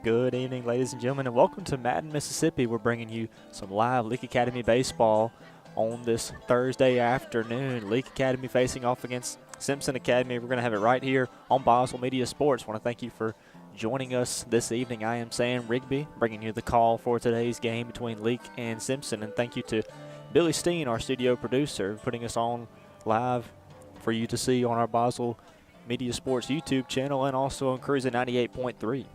Good evening, ladies and gentlemen, and welcome to Madden, Mississippi. We're bringing you some live Leake Academy baseball on this Thursday afternoon. Leake Academy facing off against Simpson Academy. We're going to have it right here on Boswell Media Sports. I want to thank you for joining us this evening. I am Sam Rigby, bringing you the call for today's game between Leake and Simpson. And thank you to Billy Steen, our studio producer, putting us on live for you to see on our Boswell Media Sports YouTube channel and also on Cruising 98.3.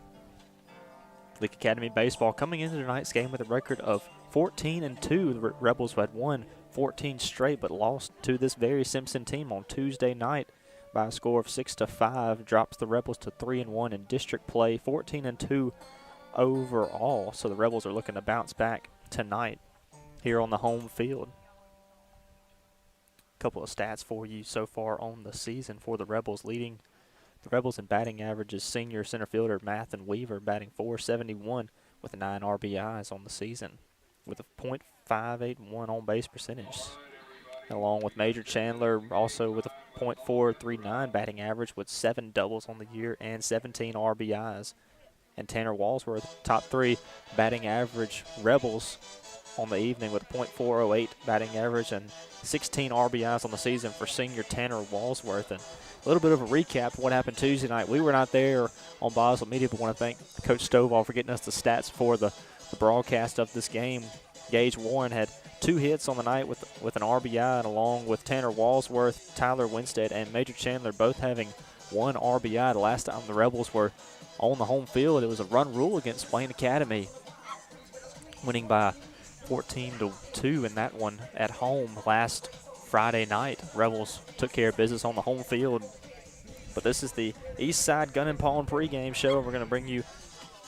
Leake Academy baseball coming into tonight's game with a record of 14-2. The Rebels had won 14 straight but lost to this very Simpson team on Tuesday night by a score of 6-5. Drops the Rebels to 3-1 in district play, 14-2 overall. So the Rebels are looking to bounce back tonight here on the home field. A couple of stats for you so far on the season for the Rebels. Leading the Rebels in batting average is senior center fielder Mathen Weaver, batting .471 with 9 RBIs on the season, with a .581 on-base percentage. Along with Major Chandler, also with a .439 batting average with 7 doubles on the year and 17 RBIs. And Tanner Walsworth, top 3 batting average Rebels on the evening with a .408 batting average and 16 RBIs on the season for senior Tanner Walsworth. And a little bit of a recap of what happened Tuesday night. We were not there on Boswell Media, but want to thank Coach Stovall for getting us the stats for the broadcast of this game. Gage Warren had 2 hits on the night with an RBI, and along with Tanner Walsworth, Tyler Winstead, and Major Chandler both having 1 RBI. The last time the Rebels were on the home field, it was a run rule against Wayne Academy, winning by 14-2 in that one at home last Friday night. Rebels took care of business on the home field. But this is the East Side Gun and Pawn pregame show. We're going to bring you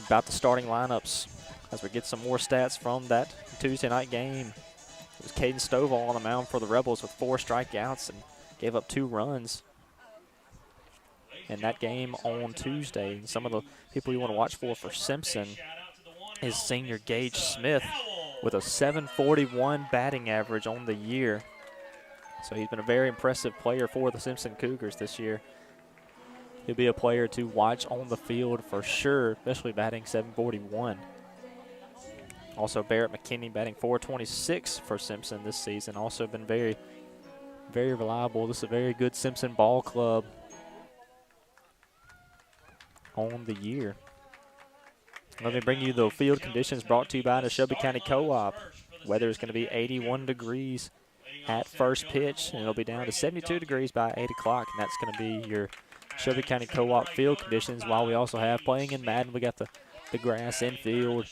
about the starting lineups as we get some more stats from that Tuesday night game. It was Caden Stovall on the mound for the Rebels with 4 strikeouts and gave up 2 runs in that game on Tuesday. And some of the people you want to watch for Simpson is senior Gage Smith with a .741 batting average on the year. So he's been a very impressive player for the Simpson Cougars this year. He'll be a player to watch on the field for sure, especially batting .741. Also Barrett McKinney batting .426 for Simpson this season. Also been very, very reliable. This is a very good Simpson ball club on the year. Let me bring you the field conditions brought to you by the Shelby County Co-op. Weather is going to be 81 degrees at first pitch, and it'll be down to 72 degrees by 8 o'clock, and that's going to be your Shelby County Co-op field conditions. While we also have playing in Madden, we got the grass infield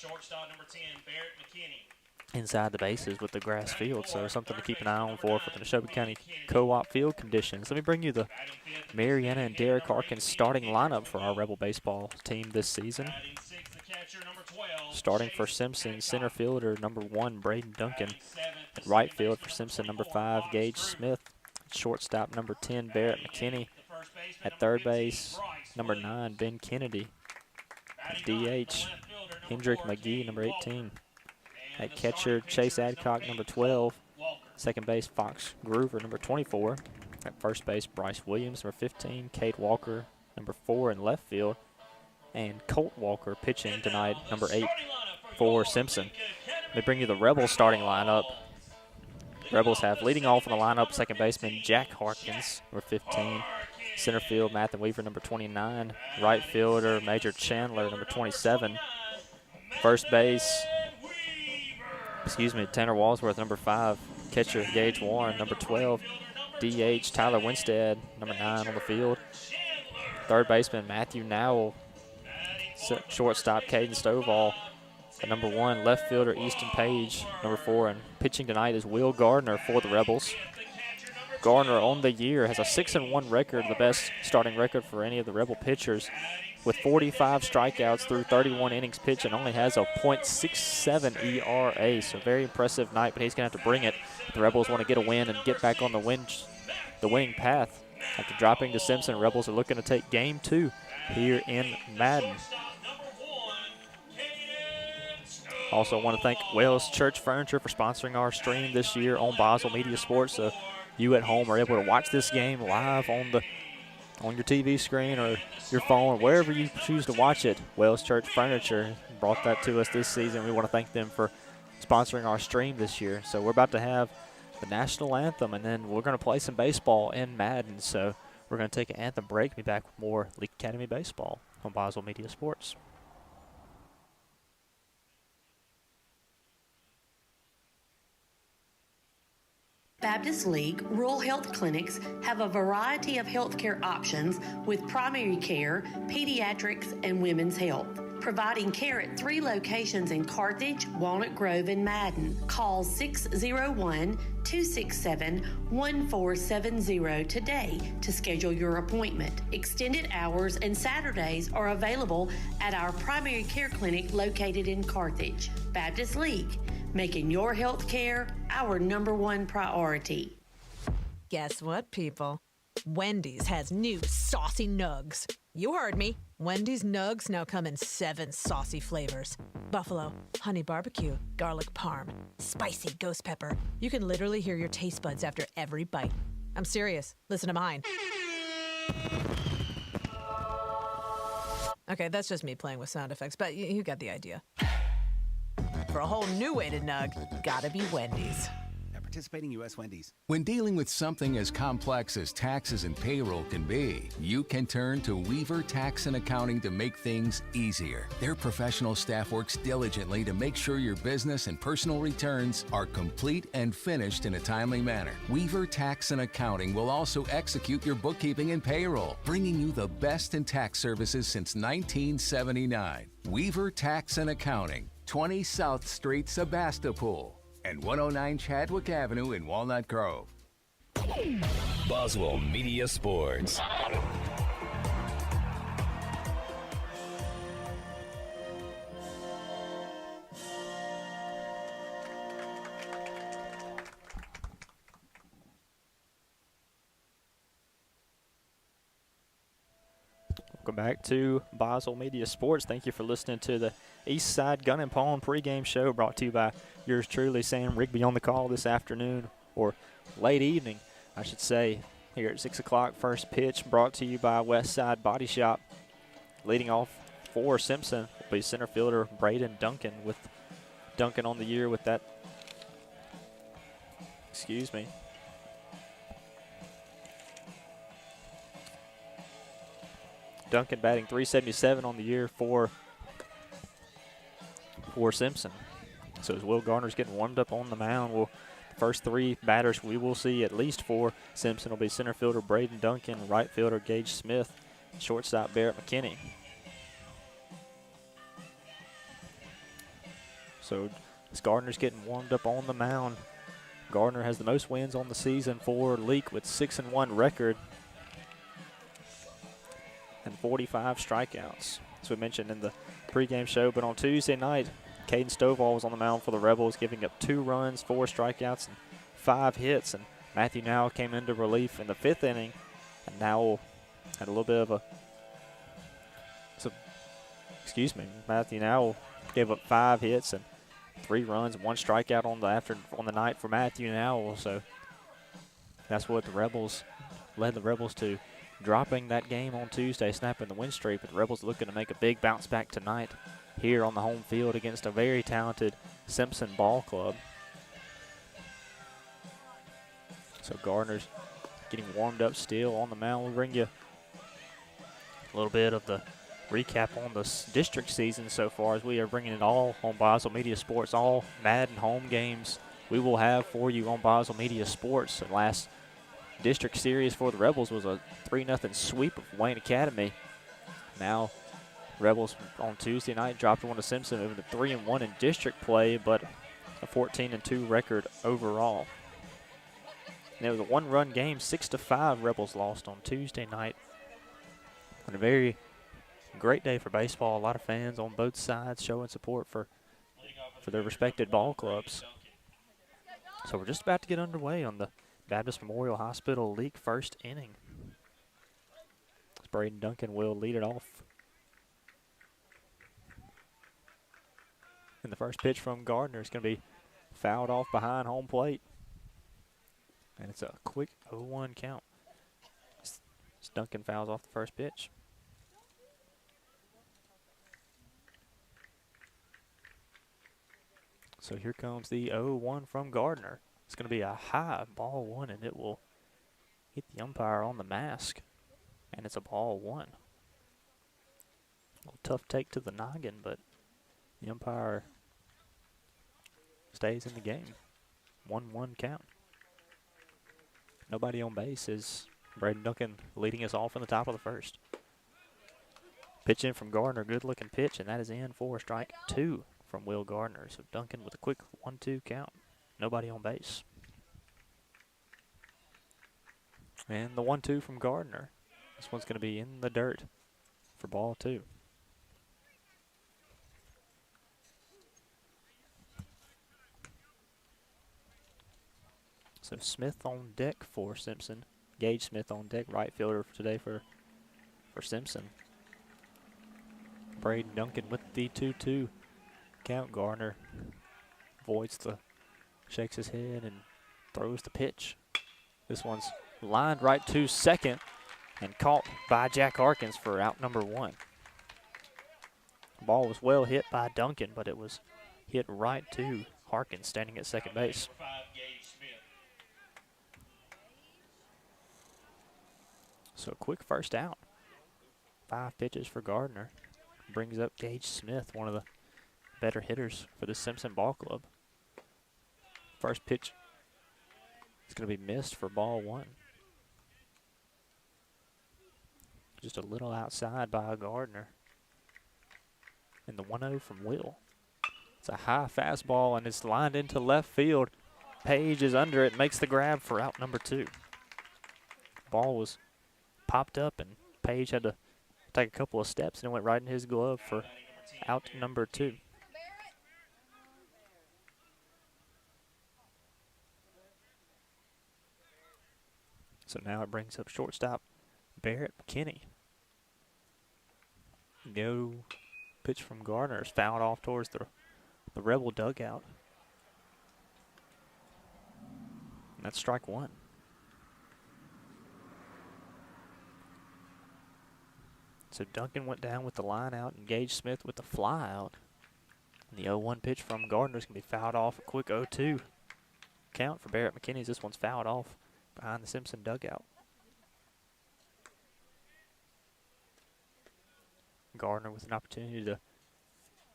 inside the bases with the grass field, so something to keep an eye on for the Shelby County Co-op field conditions. Let me bring you the Mariana and Derek Harkins starting lineup for our Rebel baseball team this season. Starting for Simpson, center fielder number 1, Braden Duncan. At right field for Simpson, number 5, Gage Smith. Shortstop, number 10, Barrett McKinney. At third base, number 9, Ben Kennedy. At DH, Hendrick McGee, number 18. At catcher, Chase Adcock, number 12. Second base, Fox Groover, number 24. At first base, Bryce Williams, number 15. Cade Walker, number 4 in left field. And Colt Walker pitching tonight, number 8 for Simpson. They bring you the Rebels starting lineup. Rebels have leading off in the lineup second baseman Jack Harkins, number 15. Center field, Mathen Weaver, number 29. Right fielder, Major Chandler, number 27. First base, Tanner Walsworth, number 5. Catcher, Gage Warren, number 12. DH, Tyler Winstead, number 9 on the field. Third baseman, Matthew Nowell. Shortstop, Caden Stovall. At number 1, left fielder, Easton Page, number 4. And pitching tonight is Will Gardner for the Rebels. Gardner on the year has a 6-1 record, the best starting record for any of the Rebel pitchers, with 45 strikeouts through 31 innings pitched and only has a .67 ERA. So very impressive night, but he's going to have to bring it. The Rebels want to get a win and get back on the winning path. After dropping to Simpson, Rebels are looking to take game 2 here in Madden. Also want to thank Wells Church Furniture for sponsoring our stream this year on Boswell Media Sports. So you at home are able to watch this game live on on your TV screen or your phone, or wherever you choose to watch it. Wells Church Furniture brought that to us this season. We want to thank them for sponsoring our stream this year. So we're about to have the national anthem, and then we're going to play some baseball in Madden. So we're going to take an anthem break. Be back with more Leake Academy baseball on Boswell Media Sports. Baptist League Rural Health Clinics have a variety of healthcare options with primary care, pediatrics, and women's health. Providing care at 3 locations in Carthage, Walnut Grove, and Madden. Call 601-267-1470 today to schedule your appointment. Extended hours and Saturdays are available at our primary care clinic located in Carthage. Baptist League, making your health care our #1 priority. Guess what, people? Wendy's has new saucy nugs. You heard me. Wendy's nugs now come in 7 saucy flavors. Buffalo, honey barbecue, garlic parm, spicy ghost pepper. You can literally hear your taste buds after every bite. I'm serious. Listen to mine. Okay, that's just me playing with sound effects, but you got the idea. For a whole new way to nug, gotta be Wendy's. At participating U.S. Wendy's. When dealing with something as complex as taxes and payroll can be, you can turn to Weaver Tax and Accounting to make things easier. Their professional staff works diligently to make sure your business and personal returns are complete and finished in a timely manner. Weaver Tax and Accounting will also execute your bookkeeping and payroll, bringing you the best in tax services since 1979. Weaver Tax and Accounting, 20 South Street, Sebastopol, and 109 Chadwick Avenue in Walnut Grove. Boswell Media Sports. Welcome back to Boswell Media Sports. Thank you for listening to the East Side Gun and Pawn pregame show brought to you by yours truly, Sam Rigby, on the call this afternoon, or late evening, I should say, here at 6 o'clock. First pitch brought to you by West Side Body Shop. Leading off for Simpson will be center fielder Braden Duncan, with Duncan on the year with that, Duncan batting .377 on the year for Simpson. So as Will Garner's getting warmed up on the mound, the first 3 batters we will see at least for Simpson will be center fielder Braden Duncan, right fielder Gage Smith, shortstop Barrett McKinney. So as Gardner's getting warmed up on the mound, Gardner has the most wins on the season for Leake with 6-1 record and 45 strikeouts, as we mentioned in the pregame show. But on Tuesday night, Caden Stovall was on the mound for the Rebels, giving up 2 runs, 4 strikeouts, and 5 hits. And Matthew Nowell came into relief in the 5th inning, and Nowell had a little bit of Matthew Nowell gave up 5 hits and 3 runs, 1 strikeout on the night for Matthew Nowell. So that's what the Rebels led the Rebels to dropping that game on Tuesday, snapping the win streak. But the Rebels looking to make a big bounce back tonight here on the home field against a very talented Simpson ball club. So Gardner's getting warmed up still on the mound. We'll bring you a little bit of the recap on the district season so far, as we are bringing it all on Boswell Media Sports. All Madden home games we will have for you on Boswell Media Sports. The last district series for the Rebels was a 3-0 sweep of Wayne Academy. Now Rebels on Tuesday night dropped one to Simpson, moving to 3-1 in district play, but a 14-2 record overall. And it was a 1-run game, 6-5 Rebels lost on Tuesday night. And a very great day for baseball. A lot of fans on both sides showing support for their respected ball clubs. So we're just about to get underway on the Baptist Memorial Hospital League first inning. Braden Duncan will lead it off. And the first pitch from Gardner is going to be fouled off behind home plate. And it's a quick 0-1 count. As Duncan fouls off the first pitch. So here comes the 0-1 from Gardner. It's going to be a high ball one, and it will hit the umpire on the mask. And it's a ball one. A little tough take to the noggin, but the umpire stays in the game. 1-1 count. Nobody on base is Braden Duncan leading us off in the top of the first. Pitch in from Gardner, good looking pitch, and that is in for strike two from Will Gardner. So Duncan with a quick 1-2 count. Nobody on base. And the 1-2 from Gardner. This one's going to be in the dirt for ball two. So Smith on deck for Simpson. Gage Smith on deck, right fielder today for Simpson. Braden Duncan with the 2-2 count. Gardner shakes his head and throws the pitch. This one's lined right to second and caught by Jack Harkins for out number one. Ball was well hit by Duncan, but it was hit right to Harkins standing at second base. So a quick first out. 5 pitches for Gardner. Brings up Gage Smith, one of the better hitters for the Simpson Ball Club. First pitch is going to be missed for ball one. Just a little outside by Gardner. And the 1-0 from Will. It's a high fastball, and it's lined into left field. Page is under it, makes the grab for out number two. Ball was popped up, and Page had to take a couple of steps, and it went right in his glove for out number two. So now it brings up shortstop Barrett McKinney. Go pitch from Gardner is fouled off towards the Rebel dugout. And that's strike one. So Duncan went down with the line out, and Gage Smith with the fly out. And the 0-1 pitch from Gardner is going to be fouled off. A quick 0-2 count for Barrett McKinney. This one's fouled off behind the Simpson dugout. Gardner with an opportunity to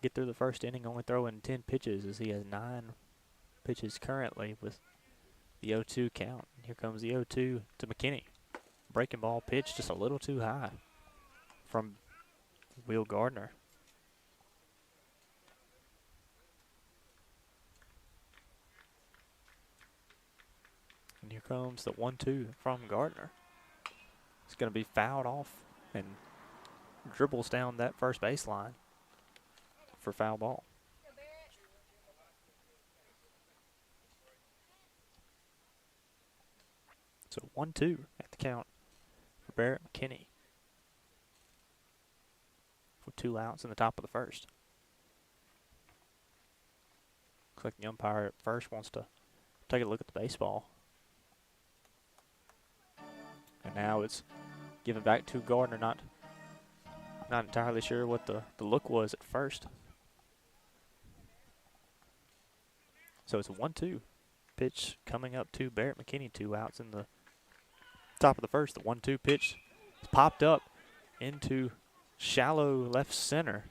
get through the first inning, only throwing 10 pitches as he has 9 pitches currently with the 0-2 count. And here comes the 0-2 to McKinney. Breaking ball pitch just a little too high from Will Gardner. And here comes the 1-2 from Gardner. It's going to be fouled off and dribbles down that first baseline for foul ball. So 1-2 at the count for Barrett McKinney. With 2 outs in the top of the first. Looks like the umpire at first wants to take a look at the baseball. And now it's given back to Gardner. Not entirely sure what the look was at first. So it's a 1-2 pitch coming up to Barrett McKinney. 2 outs in the top of the first. The 1-2 pitch is popped up into shallow left center.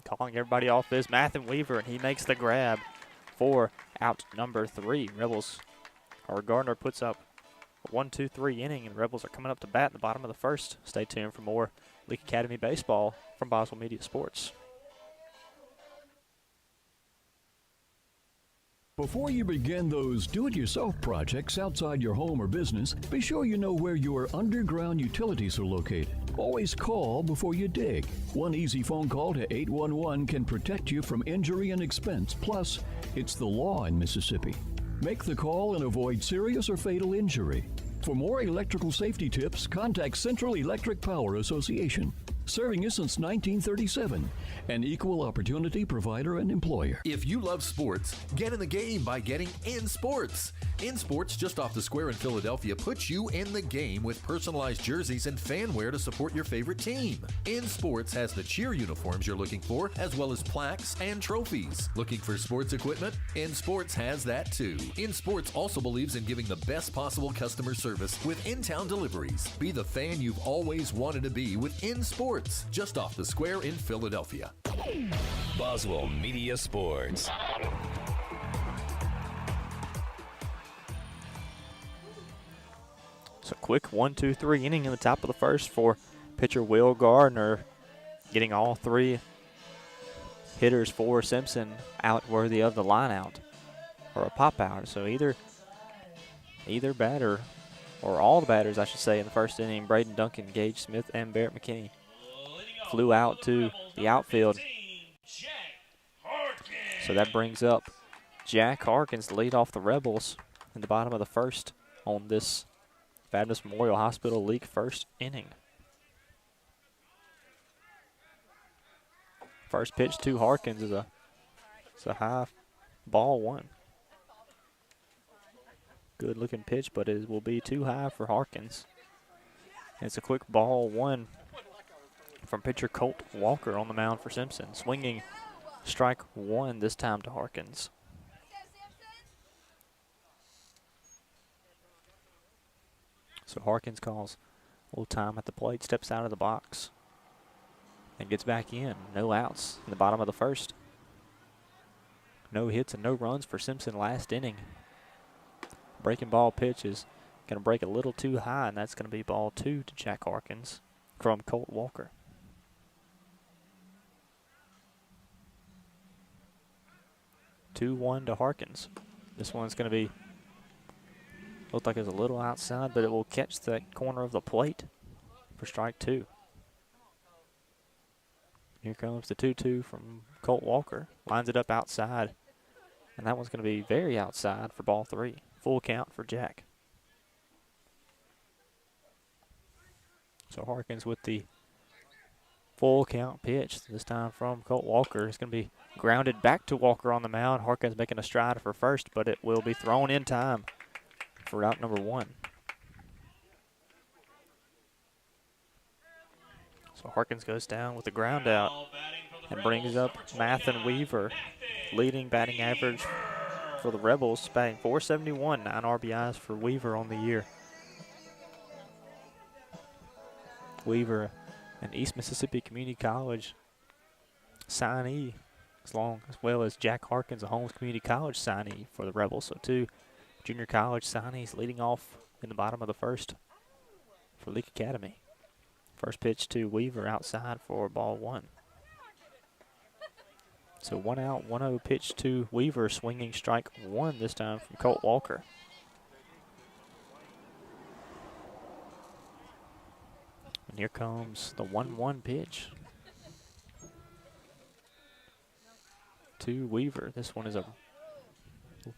Calling everybody off this, Mathen Weaver, and he makes the grab for out number 3. Gardner puts up a 1-2-3 inning, and Rebels are coming up to bat in the bottom of the first. Stay tuned for more Leake Academy baseball from Boswell Media Sports. Before you begin those do-it-yourself projects outside your home or business, be sure you know where your underground utilities are located. Always call before you dig. One easy phone call to 811 can protect you from injury and expense. Plus, it's the law in Mississippi. Make the call and avoid serious or fatal injury. For more electrical safety tips, contact Central Electric Power Association. Serving you since 1937. An equal opportunity provider and employer. If you love sports, get in the game by getting in sports. In Sports, just off the square in Philadelphia, puts you in the game with personalized jerseys and fan wear to support your favorite team. In Sports has the cheer uniforms you're looking for, as well as plaques and trophies. Looking for sports equipment? In Sports has that too. In Sports also believes in giving the best possible customer service with in-town deliveries. Be the fan you've always wanted to be with In Sports, just off the square in Philadelphia. Boswell Media Sports. So quick 1-2-3 inning in the top of the first for pitcher Will Gardner, getting all three hitters for Simpson out worthy of the line out or a pop out. So either batter, or all the batters I should say, in the first inning, Braden Duncan, Gage Smith, and Barrett McKinney flew out to the outfield. So that brings up Jack Harkins to lead off the Rebels in the bottom of the first on this Baptist Memorial Hospital League first inning. First pitch to Harkins is a high ball one. Good looking pitch, but it will be too high for Harkins. It's a quick ball one from pitcher Colt Walker on the mound for Simpson. Swinging strike one this time to Harkins. So Harkins calls a little time at the plate, steps out of the box, and gets back in. No outs in the bottom of the first. No hits and no runs for Simpson last inning. Breaking ball pitch is going to break a little too high, and that's going to be ball two to Jack Harkins from Colt Walker. Two-one to Harkins. This one's going to be, looked like it's a little outside, but it will catch that corner of the plate for strike two. Here comes the 2-2 from Colt Walker. Lines it up outside, and that one's going to be very outside for ball three. Full count for Jack. So Harkins with the full count pitch, this time from Colt Walker. It's going to be grounded back to Walker on the mound. Harkins making a stride for first, but it will be thrown in time for out number one. So Harkins goes down with the ground out and brings up Mathen Weaver, leading batting average for the Rebels, batting .471, 9 RBIs for Weaver on the year. Weaver, an East Mississippi Community College signee, as well as Jack Harkins, a Holmes Community College signee for the Rebels. So two junior college signees leading off in the bottom of the first for Leake Academy. First pitch to Weaver outside for ball one. So 1 out, 1-0 pitch to Weaver, swinging strike one this time from Colt Walker. And here comes the 1-1 pitch to Weaver. This one is a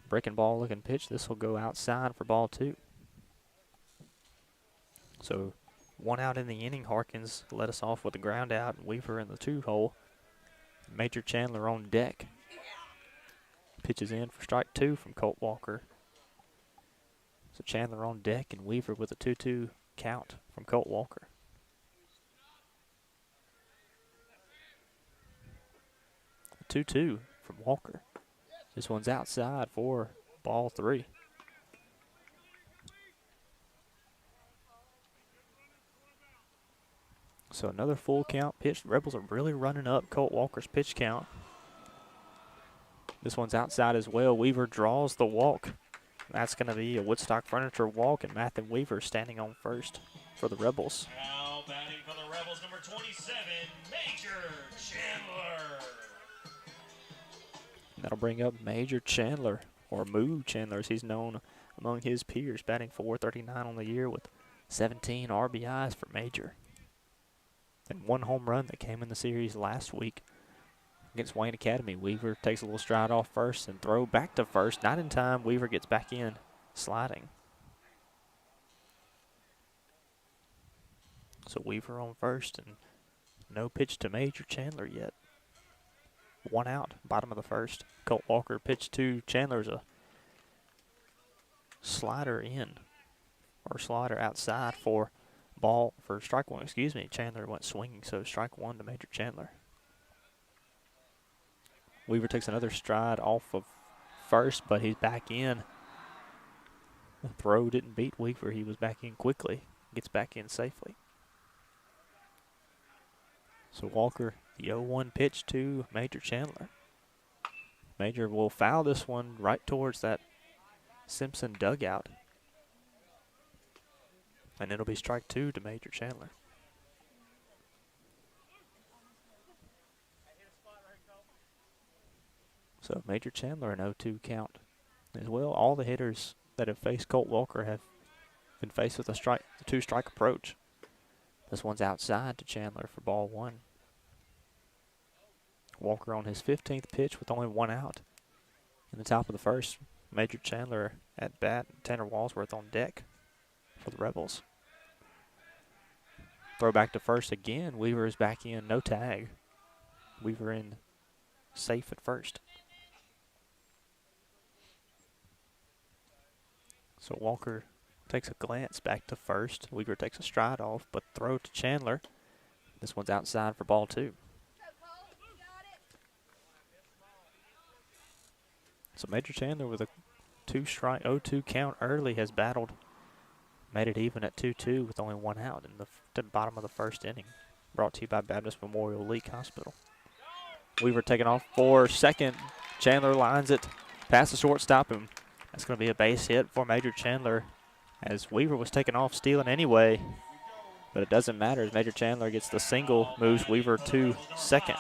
breaking ball looking pitch. This will go outside for ball two. So 1 out in the inning. Harkins led us off with a ground out. Weaver in the 2-hole. Major Chandler on deck. Pitches in for strike two from Colt Walker. So Chandler on deck and Weaver with a 2-2 count from Colt Walker. A 2-2 from Walker. This one's outside for ball three. So another full count pitch. The Rebels are really running up Colt Walker's pitch count. This one's outside as well. Weaver draws the walk. That's going to be a Woodstock Furniture walk, and Mathen Weaver standing on first for the Rebels. Now batting for the Rebels, number 27, Major Chandler. That'll bring up Major Chandler, or Moo Chandler as he's known among his peers, batting .439 on the year with 17 RBIs for Major. And one home run that came in the series last week against Wayne Academy. Weaver takes a little stride off first and throw back to first. Not in time. Weaver gets back in, sliding. So Weaver on first, and no pitch to Major Chandler yet. 1 out, bottom of the first. Colt Walker pitch to Chandler's a slider in, or slider outside for strike one, excuse me. Chandler went swinging, so strike one to Major Chandler. Weaver takes another stride off of first, but he's back in. The throw didn't beat Weaver. He was back in quickly. Gets back in safely. So Walker, the 0-1 pitch to Major Chandler. Major will foul this one right towards that Simpson dugout. And it'll be strike two to Major Chandler. So Major Chandler an 0-2 count as well. All the hitters that have faced Colt Walker have been faced with the two-strike approach. This one's outside to Chandler for ball one. Walker on his 15th pitch with only one out. In the top of the first, Major Chandler at bat, Tanner Walsworth on deck for the Rebels. Throw back to first again. Weaver is back in, no tag. Weaver in safe at first. So Walker takes a glance back to first. Weaver takes a stride off, but throw to Chandler. This one's outside for ball two. So Major Chandler with a 0-2 count early has battled, made it even at 2-2 with only one out in the bottom of the first inning. Brought to you by Baptist Memorial Leake Hospital. Weaver taking off for second. Chandler lines it past the shortstop, and that's going to be a base hit for Major Chandler as Weaver was taking off stealing anyway. But it doesn't matter as Major Chandler gets the single, moves Weaver to second.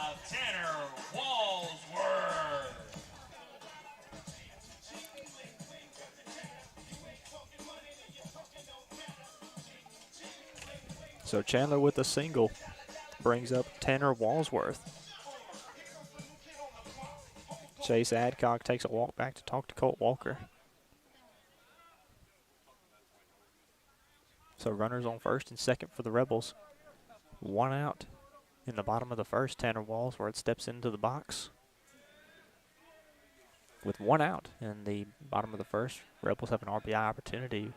So Chandler with a single brings up Tanner Walsworth. Chase Adcock takes a walk back to talk to Colt Walker. So runners on first and second for the Rebels. One out in the bottom of the first. Tanner Walsworth steps into the box. With one out in the bottom of the first, Rebels have an RBI opportunity.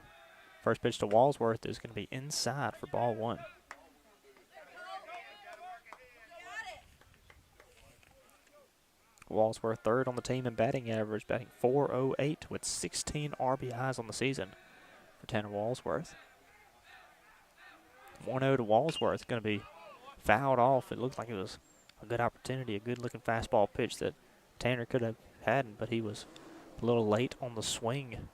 First pitch to Walsworth is going to be inside for ball one. Walsworth third on the team in batting average, batting .408 with 16 RBIs on the season for Tanner Walsworth. 1-0 to Walsworth, going to be fouled off. It looked like it was a good opportunity, a good-looking fastball pitch that Tanner could have had, but he was a little late on the swing.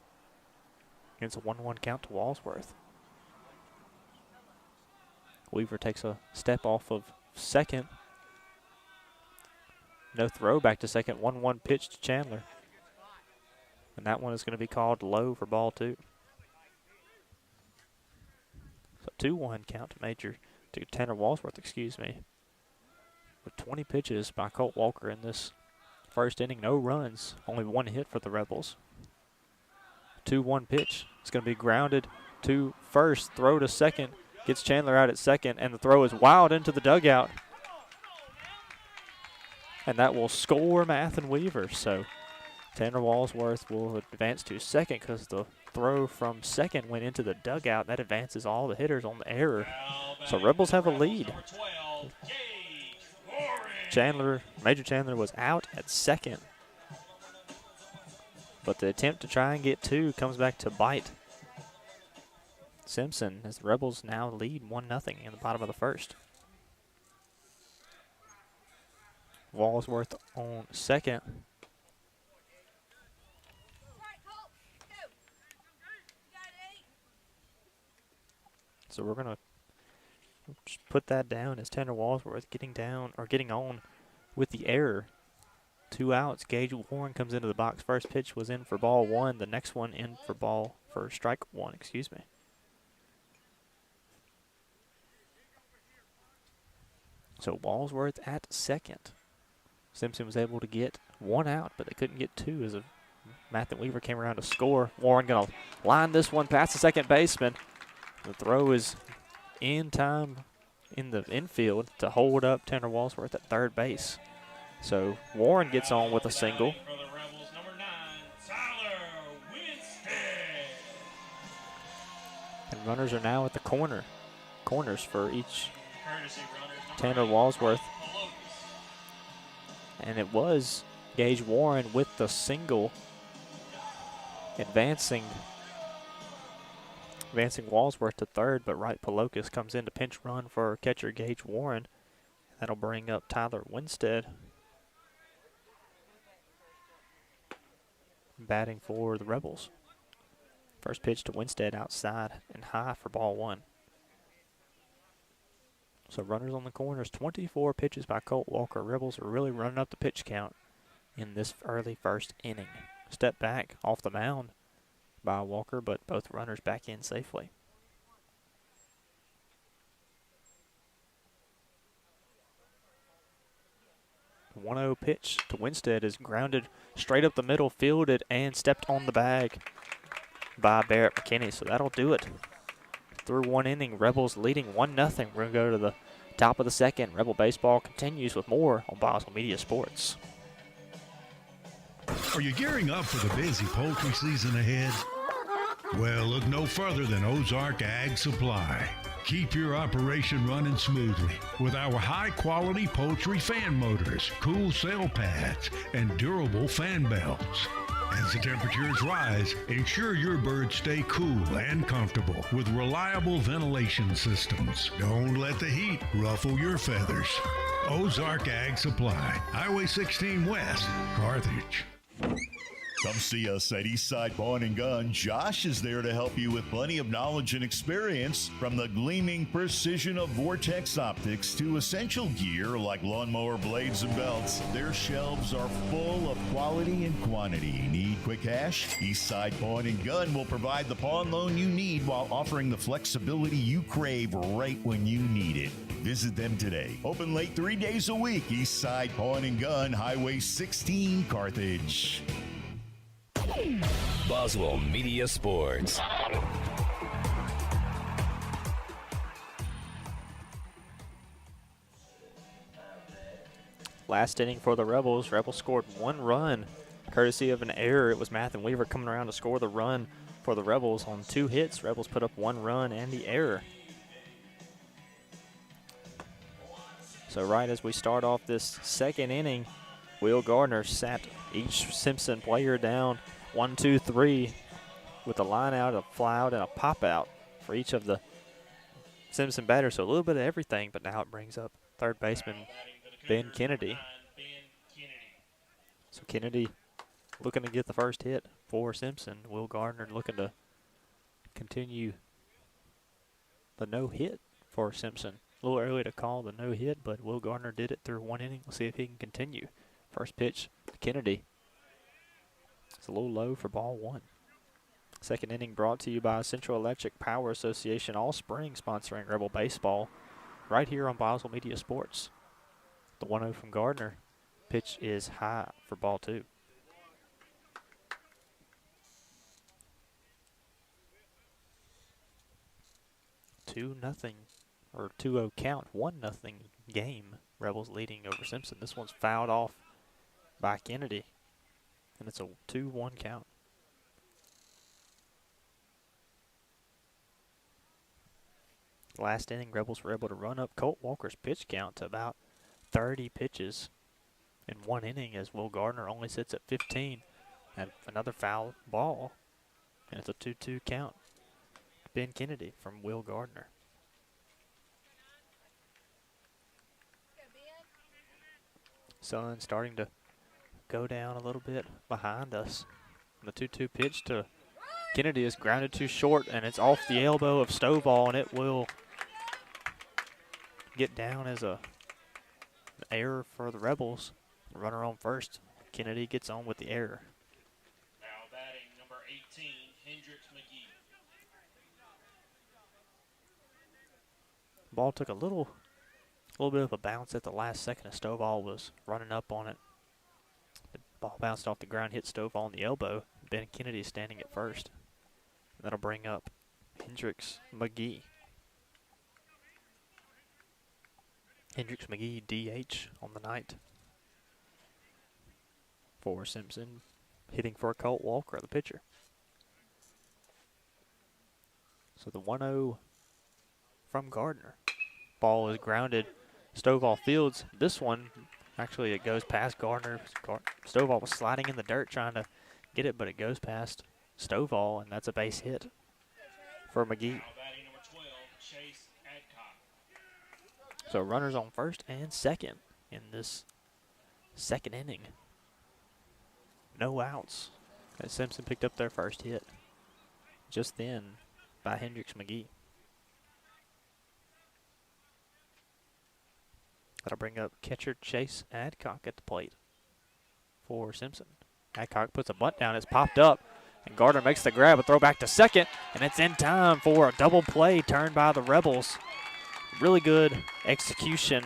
Against a 1-1 count to Walsworth. Weaver takes a step off of second. No throw back to second. 1-1 pitch to Chandler. And that one is going to be called low for ball two. So 2-1 count to Tanner Walsworth, excuse me. With 20 pitches by Colt Walker in this first inning. No runs. Only one hit for the Rebels. 2-1 pitch. It's going to be grounded to first. Throw to second. Gets Chandler out at second, and the throw is wild into the dugout. And that will score Mathen Weaver. So Tanner Walsworth will advance to second because the throw from second went into the dugout. That advances all the hitters on the error. So Rebels have a lead. Major Chandler was out at second. But the attempt to try and get two comes back to bite Simpson as the Rebels now lead 1-0 in the bottom of the first. Walsworth on second. So we're going to just put that down as Tanner Walsworth getting on with the error. 2 outs. Gage Warren comes into the box. First pitch was in for ball one. The next one in for strike one, excuse me. So Walsworth at second. Simpson was able to get one out, but they couldn't get two as Mathen Weaver came around to score. Warren going to line this one past the second baseman. The throw is in time in the infield to hold up Tanner Walsworth at third base. So Warren gets on with a single. Runners are now at the corners for each Courtesy runners number Tanner 8, Walsworth. Pelotas. And it was Gage Warren with the single advancing Walsworth to third, but Wright Pelokas comes in to pinch run for catcher Gage Warren. That'll bring up Tyler Winstead batting for the Rebels. First pitch to Winstead outside and high for ball 1. So runners on the corners, 24 pitches by Colt Walker. Rebels are really running up the pitch count in this early first inning. Step back off the mound by Walker, but both runners back in safely. The 1-0 pitch to Winstead is grounded straight up the middle, fielded, and stepped on the bag by Barrett McKinney. So that'll do it. Through one inning, Rebels leading 1-0. We're going to go to the top of the second. Rebel baseball continues with more on Boswell Media Sports. Are you gearing up for the busy poultry season ahead? Well, look no further than Ozark Ag Supply. Keep your operation running smoothly with our high-quality poultry fan motors, cool cell pads, and durable fan belts. As the temperatures rise, ensure your birds stay cool and comfortable with reliable ventilation systems. Don't let the heat ruffle your feathers. Ozark Ag Supply, Highway 16 West, Carthage. Come see us at Eastside Pawn and Gun. Josh is there to help you with plenty of knowledge and experience, from the gleaming precision of Vortex optics to essential gear like lawnmower blades and belts. Their shelves are full of quality and quantity. Need quick cash? Eastside Pawn and Gun will provide the pawn loan you need while offering the flexibility you crave right when you need it. Visit them today. Open late 3 days a week. Eastside Pawn and Gun, Highway 16, Carthage. Boswell Media Sports. Last inning for the Rebels. Rebels scored 1 run, courtesy of an error. It was Mathen Weaver coming around to score the run for the Rebels on 2 hits. Rebels put up 1 run and the error. So right as we start off this second inning, Will Gardner sat each Simpson player down 1, 2, 3 with a line out, a fly out, and a pop out for each of the Simpson batters. So a little bit of everything, but now it brings up third baseman Ben Kennedy. So Kennedy looking to get the first hit for Simpson. Will Gardner looking to continue the no-hit for Simpson. A little early to call the no-hit, but Will Gardner did it through 1 inning. We'll see if he can continue. First pitch to Kennedy. It's a little low for ball 1. Second inning brought to you by Central Electric Power Association all spring, sponsoring Rebel Baseball right here on Boswell Media Sports. The 1-0 from Gardner. Pitch is high for ball 2. 2-0 or 2-0 count, 1-0 game. Rebels leading over Simpson. This one's fouled off by Kennedy, and it's a 2-1 count. Last inning, Rebels were able to run up Colt Walker's pitch count to about 30 pitches in 1 inning, as Will Gardner only sits at 15. And another foul ball, and it's a 2-2 count. Ben Kennedy from Will Gardner. Sun starting to go down a little bit behind us. The 2-2 pitch to Kennedy is grounded too short, and it's off the elbow of Stovall, and it will get down as an error for the Rebels. Runner on first. Kennedy gets on with the error. Now batting number 18, Hendricks McGee. Ball took a little bit of a bounce at the last second as Stovall was running up on it. The ball bounced off the ground, hit Stovall on the elbow. Ben Kennedy is standing at first. That'll bring up Hendricks McGee. Hendricks McGee DH on the night for Simpson, hitting for Colt Walker, the pitcher. So the 1-0 from Gardner. Ball is grounded. Stovall fields this one. Actually, it goes past Gardner. Stovall was sliding in the dirt trying to get it, but it goes past Stovall, and that's a base hit for McGee. So runners on first and second in this second inning. No outs as Simpson picked up their first hit just then by Hendricks McGee. That'll bring up catcher Chase Adcock at the plate for Simpson. Adcock puts a bunt down. It's popped up, and Gardner makes the grab, a throw back to second, and it's in time for a double play turned by the Rebels. Really good execution.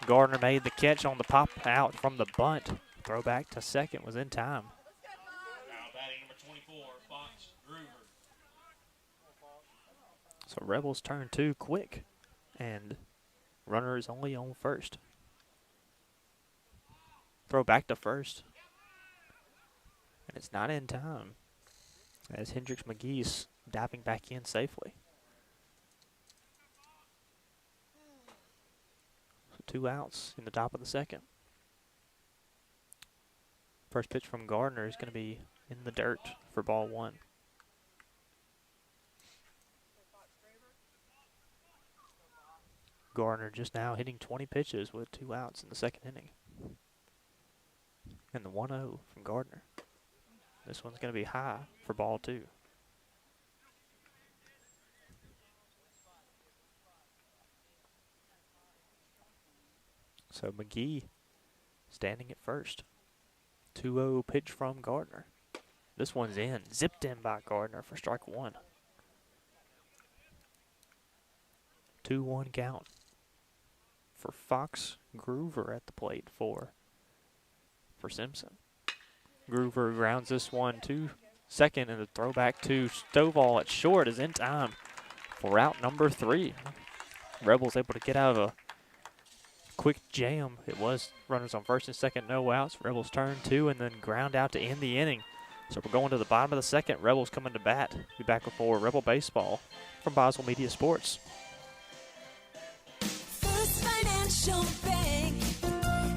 Gardner made the catch on the pop out from the bunt. Throw back to second was in time. Now batting number 24, Fox Groover. So Rebels turn two quick, and runner is only on first. Throw back to first. And it's not in time as Hendricks McGee's diving back in safely. So 2 outs in the top of the second. First pitch from Gardner is going to be in the dirt for ball 1. Gardner just now hitting 20 pitches with 2 outs in the second inning. And the 1-0 from Gardner. This one's going to be high for ball 2. So McGee standing at first. 2-0 pitch from Gardner. This one's in. Zipped in by Gardner for strike 1. 2-1 count for Fox Groover at the plate for Simpson. Groover grounds this one to second, and the throwback to Stovall at short is in time for out number 3. Rebels able to get out of a quick jam. It was runners on first and second, no outs. Rebels turn 2 and then ground out to end the inning. So we're going to the bottom of the second. Rebels coming to bat. Be back with more Rebel Baseball from Boswell Media Sports. First Financial Bank,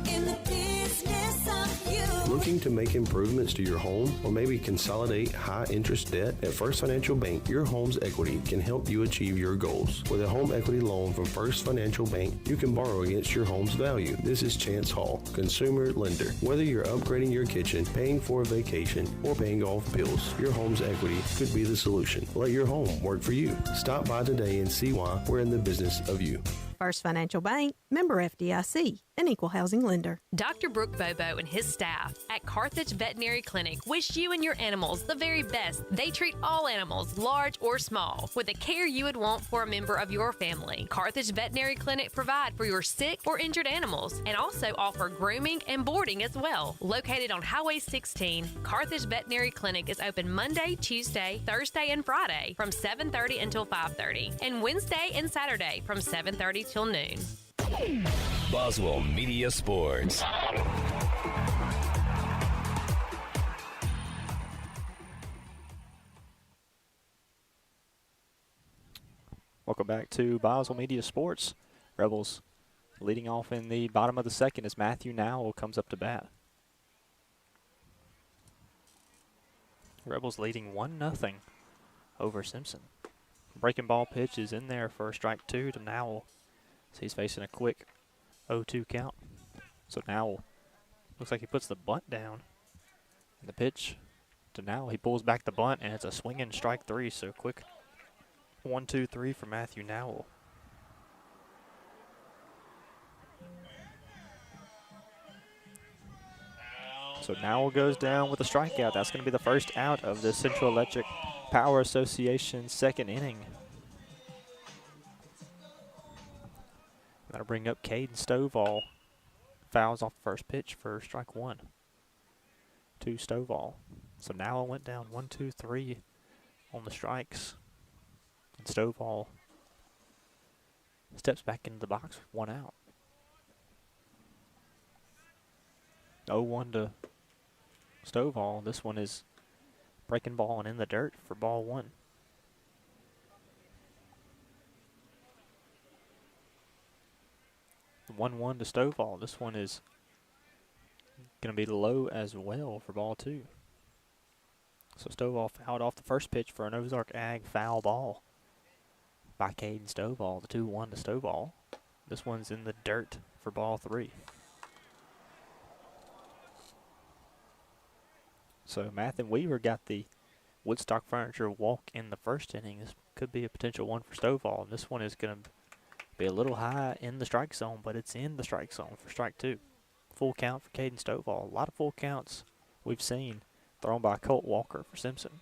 in the business of you. Looking to make improvements to your home or maybe consolidate high-interest debt? At First Financial Bank, your home's equity can help you achieve your goals. With a home equity loan from First Financial Bank, you can borrow against your home's value. This is Chance Hall, consumer lender. Whether you're upgrading your kitchen, paying for a vacation, or paying off bills, your home's equity could be the solution. Let your home work for you. Stop by today and see why we're in the business of you. First Financial Bank, member FDIC, an equal housing lender. Dr. Brooke Bobo and his staff at Carthage Veterinary Clinic wish you and your animals the very best. They treat all animals, large or small, with the care you would want for a member of your family. Carthage Veterinary Clinic provide for your sick or injured animals and also offer grooming and boarding as well. Located on Highway 16, Carthage Veterinary Clinic is open Monday, Tuesday, Thursday, and Friday from 7:30 until 5:30, and Wednesday and Saturday from 7:30 till noon. Boswell Media Sports. Welcome back to Boswell Media Sports. Rebels leading off in the bottom of the second as Matthew Nowell comes up to bat. Rebels leading 1-0 over Simpson. Breaking ball pitch is in there for strike 2 to Nowell. So he's facing a quick 0-2 count. So Nowell looks like he puts the bunt down. And the pitch to Nowell, he pulls back the bunt, and it's a swinging strike 3. So quick 1-2-3 for Matthew Nowell. So Nowell goes down with a strikeout. That's going to be the first out of the Central Electric Power Association second inning. That'll bring up Caden Stovall. Fouls off the first pitch for strike 1 to Stovall. So Nowell went down 1-2-3 on the strikes. And Stovall steps back into the box with 1 out. 0-1 to Stovall. This one is breaking ball and in the dirt for ball 1. 1-1 to Stovall. This one is going to be low as well for ball 2. So Stovall fouled off the first pitch for an Ozark Ag foul ball by Caden Stovall, the 2-1 to Stovall. This one's in the dirt for ball 3. So Matt and Weaver got the Woodstock Furniture walk in the first inning. This could be a potential one for Stovall. And this one is going to be a little high in the strike zone, but it's in the strike zone for strike 2. Full count for Caden Stovall. A lot of full counts we've seen thrown by Colt Walker for Simpson.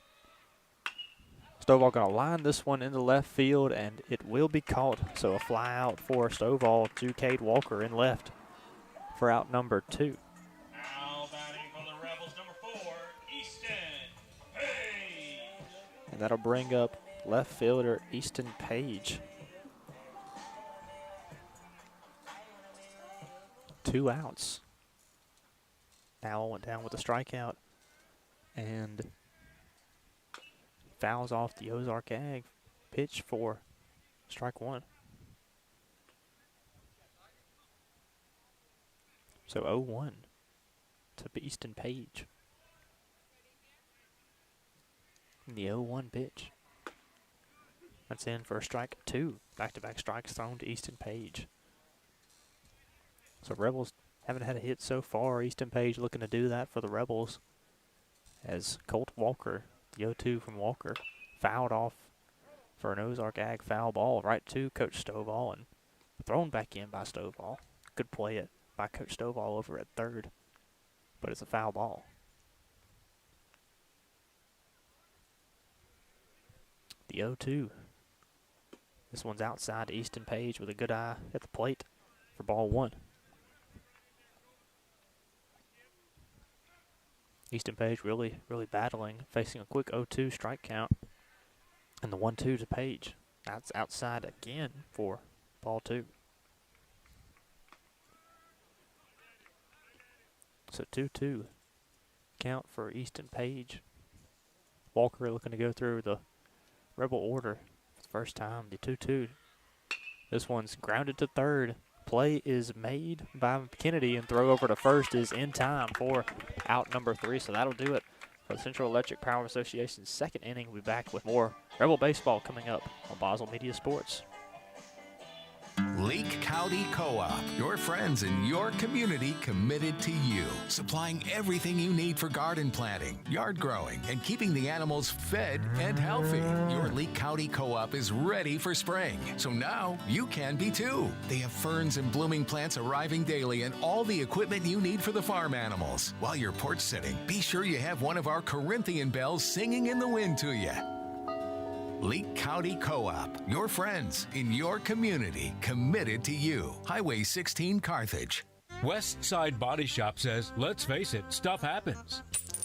Stovall going to line this one into left field, and it will be caught. So a fly out for Stovall to Cade Walker in left for out number 2. Now batting for the Rebels, number 4, Easton Page. And that'll bring up left fielder Easton Page. 2 outs. Now went down with a strikeout and fouls off the Ozark Ag pitch for strike 1. So 0-1 to Easton Page. The 0-1 pitch. That's in for strike 2. Back-to-back strikes thrown to Easton Page. So Rebels haven't had a hit so far. Easton Page looking to do that for the Rebels as Colt Walker, the 0-2 from Walker, fouled off for an Ozark Ag foul ball right to Coach Stovall and thrown back in by Stovall. Good play it by Coach Stovall over at third, but it's a foul ball. The 0-2. This one's outside to Easton Page with a good eye at the plate for ball 1. Easton Page really battling, facing a quick 0-2 strike count. And the 1-2 to Page. That's outside again for ball 2. So 2-2 count for Easton Page. Walker looking to go through the Rebel order for the first time. The 2-2. This one's grounded to third. Play is made by Kennedy, and throw over to first is in time for out number 3. So that'll do it for the Central Electric Power Association's second inning. We'll be back with more Rebel baseball coming up on Boswell Media Sports. Leake County Co-op, your friends in your community committed to you, supplying everything you need for garden planting, yard growing, and keeping the animals fed and healthy. Your Leake County Co-op is ready for spring, so now you can be too. They have ferns and blooming plants arriving daily and all the equipment you need for the farm animals. While you're porch sitting, be sure you have one of our Corinthian bells singing in the wind to you. Leake County Co-op, your friends in your community, committed to you. Highway 16 Carthage. West Side Body Shop says, let's face it, stuff happens.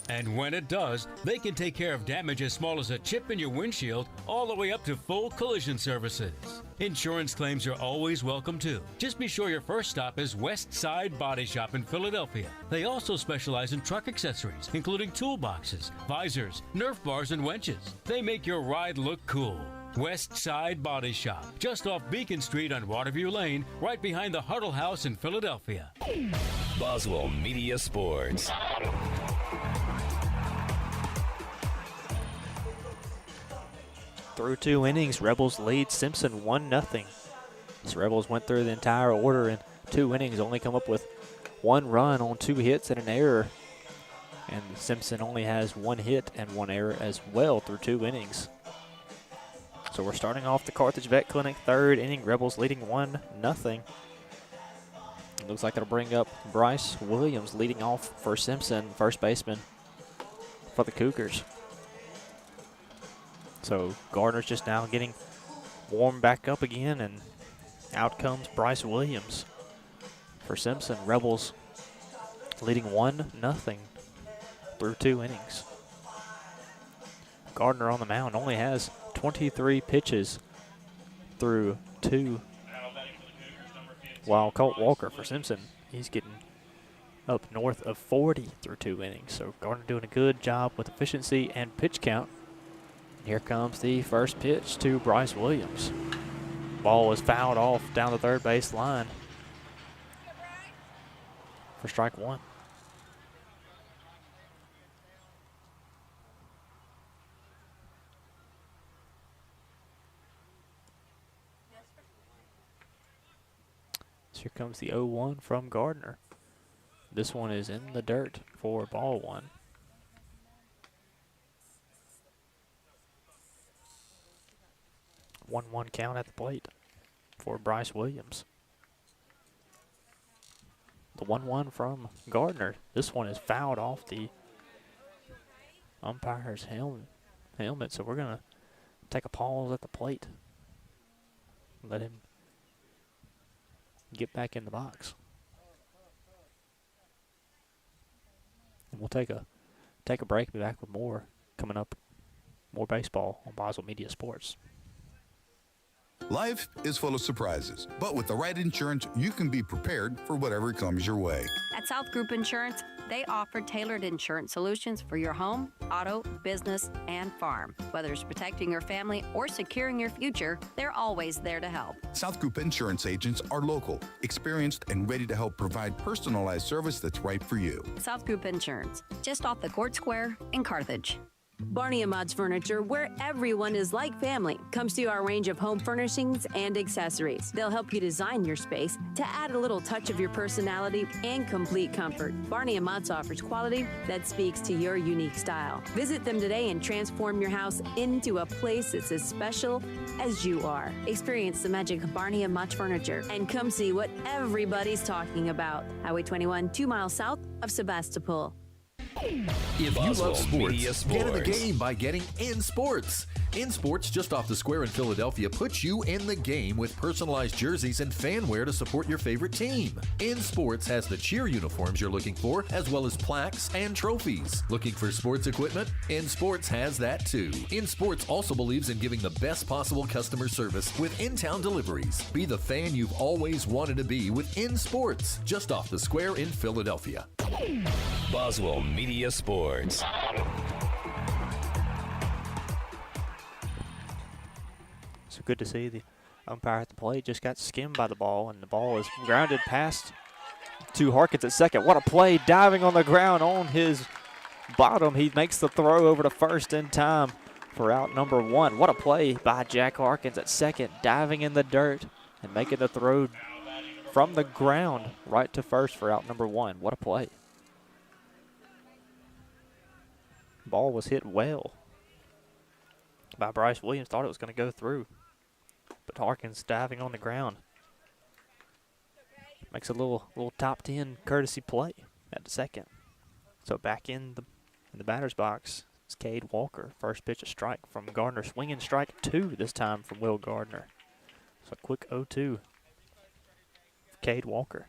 And when it does, they can take care of damage as small as a chip in your windshield all the way up to full collision services. Insurance claims are always welcome too. Just be sure your first stop is West Side Body Shop in Philadelphia. They also specialize in truck accessories, including toolboxes, visors, Nerf bars, and winches. They make your ride look cool. West Side Body Shop, just off Beacon Street on Waterview Lane, right behind the Huddle House in Philadelphia. Boswell Media Sports. Through 2 innings, Rebels lead Simpson 1-0. So Rebels went through the entire order in 2 innings, only come up with 1 run on 2 hits and an error. And Simpson only has 1 hit and 1 error as well through 2 innings. So we're starting off the Carthage Vet Clinic 3rd inning. Rebels leading 1-0. It looks like it'll bring up Bryce Williams leading off for Simpson, first baseman for the Cougars. So Gardner's just now getting warmed back up again, and out comes Bryce Williams for Simpson. Rebels leading 1-0 through 2 innings. Gardner on the mound only has 23 pitches through 2. While Colt Walker for Simpson, he's getting up north of 40 through 2 innings. So Gardner doing a good job with efficiency and pitch count. Here comes the first pitch to Bryce Williams. Ball was fouled off down the third base line. for strike one. So here comes the 0-1 from Gardner. This one is in the dirt for ball one. One count at the plate for Bryce Williams. The 1-1 from Gardner. This one is fouled off the umpire's helmet, so we're going to take a pause at the plate. Let him get back in the box. And we'll take a break, be back with more coming up, more baseball on Boswell Media Sports. Life is full of surprises, but with the right insurance, you can be prepared for whatever comes your way. At South Group Insurance, they offer tailored insurance solutions for your home, auto, business, and farm. Whether it's protecting your family or securing your future, they're always there to help. South Group Insurance agents are local, experienced, and ready to help provide personalized service that's right for you. South Group Insurance, just off the Court Square in Carthage. Barney & Mott's Furniture, where everyone is like family, comes to you our range of home furnishings and accessories. They'll help you design your space to add a little touch of your personality and complete comfort. Barney & Mott's offers quality that speaks to your unique style. Visit them today and transform your house into a place that's as special as you are. Experience the magic of Barney & Mott's Furniture and come see what everybody's talking about. Highway 21, 2 miles south of Sebastopol. If you Boswell love sports, Media get in the Sports. game by getting In Sports. In Sports, just off the square in Philadelphia, puts you in the game with personalized jerseys and fan wear to support your favorite team. In Sports has the cheer uniforms you're looking for, as well as plaques and trophies. Looking for sports equipment? In Sports has that too. In Sports also believes in giving the best possible customer service with in-town deliveries. Be the fan you've always wanted to be with In Sports, just off the square in Philadelphia. Boswell Media Sports. So good to see the umpire at the plate just got skimmed by the ball, and the ball is grounded past to Harkins at second. What a play, diving on the ground on his bottom. He makes the throw over to first in time for out number one. What a play by Jack Harkins at second, diving in the dirt and making the throw from the ground right to first for out number one. What a play. Ball was hit well by Bryce Williams. Thought it was going to go through, but Harkins diving on the ground makes a little top 10 courtesy play at the second. So back in the batter's box is Cade Walker. First pitch a strike from Gardner. Swinging strike two this time from Will Gardner. So a quick 0-2 for Cade Walker.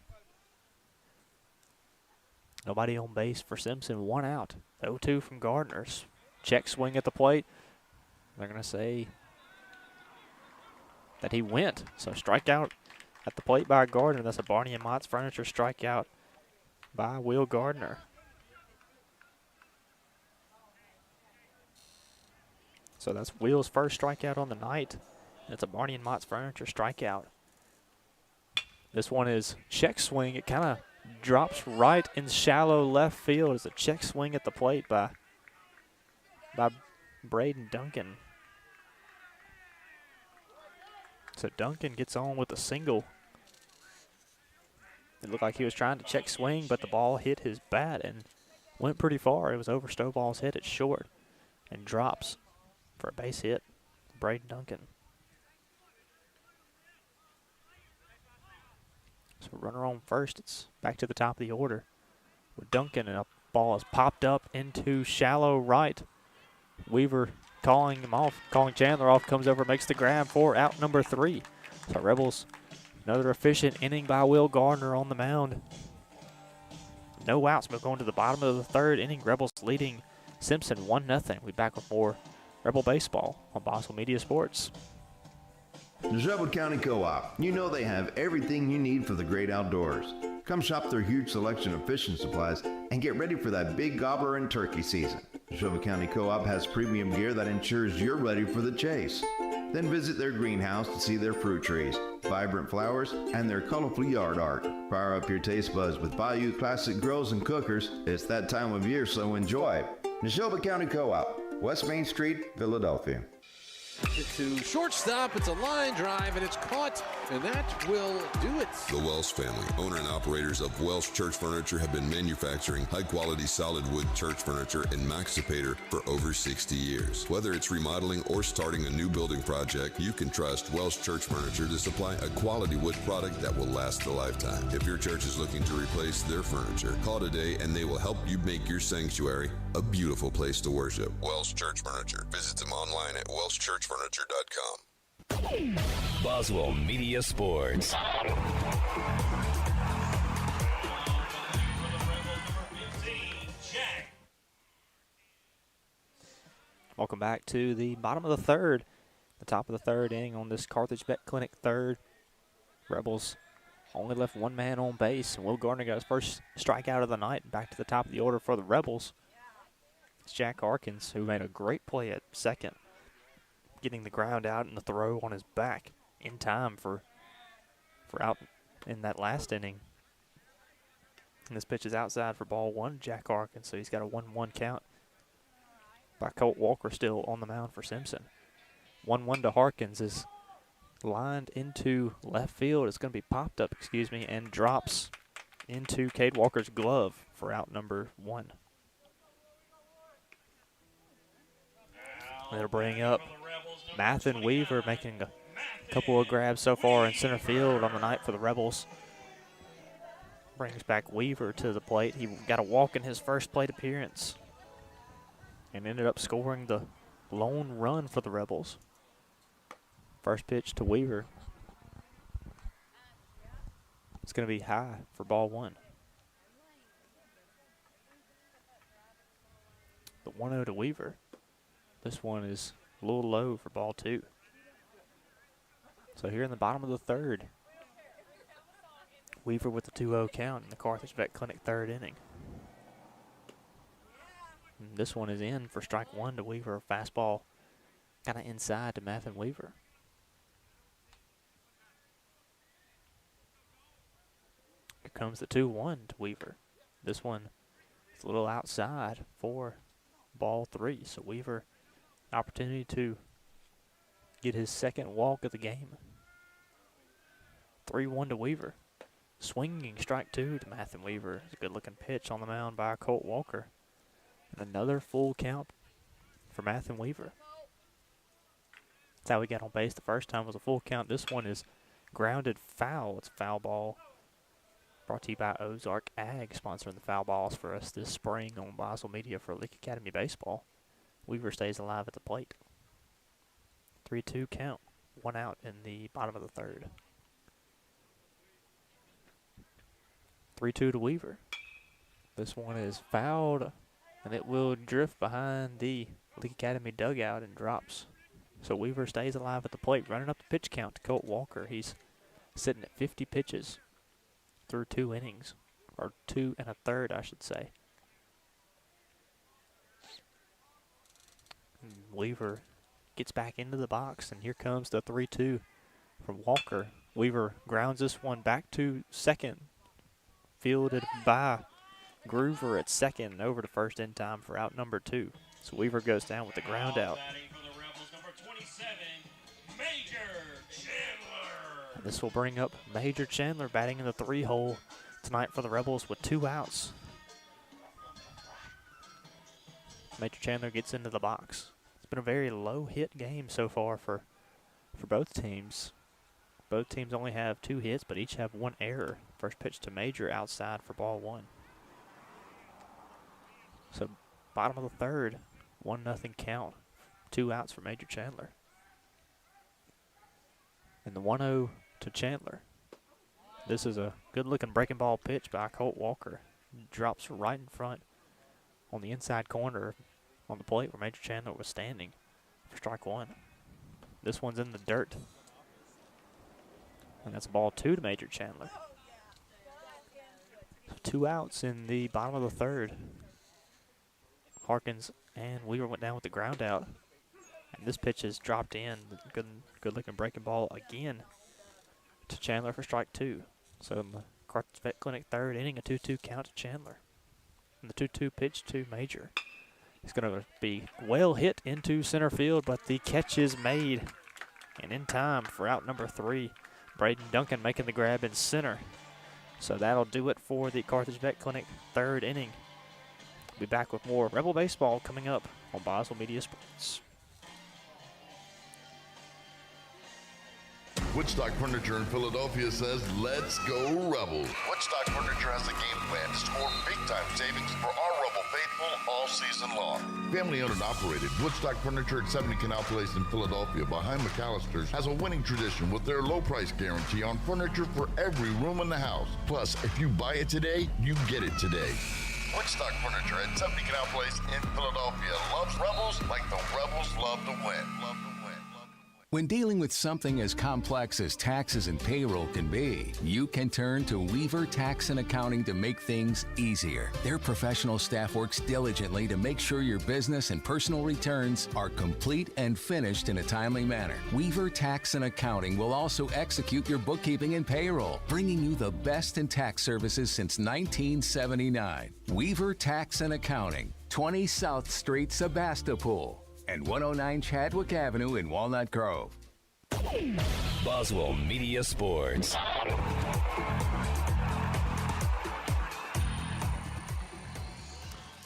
Nobody on base for Simpson. One out. 0-2 from Gardner's. Check swing at the plate. They're going to say that he went. So strikeout at the plate by Gardner. That's a Barney & Mott's Furniture strikeout by Will Gardner. So that's Will's first strikeout on the night. And it's a Barney & Mott's Furniture strikeout. This one is check swing. It kind of drops right in shallow left field. It's a check swing at the plate by Braden Duncan. So Duncan gets on with a single. It looked like he was trying to check swing, but the ball hit his bat and went pretty far. It was over Stovall's head at short and drops for a base hit. Braden Duncan. So runner on first. It's back to the top of the order with Duncan, and a ball is popped up into shallow right. Weaver calling him off, calling Chandler off, comes over, makes the grab for out number 3. So Rebels, another efficient inning by Will Gardner on the mound. No outs, but going to the bottom of the third inning. Rebels leading Simpson 1-0. We back with more Rebel baseball on Boswell Media Sports. Shelbyville County Co-op. You know they have everything you need for the great outdoors. Come shop their huge selection of fishing supplies and get ready for that big gobbler and turkey season. Shelbyville County Co-op has premium gear that ensures you're ready for the chase. Then visit their greenhouse to see their fruit trees, vibrant flowers, and their colorful yard art. Fire up your taste buds with Bayou Classic Grills and Cookers. It's that time of year, so enjoy. Neshoba County Co-op, West Main Street, Philadelphia. To shortstop, it's a line drive, and it's caught, and that will do it. The Welsh family, owner and operators of Welsh Church Furniture, have been manufacturing high-quality solid wood church furniture in Maxipator for over 60 years. Whether it's remodeling or starting a new building project, you can trust Welsh Church Furniture to supply a quality wood product that will last a lifetime. If your church is looking to replace their furniture, call today and they will help you make your sanctuary a beautiful place to worship. Welsh Church Furniture. Visit them online at welshchurchfurniture.com. Boswell Media Sports. Welcome back to the bottom of the third. The top of the third inning on this Carthage Vet Clinic third. Rebels only left one man on base, and Will Gardner got his first strikeout of the night. Back to the top of the order for the Rebels. It's Jack Harkins, who made a great play at second, getting the ground out and the throw on his back in time for out in that last inning. And this pitch is outside for ball one, Jack Harkins, so he's got a 1-1 count. By Colt Walker still on the mound for Simpson. 1-1 to Harkins is lined into left field. It's going to be popped up, and drops into Cade Walker's glove for out number one. They'll bring up Mathen Weaver, making a couple of grabs so far in center field on the night for the Rebels. Brings back Weaver to the plate. He got a walk in his first plate appearance and ended up scoring the lone run for the Rebels. First pitch to Weaver. It's going to be high for ball one. The 1-0 to Weaver. This one is a little low for ball two. So here in the bottom of the third, Weaver with the 2-0 count in the Carthage Vet Clinic third inning. And this one is in for strike one to Weaver. Fastball kind of inside to Mathen Weaver. Here comes the 2-1 to Weaver. This one is a little outside for ball three. So Weaver, opportunity to get his second walk of the game. 3-1 to Weaver. Swinging strike two to Mathen Weaver. It's a good-looking pitch on the mound by Colt Walker. And another full count for Mathen Weaver. That's how we got on base the first time, was a full count. This one is grounded foul. It's foul ball. Brought to you by Ozark Ag, sponsoring the foul balls for us this spring on Boswell Media for Leake Academy Baseball. Weaver stays alive at the plate. 3-2 count. One out in the bottom of the third. 3-2 to Weaver. This one is fouled, and it will drift behind the Leake Academy dugout and drops. So Weaver stays alive at the plate, running up the pitch count to Colt Walker. He's sitting at 50 pitches through 2 innings, or 2 1/3, I should say. And Weaver gets back into the box, and here comes the 3-2 from Walker. Weaver grounds this one back to second, fielded by Groover at second, over to first in time for out number 2. So Weaver goes down with the ground out. And this will bring up Major Chandler batting in the 3-hole tonight for the Rebels with 2 outs. Major Chandler gets into the box. It's been a very low hit game so far for both teams. Both teams only have 2 hits, but each have 1 error. First pitch to Major outside for ball 1. So bottom of the third, 1-0 count. 2 outs for Major Chandler. And the 1-0 to Chandler. This is a good-looking breaking ball pitch by Colt Walker. Drops right in front on the inside corner on the plate where Major Chandler was standing for strike 1. This one's in the dirt. And that's ball 2 to Major Chandler. 2 outs in the bottom of the third. Harkins and Weaver went down with the ground out. And this pitch is dropped in. Good looking breaking ball again to Chandler for strike 2. So Carthage Vet Clinic third inning, a 2-2 count to Chandler. And the 2-2 pitch to Major. He's going to be well hit into center field, but the catch is made. And in time for out number 3, Braden Duncan making the grab in center. So that'll do it for the Carthage Vet Clinic third inning. We'll be back with more Rebel Baseball coming up on Boswell Media Sports. Woodstock Furniture in Philadelphia says, let's go Rebels. Woodstock Furniture has a game plan to score big-time savings for our Rebel faithful all season long. Family-owned and operated, Woodstock Furniture at 70 Canal Place in Philadelphia behind McAllister's has a winning tradition with their low price guarantee on furniture for every room in the house. Plus, if you buy it today, you get it today. Woodstock Furniture at 70 Canal Place in Philadelphia loves Rebels like the Rebels love to win. When dealing with something as complex as taxes and payroll can be, you can turn to Weaver Tax and Accounting to make things easier. Their professional staff works diligently to make sure your business and personal returns are complete and finished in a timely manner. Weaver Tax and Accounting will also execute your bookkeeping and payroll, bringing you the best in tax services since 1979. Weaver Tax and Accounting, 20 South Street, Sebastopol, and 109 Chadwick Avenue in Walnut Grove. Boswell Media Sports.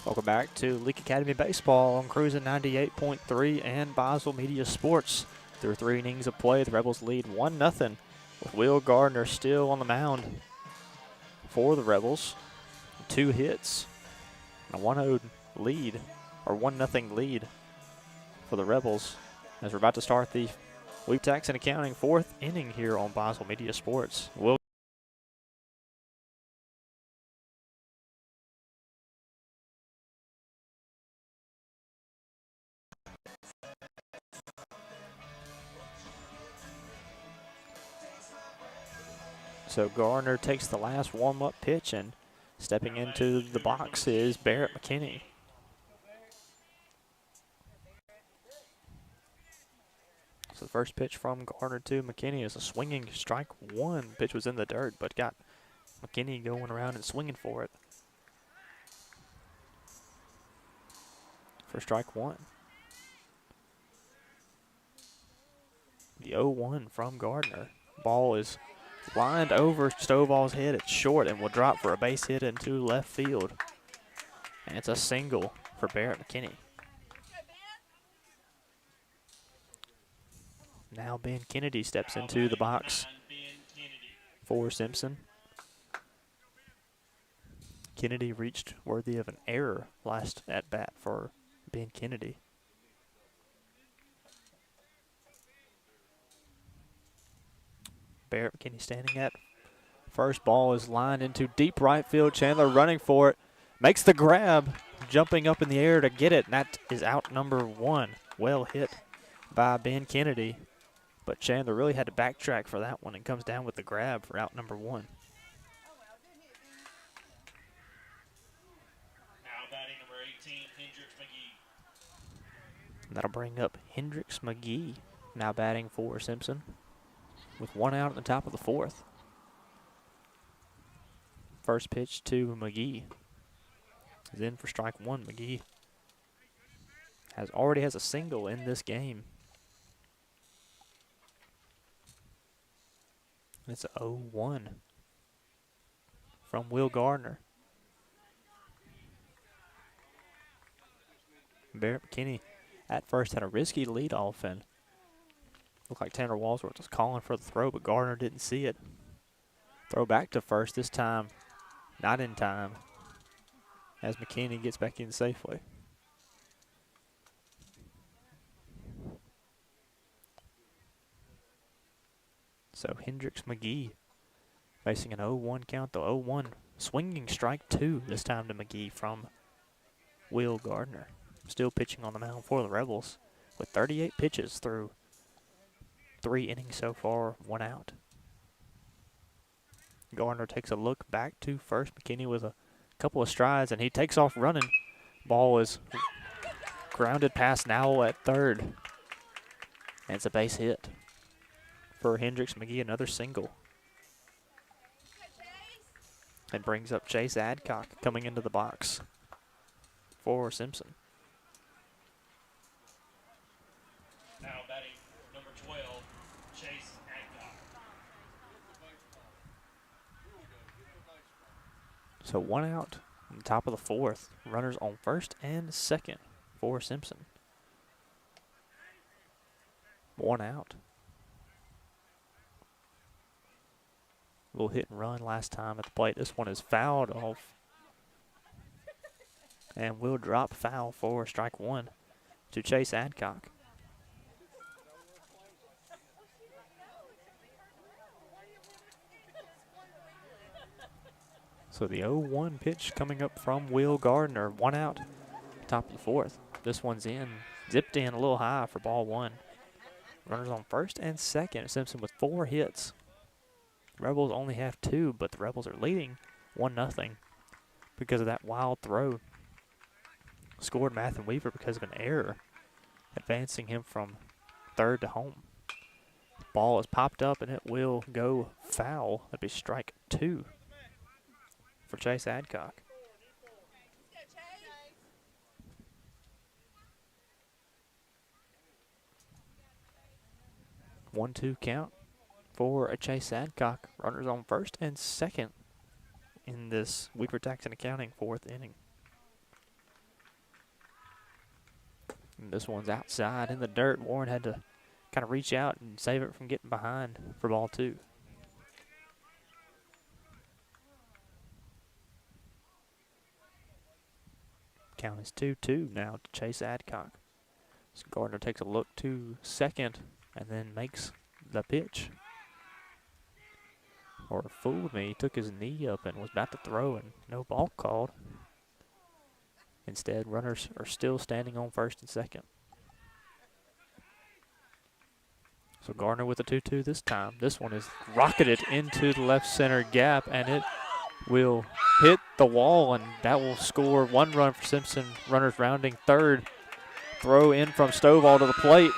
Welcome back to Leake Academy Baseball on Cruising 98.3 and Boswell Media Sports. Through 3 innings of play, the Rebels lead 1-0 with Will Gardner still on the mound for the Rebels. 2 hits, and a 1-0 lead, or 1-0 lead for the Rebels as we're about to start the Weaver Tax and Accounting 4th inning here on Boswell Media Sports. So Gardner takes the last warm-up pitch, and stepping into the box is Barrett McKinney. So the first pitch from Gardner to McKinney is a swinging strike 1. Pitch was in the dirt, but got McKinney going around and swinging for it. For strike 1. The 0-1 from Gardner. Ball is lined over Stovall's head. It's short and will drop for a base hit into left field. And it's a single for Barrett McKinney. Now Ben Kennedy steps into the box for Simpson. Kennedy reached worthy of an error last at bat for Ben Kennedy. Barrett McKinney standing at first. Ball is lined into deep right field. Chandler running for it. Makes the grab, jumping up in the air to get it. And that is out number 1. Well hit by Ben Kennedy. But Chandler really had to backtrack for that one and comes down with the grab for out number 1. Now batting number 18, Hendricks McGee. And that'll bring up Hendricks McGee, now batting for Simpson, with 1 out at the top of the 4th. First pitch to McGee is in for strike 1. McGee already has a single in this game. It's 0-1 from Will Gardner. Barrett McKinney at first had a risky leadoff and looked like Tanner Walsworth was calling for the throw, but Gardner didn't see it. Throw back to first, this time not in time, as McKinney gets back in safely. So Hendricks McGee facing an 0-1 count, the 0-1 swinging strike 2 this time to McGee from Will Gardner. Still pitching on the mound for the Rebels with 38 pitches through 3 innings so far, 1 out. Gardner takes a look back to first. McKinney with a couple of strides, and he takes off running. Ball is grounded past Nowell at third. And it's a base hit for Hendricks McGee, another single. and brings up Chase Adcock coming into the box for Simpson. Now batting number 12, Chase Adcock. So 1 out on the top of the 4th. Runners on first and second for Simpson. 1 out. Little hit and run last time at the plate. This one is fouled off and will drop foul for strike 1 to Chase Adcock. So the 0-1 pitch coming up from Will Gardner. 1 out, top of the 4th. This one's in, zipped in a little high for ball 1. Runners on first and second. Simpson with 4 hits. Rebels only have 2, but the Rebels are leading 1-0 because of that wild throw. Scored Matthew Weaver because of an error, advancing him from third to home. Ball is popped up and it will go foul. That'd be strike 2 for Chase Adcock. One-two count for a Chase Adcock. Runners on first and second in this Weaver Tax and Accounting 4th inning. And this one's outside in the dirt. Warren had to kind of reach out and save it from getting behind for ball 2. Count is 2-2 now to Chase Adcock. So Gardner takes a look to second and then makes the pitch. Or fooled me. He took his knee up and was about to throw and no ball called. Instead, runners are still standing on first and second. So Gardner with a 2-2 this time. This one is rocketed into the left center gap and it will hit the wall, and that will score 1 run for Simpson. Runners rounding third. Throw in from Stovall to the plate,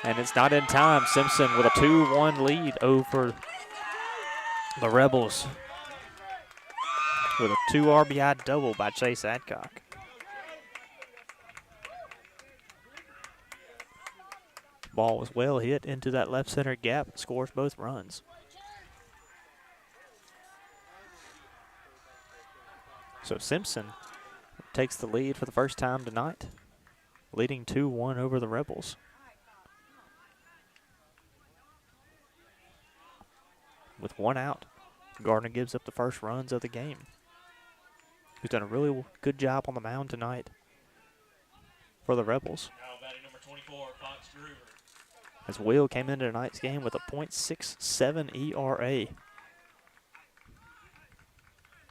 and it's not in time. Simpson with a 2-1 lead over the Rebels with a 2 RBI double by Chase Adcock. Ball was well hit into that left center gap and scores both runs. So Simpson takes the lead for the first time tonight, leading 2-1 over the Rebels. With 1 out, Gardner gives up the first runs of the game. He's done a really good job on the mound tonight for the Rebels. Now batting number 24, Fox Groover. As Will came into tonight's game with a .67 ERA.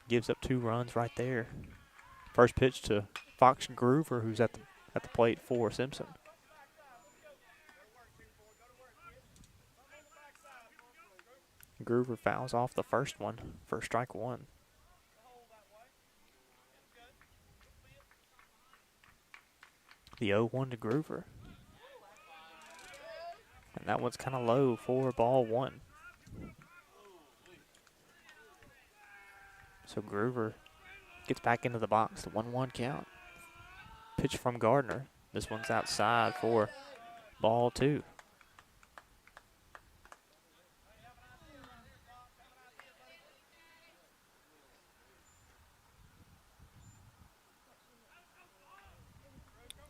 Gives up 2 runs right there. First pitch to Fox Groover, who's at the plate for Simpson. Groover fouls off the first one for strike 1. The 0-1 to Groover. And that one's kind of low for ball 1. So Groover gets back into the box. The 1-1 count. Pitch from Gardner. This one's outside for ball 2.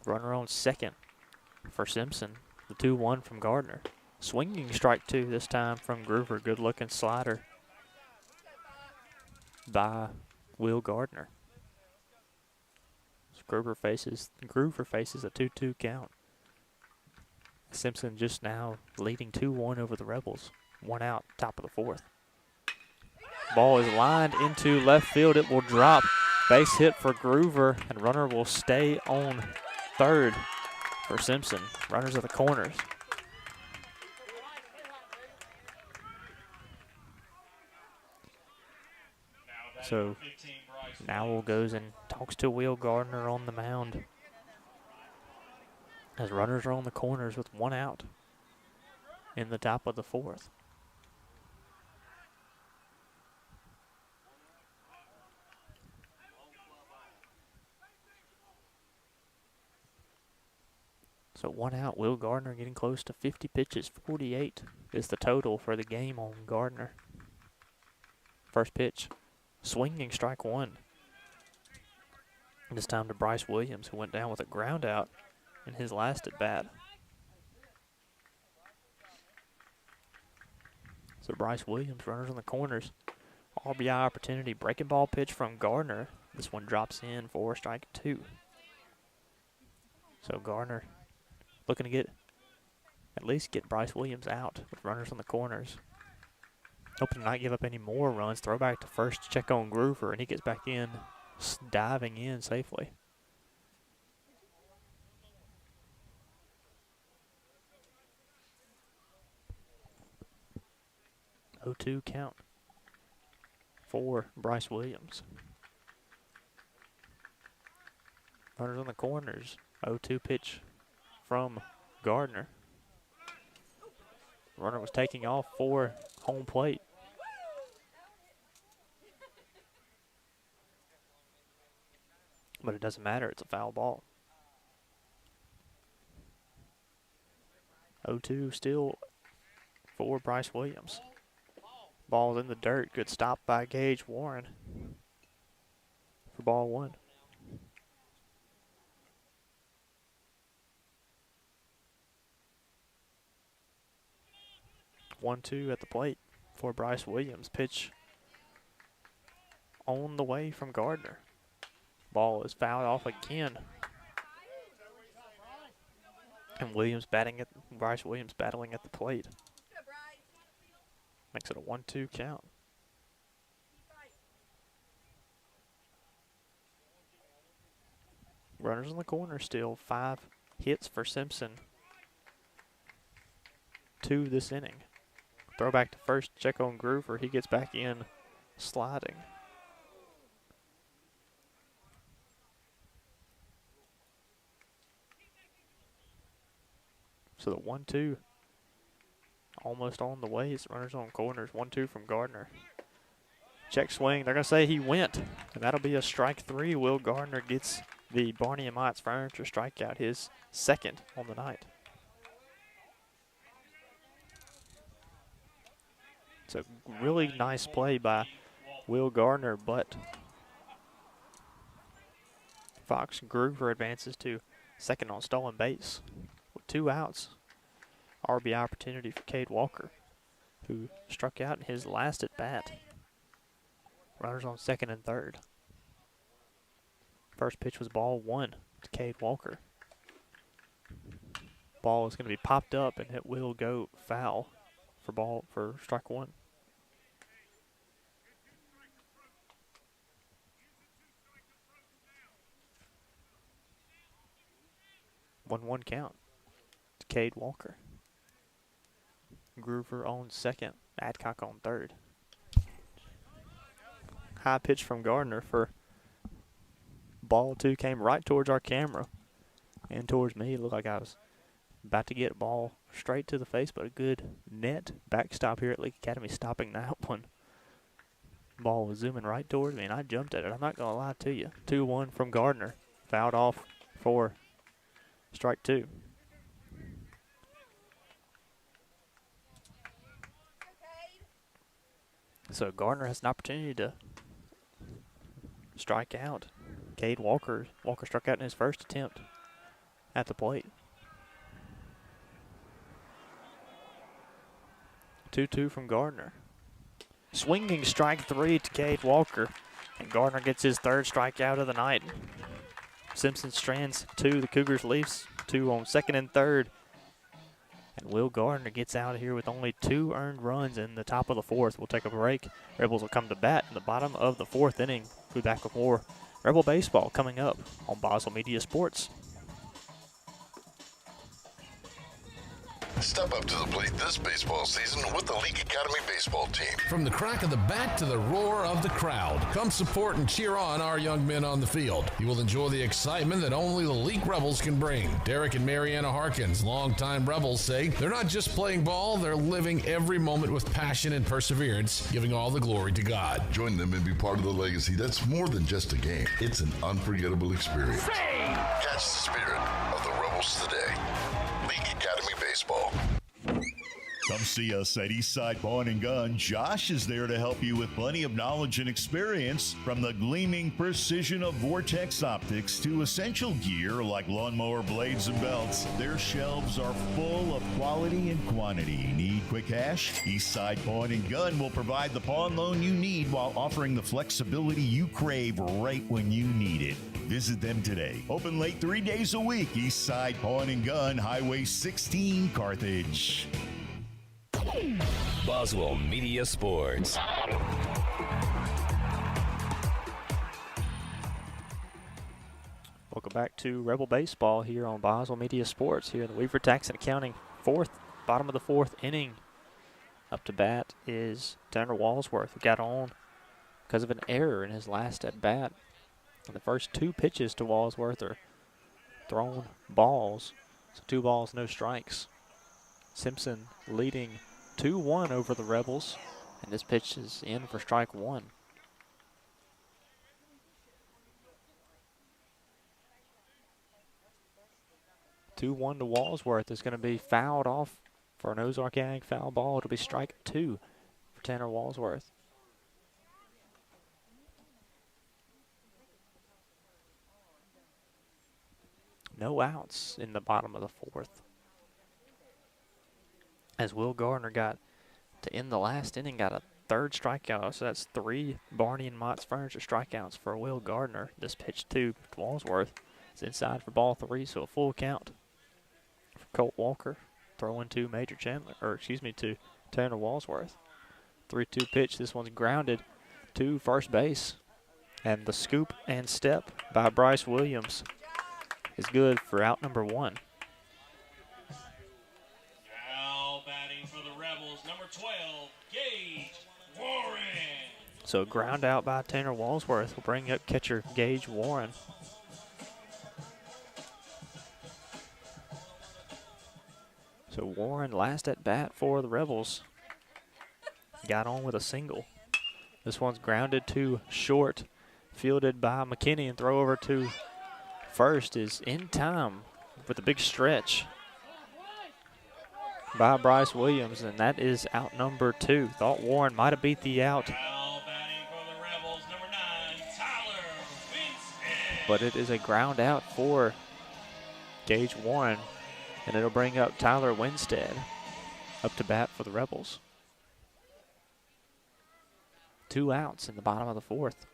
Runner on second for Simpson. The 2-1 from Gardner. Swinging strike 2 this time from Groover. Good looking slider by Will Gardner. So Groover faces a 2-2 count. Simpson just now leading 2-1 over the Rebels. 1 out, top of the 4th. Ball is lined into left field. It will drop. Base hit for Groover, and runner will stay on third for Simpson. Runners at the corners. So now Will goes and talks to Will Gardner on the mound as runners are on the corners with 1 out in the top of the 4th. So 1 out. Will Gardner getting close to 50 pitches. 48 is the total for the game on Gardner. First pitch. Swinging strike 1. This time to Bryce Williams, who went down with a ground out in his last at bat. So Bryce Williams, runners on the corners. RBI opportunity, breaking ball pitch from Gardner. This one drops in for strike 2. So Gardner looking to at least get Bryce Williams out with runners on the corners. Hoping to not give up any more runs. Throw back to first, check on Groover, and he gets back in, diving in safely. Oh, 2 count for Bryce Williams. Runners on the corners. 0-2 pitch from Gardner. Runner was taking off for home plate. But it doesn't matter. It's a foul ball. 0-2 still for Bryce Williams. Ball's in the dirt. Good stop by Gage Warren for ball 1. One-two at the plate for Bryce Williams. Pitch on the way from Gardner. Ball is fouled off again. And Bryce Williams battling at the plate. Makes it a 1-2 count. Runners in the corner still. 5 hits for Simpson. 2 this inning. Throw back to first, check on Groover. He gets back in sliding. So the 1-2 almost on the way. It's runners on corners. 1-2 from Gardner. Check swing. They're going to say he went. And that'll be a strike 3. Will Gardner gets the Barney and Motts Furniture strikeout, his second on the night. It's a really nice play by Will Gardner, but Fox Groover advances to second on stolen base with 2 outs. RBI opportunity for Cade Walker, who struck out in his last at bat. Runners on second and third. First pitch was ball 1 to Cade Walker. Ball is going to be popped up, and it will go foul for strike 1. One count to Cade Walker. Groover on second, Adcock on third. High pitch from Gardner for ball 2, came right towards our camera and towards me. It looked like I was about to get a ball straight to the face, but a good net backstop here at Leake Academy stopping that one. Ball was zooming right towards me, and I jumped at it. I'm not going to lie to you. 2-1 from Gardner. Fouled off for strike 2. So Gardner has an opportunity to strike out Cade Walker. Walker struck out in his first attempt at the plate. 2-2 from Gardner. Swinging strike 3 to Cade Walker, and Gardner gets his 3rd strikeout of the night. Simpson strands 2. The Cougars leaves 2 on second and third. And Will Gardner gets out of here with only 2 earned runs in the top of the 4th. We'll take a break. Rebels will come to bat in the bottom of the 4th inning. We'll be back with more Rebel baseball coming up on Boswell Media Sports. Step up to the plate this baseball season with the Leake Academy baseball team. From the crack of the bat to the roar of the crowd, come support and cheer on our young men on the field. You will enjoy the excitement that only the Leake Rebels can bring. Derek and Mariana Harkins, longtime Rebels, say they're not just playing ball, they're living every moment with passion and perseverance, giving all the glory to God. Join them and be part of the legacy that's more than just a game. It's an unforgettable experience. Catch the spirit of the Rebels today. Leake Academy Baseball. Come see us at Eastside Pawn and Gun. Josh is there to help you with plenty of knowledge and experience, from the gleaming precision of Vortex optics to essential gear like lawnmower blades and belts. Their shelves are full of quality and quantity. Need quick cash? Eastside Pawn and Gun will provide the pawn loan you need while offering the flexibility you crave right when you need it. Visit them today. Open late 3 days a week. Eastside Pawn and Gun, Highway 16, Carthage. Boswell Media Sports. Welcome back to Rebel Baseball here on Boswell Media Sports here in the Weaver Tax and Accounting bottom of the fourth inning. Up to bat is Tanner Walsworth, who got on because of an error in his last at bat. And the first 2 pitches to Walsworth are thrown balls, so 2 balls, no strikes. Simpson leading 2-1 over the Rebels, and this pitch is in for strike 1. To Walsworth is going to be fouled off for an Ozark Ag foul ball. It'll be strike 2 for Tanner Walsworth. No outs in the bottom of the fourth, as Will Gardner got to end the last inning, got a 3rd strikeout. So that's 3 Barney and Mott's Furniture strikeouts for Will Gardner. This pitch to Walsworth is inside for ball 3, so a full count for Colt Walker. Throwing to to Tanner Walsworth. 3-2 pitch. This one's grounded to first base. And the scoop and step by Bryce Williams is good for out number 1. Now batting for the Rebels, number 12, Gage Warren. So ground out by Tanner Walsworth will bring up catcher Gage Warren. So Warren, last at bat for the Rebels, got on with a single. This one's grounded to short, fielded by McKinney, and throw over to first is in time with a big stretch by Bryce Williams, and that is out number 2. Thought Warren might have beat the out, Now batting for the Rebels, number 9, Tyler Winston. but it is a ground out for Gage Warren, and it'll bring up Tyler Winstead up to bat for the Rebels. 2 outs in the bottom of the fourth.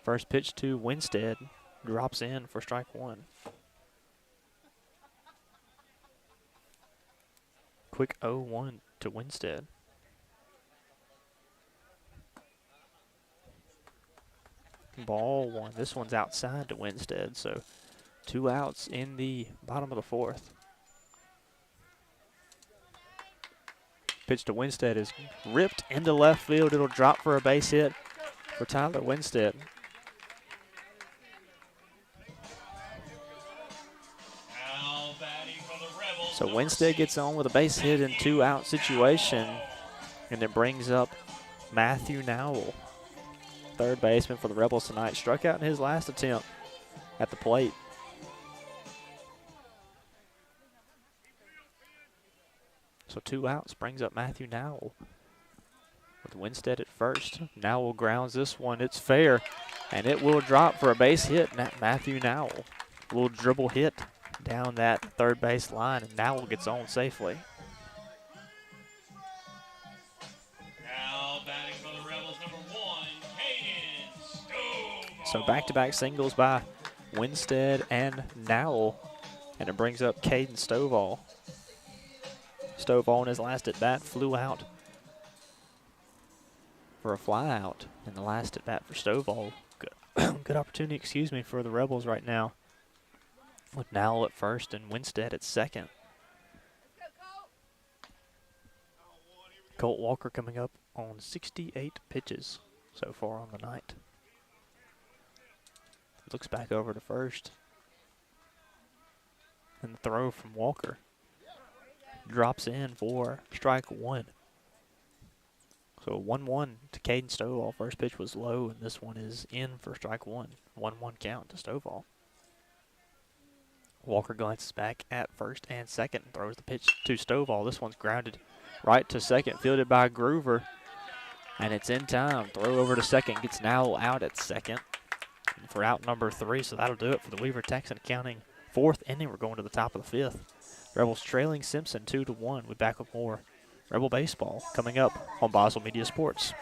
First pitch to Winstead drops in for strike 1. Quick 0-1 to Winstead. Ball 1. This one's outside to Winstead, so 2 outs in the bottom of the fourth. Pitch to Winstead is ripped into left field. It'll drop for a base hit for Tyler Winstead. Now batting for the Rebels, So number Winstead 6, gets on with a base hit in 2-out situation, and it brings up Matthew Nowell, third baseman for the Rebels tonight. Struck out in his last attempt at the plate. So 2 outs brings up Matthew Nowell with Winstead at first. Nowell grounds this one. It's fair, and it will drop for a base hit. Matthew Nowell. A little dribble hit down that third base line, and Nowell gets on safely. Now batting for the Rebels, number 1, Caden Stovall. So back-to-back singles by Winstead and Nowell, and it brings up Caden Stovall. Stovall in his last at-bat flew out for a fly-out in the last at-bat for Stovall. Good opportunity, for the Rebels right now, with Nowell at first and Winstead at second. Colt Walker coming up on 68 pitches so far on the night. Looks back over to first. And the throw from Walker drops in for strike 1. So 1-1 to Caden Stovall. First pitch was low, and this one is in for strike 1. 1-1 count to Stovall. Walker glances back at first and second. Throws the pitch to Stovall. This one's grounded right to second. Fielded by Groover. And it's in time. Throw over to second. Gets now out at second for out number 3. So that'll do it for the Weaver-Texan Accounting 4th inning. We're going to the top of the 5th. Rebels trailing Simpson 2-1. We're back with more Rebel baseball coming up on Boswell Media Sports.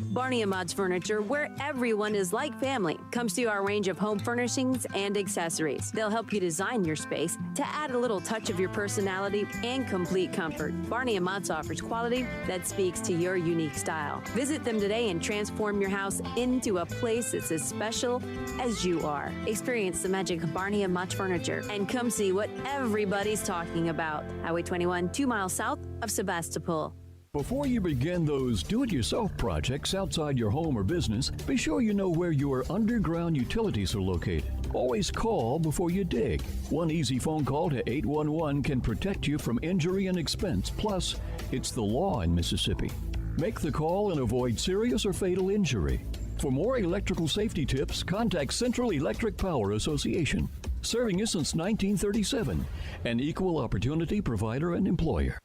Barney and Maud's Furniture, where everyone is like family, comes to our range of home furnishings and accessories. They'll help you design your space to add a little touch of your personality and complete comfort. Barney and Maud's offers quality that speaks to your unique style. Visit them today and transform your house into a place that's as special as you are. Experience the magic of Barney and Maud's Furniture and come see what everybody's talking about. Highway 21, 2 miles south of Sebastopol. Before you begin those do-it-yourself projects outside your home or business, be sure you know where your underground utilities are located. Always call before you dig. One easy phone call to 811 can protect you from injury and expense. Plus, it's the law in Mississippi. Make the call and avoid serious or fatal injury. For more electrical safety tips, contact Central Electric Power Association, serving you since 1937, an equal opportunity provider and employer.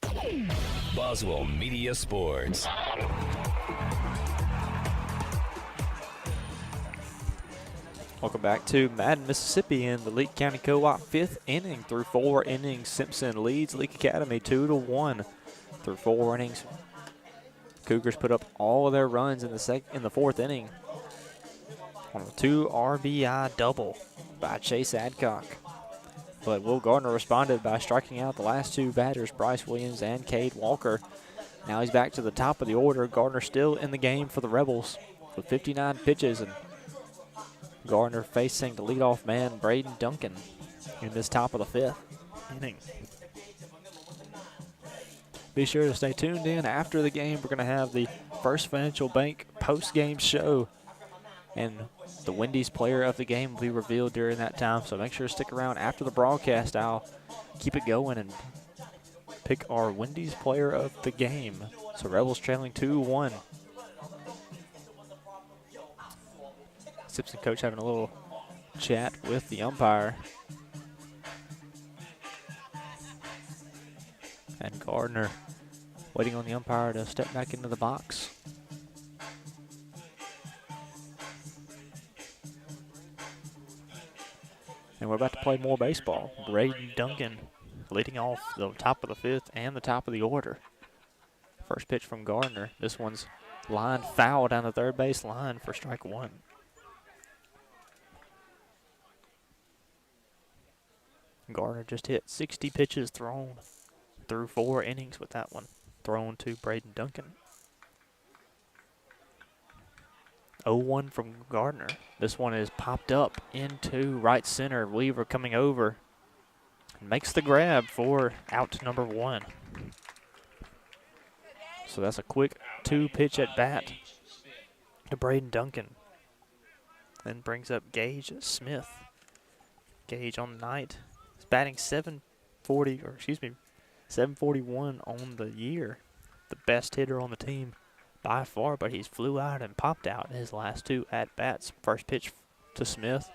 Boswell Media Sports. Welcome back to Madden, Mississippi in the Leake County Co-op 5th inning. Through 4 innings, Simpson leads Leake Academy 2-1. Through 4 innings, Cougars put up all of their runs in the 4th inning on a 2 RBI double by Chase Adcock. But Will Gardner responded by striking out the last 2 batters, Bryce Williams and Cade Walker. Now he's back to the top of the order. Gardner still in the game for the Rebels with 59 pitches, and Gardner facing the leadoff man, Braden Duncan, in this top of the 5th inning. Be sure to stay tuned in. After the game, we're going to have the First Financial Bank post-game show, and the Wendy's player of the game will be revealed during that time, so make sure to stick around after the broadcast. I'll keep it going and pick our Wendy's player of the game. So Rebels trailing 2-1. Simpson coach having a little chat with the umpire. And Gardner waiting on the umpire to step back into the box. And we're about to play more baseball. Braden Duncan leading off the top of the 5th and the top of the order. First pitch from Gardner. This one's lined foul down the third base line for strike 1. Gardner just hit 60 pitches thrown through 4 innings with that one thrown to Braden Duncan. 0-1 from Gardner. This one is popped up into right center. Weaver coming over and makes the grab for out number 1. So that's a quick 2-pitch at bat to Braden Duncan. Then brings up Gage Smith. Gage on the night is batting 741 on the year. The best hitter on the team by far, but he's flew out and popped out in his last 2 at-bats. First pitch to Smith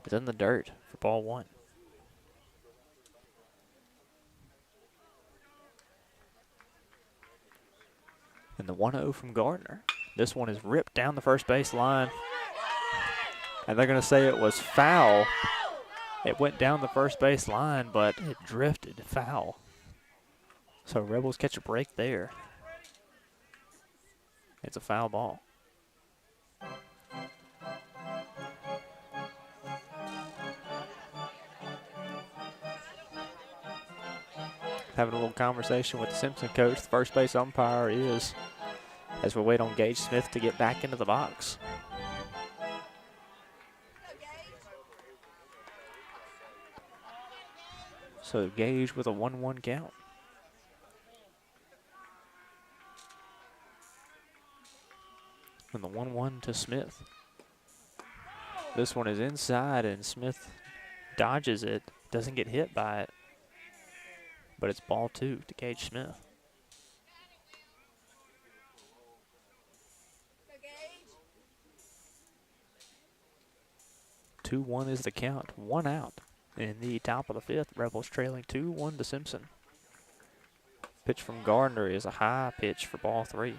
is in the dirt for ball 1. And the 1-0 from Gardner. This one is ripped down the first base line, and they're going to say it was foul. It went down the first base line, but it drifted foul. So Rebels catch a break there. It's a foul ball. Having a little conversation with the Simpson coach. The first base umpire is, as we wait on Gage Smith to get back into the box. So Gage with a 1-1 count. And the 1-1 to Smith. This one is inside, and Smith dodges it. Doesn't get hit by it. But it's ball 2 to Gage Smith. 2-1 is the count. 1 out in the top of the 5th. Rebels trailing 2-1 to Simpson. Pitch from Gardner is a high pitch for ball 3.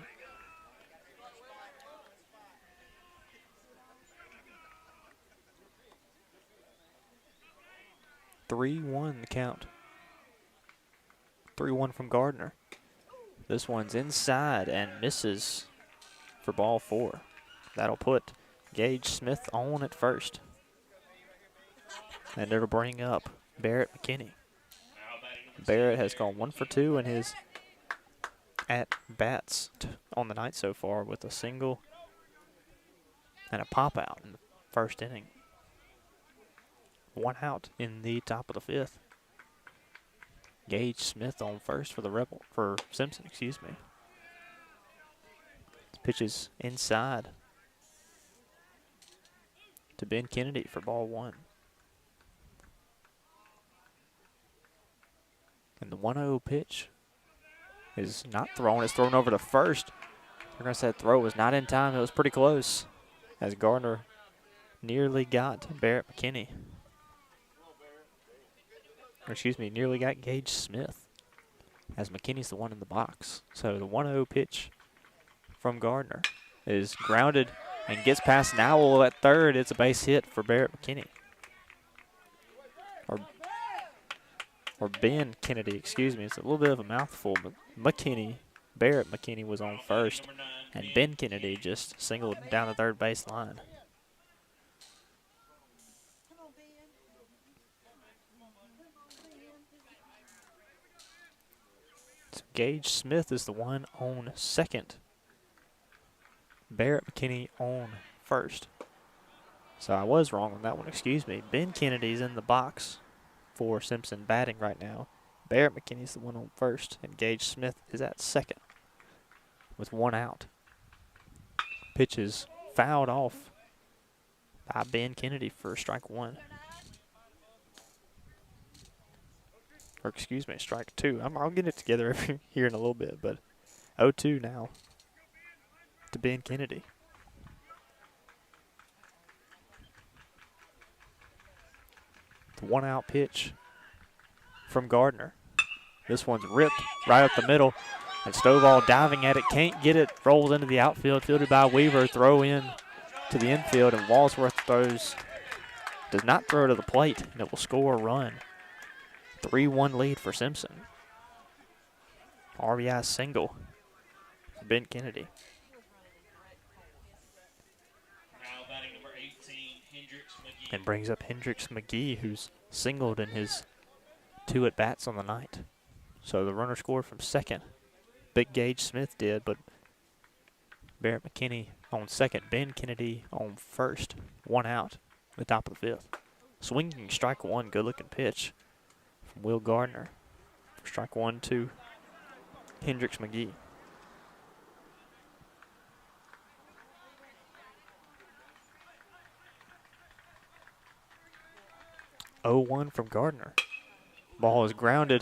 (3-1) the count. 3-1 from Gardner. This one's inside and misses for ball 4. That'll put Gage Smith on at first. And it'll bring up Barrett McKinney. Barrett has gone 1 for 2 in his at-bats on the night so far with a single and a pop-out in the first inning. 1 out in the top of the 5th. Gage Smith on first for Simpson, excuse me. Pitches inside to Ben Kennedy for ball 1. And the 1-0 pitch is not thrown. It's thrown over to first. We're going to say that throw was not in time. It was pretty close as Gardner nearly got Barrett McKinney. Or excuse me, nearly got Gage Smith as McKinney's the one in the box. So the 1-0 pitch from Gardner is grounded and gets past Nowell at third. It's a base hit for Barrett McKinney. Or Ben Kennedy, excuse me. It's a little bit of a mouthful, but Barrett McKinney was on first, and Ben Kennedy just singled down the third base line. So Gage Smith is the one on second. Barrett McKinney on first. So I was wrong on that one, excuse me. Ben Kennedy's in the box for Simpson batting right now. Barrett McKinney's the one on first, and Gage Smith is at second with 1 out. Pitch is fouled off by Ben Kennedy for strike 1. Or excuse me, strike 2. I'll get it together here in a little bit, but 0-2 now to Ben Kennedy. The 1 out pitch from Gardner. This one's ripped right up the middle, and Stovall diving at it, can't get it, rolls into the outfield, fielded by Weaver, throw in to the infield, and Walsworth does not throw to the plate, and it will score a run. 3-1 lead for Simpson. RBI single for Ben Kennedy. And brings up Hendricks McGee, who's singled in his 2 at-bats on the night. So the runner scored from second. Big Gage Smith did, but Barrett McKinney on second. Ben Kennedy on first. 1 out, the top of the 5th. Swinging strike 1, good-looking pitch from Will Gardner. For strike 1 to Hendricks McGee. (0-1) from Gardner. Ball is grounded.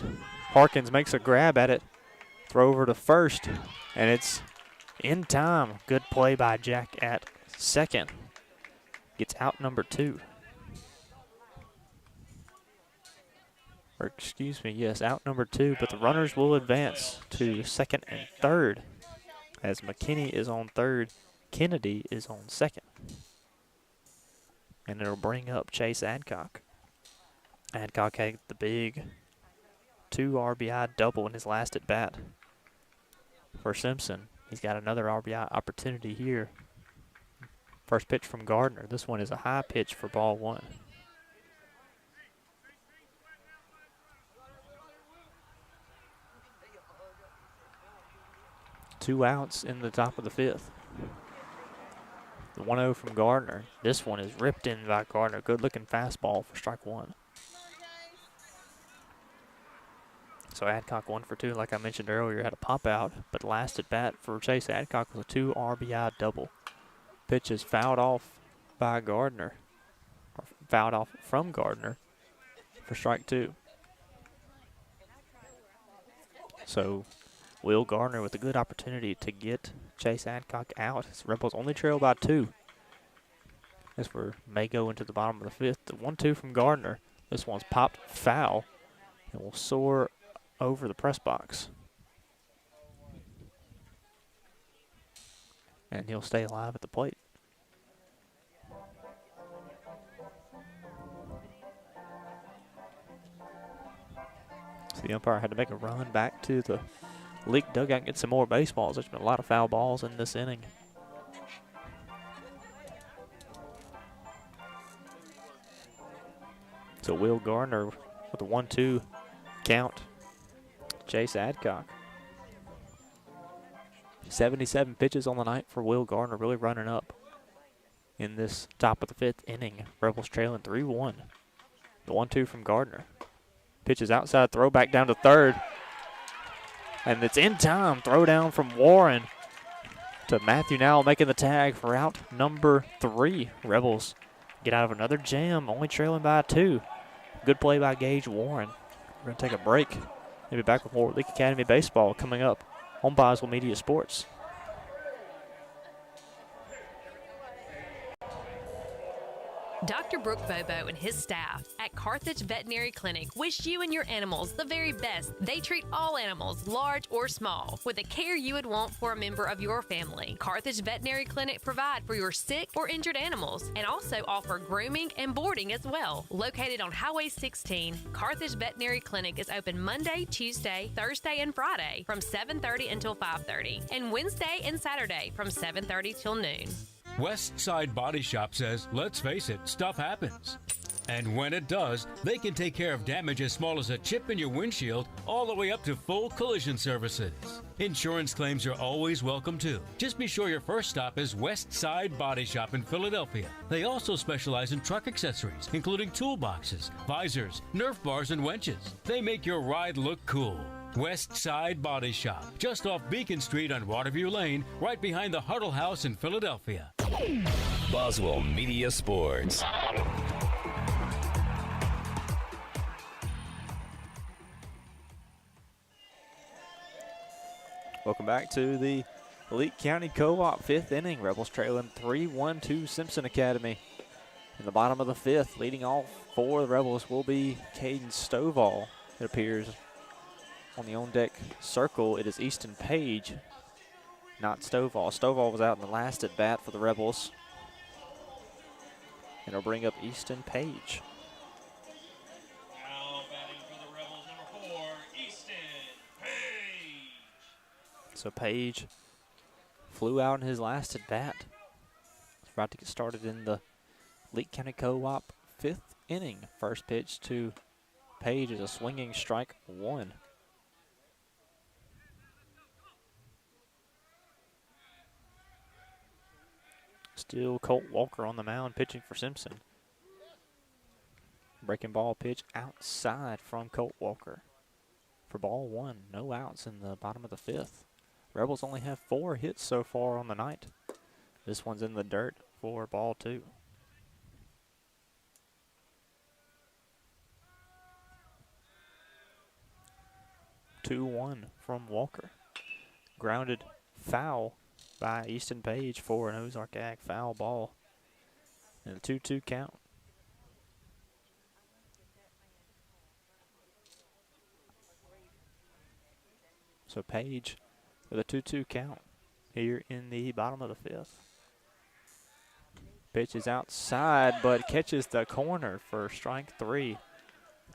Harkins makes a grab at it. Throw over to first, and it's in time. Good play by Jack at second. Gets out number 2. Or excuse me, yes, out number 2, but the runners will advance to second and third as McKinney is on third, Kennedy is on second. And it'll bring up Chase Adcock. Adcock had the big 2 RBI double in his last at bat for Simpson. He's got another RBI opportunity here. First pitch from Gardner. This one is a high pitch for ball 1. Two outs in the top of the 5th. The 1-0 from Gardner. This one is ripped in by Gardner. Good looking fastball for strike 1. So Adcock 1 for 2, like I mentioned earlier, had a pop out, but last at bat for Chase Adcock was a 2 RBI double. Pitch is fouled off by Gardner, or fouled off from Gardner for strike 2. So Will Gardner with a good opportunity to get Chase Adcock out. His Rebels only trail by 2. This may go into the bottom of the fifth. The 1-2 from Gardner. This one's popped foul and will soar over the press box. And he'll stay alive at the plate. So the umpire had to make a run back to the Leake dugout and get some more baseballs. There's been a lot of foul balls in this inning. So Will Gardner with a 1-2 count. Chase Adcock. 77 pitches on the night for Will Gardner, really running up in this top of the fifth inning. Rebels trailing 3-1. The 1-2 from Gardner. Pitches outside, throw back down to third. And it's in time. Throw down from Warren to Matthew Nowell making the tag for out number 3. Rebels get out of another jam, only trailing by 2. Good play by Gage Warren. We're going to take a break. Maybe back with more Leake Academy baseball coming up on Boswell Media Sports. Dr. Brooke Bobo and his staff at Carthage Veterinary Clinic wish you and your animals the very best. They treat all animals, large or small, with the care you would want for a member of your family. Carthage Veterinary Clinic provide for your sick or injured animals and also offer grooming and boarding as well. Located on Highway 16, Carthage Veterinary Clinic is open Monday, Tuesday, Thursday, and Friday from 7:30 until 5:30, and Wednesday and Saturday from 7:30 till noon. West Side Body Shop says, let's face it, stuff happens. And when it does, they can take care of damage as small as a chip in your windshield all the way up to full collision services. Insurance claims are always welcome too. Just be sure your first stop is West Side Body Shop in Philadelphia. They also specialize in truck accessories, including toolboxes, visors, Nerf bars, and winches. They make your ride look cool. West Side Body Shop, just off Beacon Street on Waterview Lane, right behind the Huddle House in Philadelphia. Boswell Media Sports. Welcome back to the Leake County Co-op fifth inning. Rebels trailing 3-1 to Simpson Academy. In the bottom of the fifth, leading all 4 of the Rebels will be Caden Stovall. It appears on the on-deck circle, it is Easton Page, not Stovall. Stovall was out in the last at bat for the Rebels. And it'll bring up Easton Page. Now batting for the Rebels, number 4, Easton Page. So Page flew out in his last at bat. He's about to get started in the Leake County Co-op fifth inning. First pitch to Page is a swinging strike 1. Still Colt Walker on the mound pitching for Simpson. Breaking ball pitch outside from Colt Walker. For ball 1, no outs in the bottom of the fifth. Rebels only have 4 hits so far on the night. This one's in the dirt for ball 2. (2-1) from Walker. Grounded foul by Easton Page for an Ozark Ag foul ball. And a 2-2 count. So Page with a 2-2 count here in the bottom of the fifth. Pitch is outside, but catches the corner for strike 3.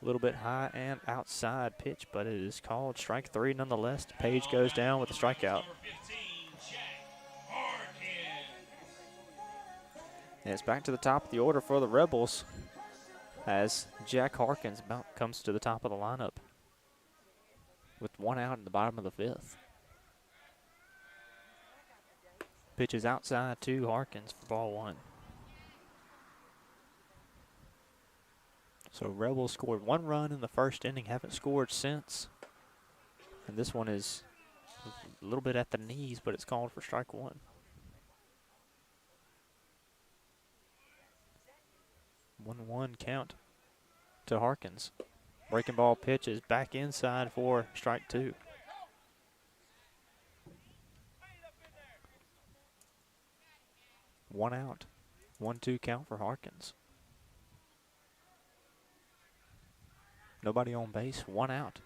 A little bit high and outside pitch, but it is called strike 3 nonetheless. Page goes down with a strikeout. And it's back to the top of the order for the Rebels as Jack Harkins comes to the top of the lineup with 1 out in the bottom of the fifth. Pitches outside to Harkins for ball 1. So Rebels scored 1 run in the first inning, haven't scored since. And this one is a little bit at the knees, but it's called for strike 1. 1-1 count to Harkins. Breaking ball pitch is back inside for strike 2. One out 1-2 count for Harkins. Nobody on base, 1 out.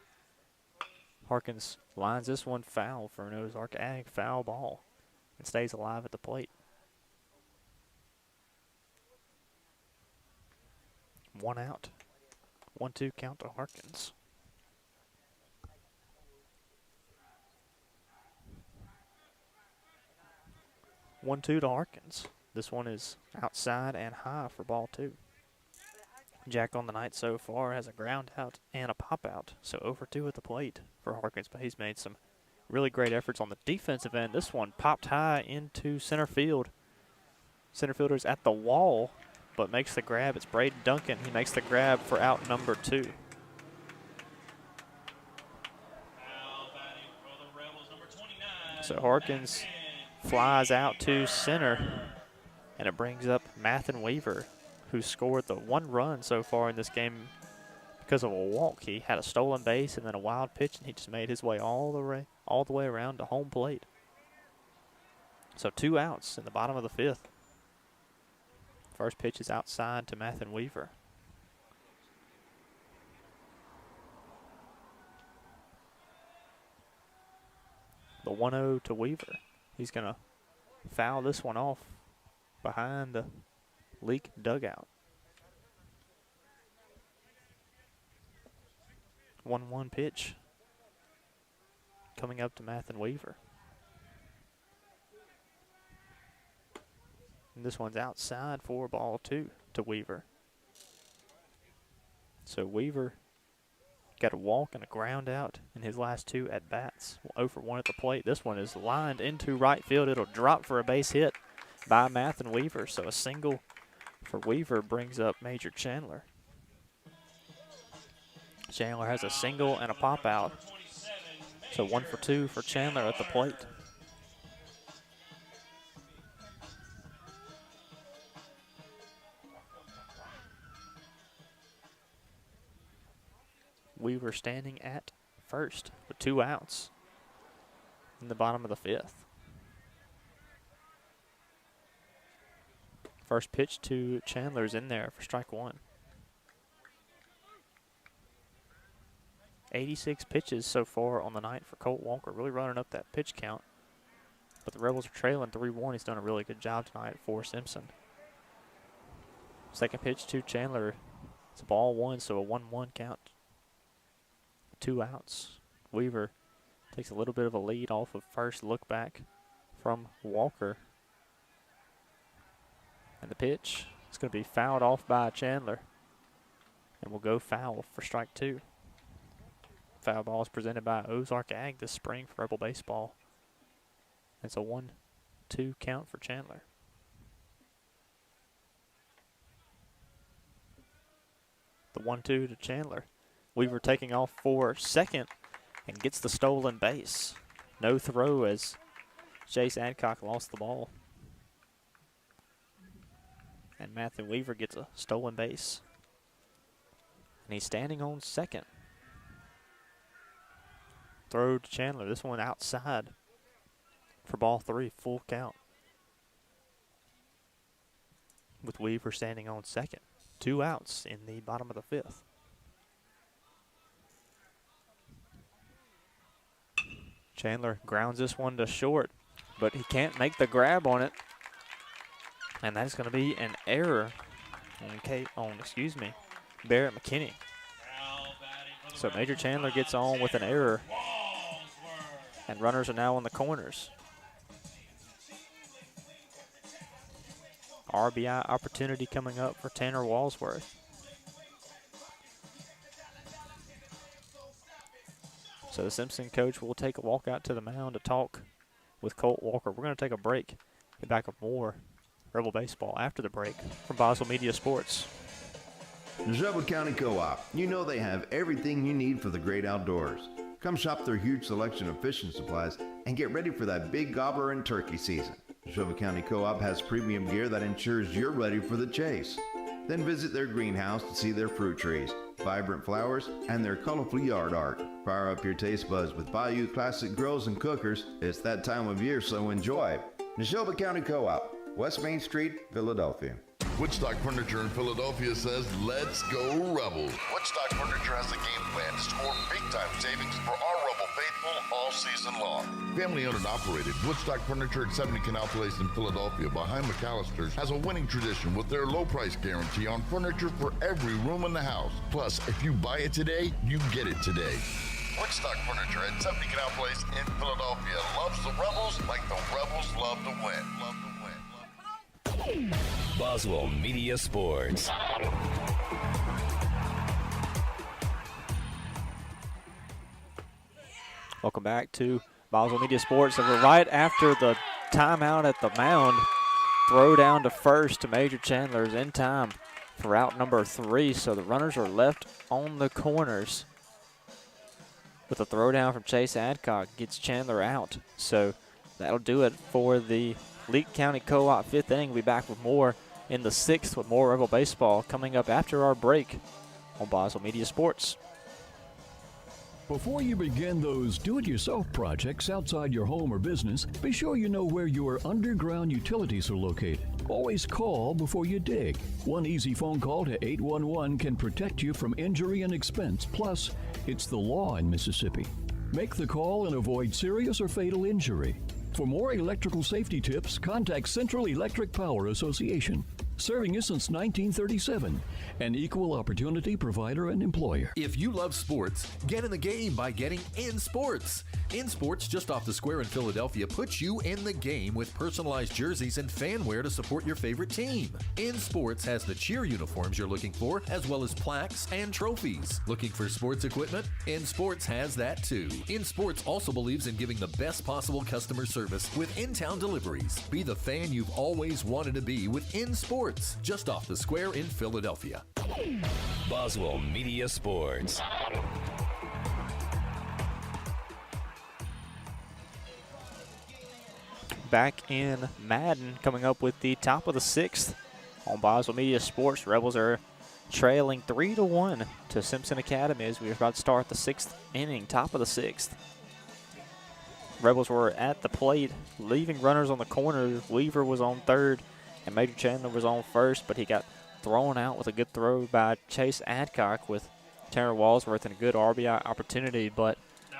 Harkins lines this one foul for an Ozark Ag foul ball and stays alive at the plate. 1 out. 1-2 count to Harkins. One, 2 to Harkins. This one is outside and high for ball 2. Jack on the night so far has a ground out and a pop out, so over 2 at the plate for Harkins, but he's made some really great efforts on the defensive end. This one popped high into center field. Center fielder's at the wall, but makes the grab. It's Braden Duncan. He makes the grab for out number 2. So Harkins flies out to center, and it brings up Mathen Weaver, who scored the 1 run so far in this game because of a walk. He had a stolen base and then a wild pitch, and he just made his way all the way around to home plate. So 2 outs in the bottom of the 5th. First pitch is outside to Mathen Weaver. The 1-0 to Weaver. He's going to foul this one off behind the Leake dugout. 1-1 pitch coming up to Mathen Weaver. And this one's outside for ball 2 to Weaver. So Weaver got a walk and a ground out in his last 2 at-bats. 0 for 1 at the plate. This one is lined into right field. It'll drop for a base hit by Mathen Weaver. So a single for Weaver brings up Major Chandler. Chandler has a single and a pop out. So 1 for 2 for Chandler at the plate. Weaver standing at first with 2 outs in the bottom of the 5th. First pitch to Chandler's in there for strike 1. 86 pitches so far on the night for Colt Walker, really running up that pitch count. But the Rebels are trailing 3-1. He's done a really good job tonight for Simpson. Second pitch to Chandler. It's a ball 1, so a 1-1 count. 2 outs. Weaver takes a little bit of a lead off of first look back from Walker. And the pitch is going to be fouled off by Chandler. And will go foul for strike 2. Foul ball is presented by Ozark Ag this spring for Rebel Baseball. It's a 1-2 count for Chandler. The 1-2 to Chandler. Weaver taking off for second and gets the stolen base. No throw as Chase Adcock lost the ball. And Matthew Weaver gets a stolen base. And he's standing on second. Throw to Chandler. This one outside for ball 3, full count. With Weaver standing on second. 2 outs in the bottom of the 5th. Chandler grounds this one to short, but he can't make the grab on it. And that's going to be an error on Barrett McKinney. So Major Chandler gets on with an error. And runners are now on the corners. RBI opportunity coming up for Tanner Walsworth. So the Simpson coach will take a walk out to the mound to talk with Colt Walker. We're going to take a break. Get back with more Rebel Baseball after the break from Boswell Media Sports. Shelby County Co-op. You know they have everything you need for the great outdoors. Come shop their huge selection of fishing supplies and get ready for that big gobbler and turkey season. Shelby County Co-op has premium gear that ensures you're ready for the chase. Then visit their greenhouse to see their fruit trees, vibrant flowers, and their colorful yard art. Fire up your taste buds with Bayou Classic grills and cookers. It's that time of year, so enjoy. Neshoba County Co-op. West Main Street, Philadelphia. Woodstock Furniture in Philadelphia says, let's go Rebels. Woodstock Furniture has a game plan to score big-time savings for our Rebel faithful all season long. Family-owned and operated, Woodstock Furniture at 70 Canal Place in Philadelphia behind McAllister's has a winning tradition with their low price guarantee on furniture for every room in the house. Plus, if you buy it today, you get it today. Woodstock Furniture at 70 Canal Place in Philadelphia loves the Rebels like the Rebels love to win. Love to win. Boswell Media Sports. Welcome back to Boswell Media Sports. And we're right after the timeout at the mound. Throw down to first to Major Chandler is in time for out number 3. So the runners are left on the corners. With a throw down from Chase Adcock gets Chandler out. So that'll do it for the Leake County Co-op 5th inning. We'll be back with more in the 6th with more Rebel baseball coming up after our break on Boswell Media Sports. Before you begin those do-it-yourself projects outside your home or business, be sure you know where your underground utilities are located. Always call before you dig. One easy phone call to 811 can protect you from injury and expense. Plus, it's the law in Mississippi. Make the call and avoid serious or fatal injury. For more electrical safety tips, contact Central Electric Power Association, serving you since 1937, an equal opportunity provider and employer. If you love sports, get in the game by getting In Sports. In Sports, just off the square in Philadelphia, puts you in the game with personalized jerseys and fan wear to support your favorite team. In Sports has the cheer uniforms you're looking for, as well as plaques and trophies. Looking for sports equipment? In Sports has that too. In Sports also believes in giving the best possible customer service with in-town deliveries. Be the fan you've always wanted to be with In Sports, just off the square in Philadelphia. Boswell Media Sports. Back in Madden, coming up with the top of the 6th on Boswell Media Sports. Rebels are trailing 3-1 to Simpson Academy as we are about to start the 6th inning, top of the 6th. Rebels were at the plate, leaving runners on the corner. Weaver was on third, and Major Chandler was on first, but he got thrown out with a good throw by Chase Adcock with Tanner Walsworth and a good RBI opportunity, but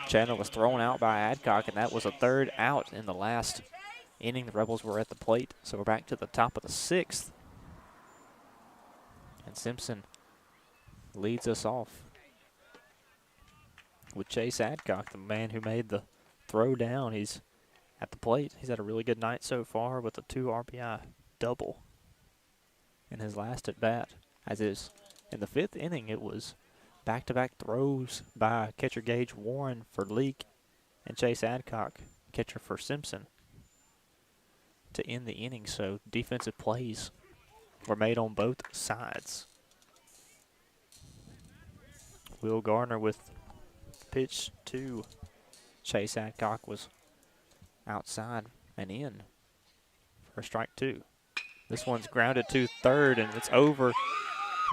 Chandler was thrown out by Adcock, and that was a third out in the last inning. The Rebels were at the plate, so we're back to the top of the 6th. And Simpson leads us off with Chase Adcock, the man who made the throw down. He's at the plate. He's had a really good night so far with a 2 RBI double in his last at bat. As is in the 5th inning, it was back-to-back throws by catcher Gage Warren for Leake and Chase Adcock, catcher for Simpson, to end the inning. So defensive plays were made on both sides. Will Gardner with pitch to Chase Adcock was outside and in for strike 2. This one's grounded to third, and it's over.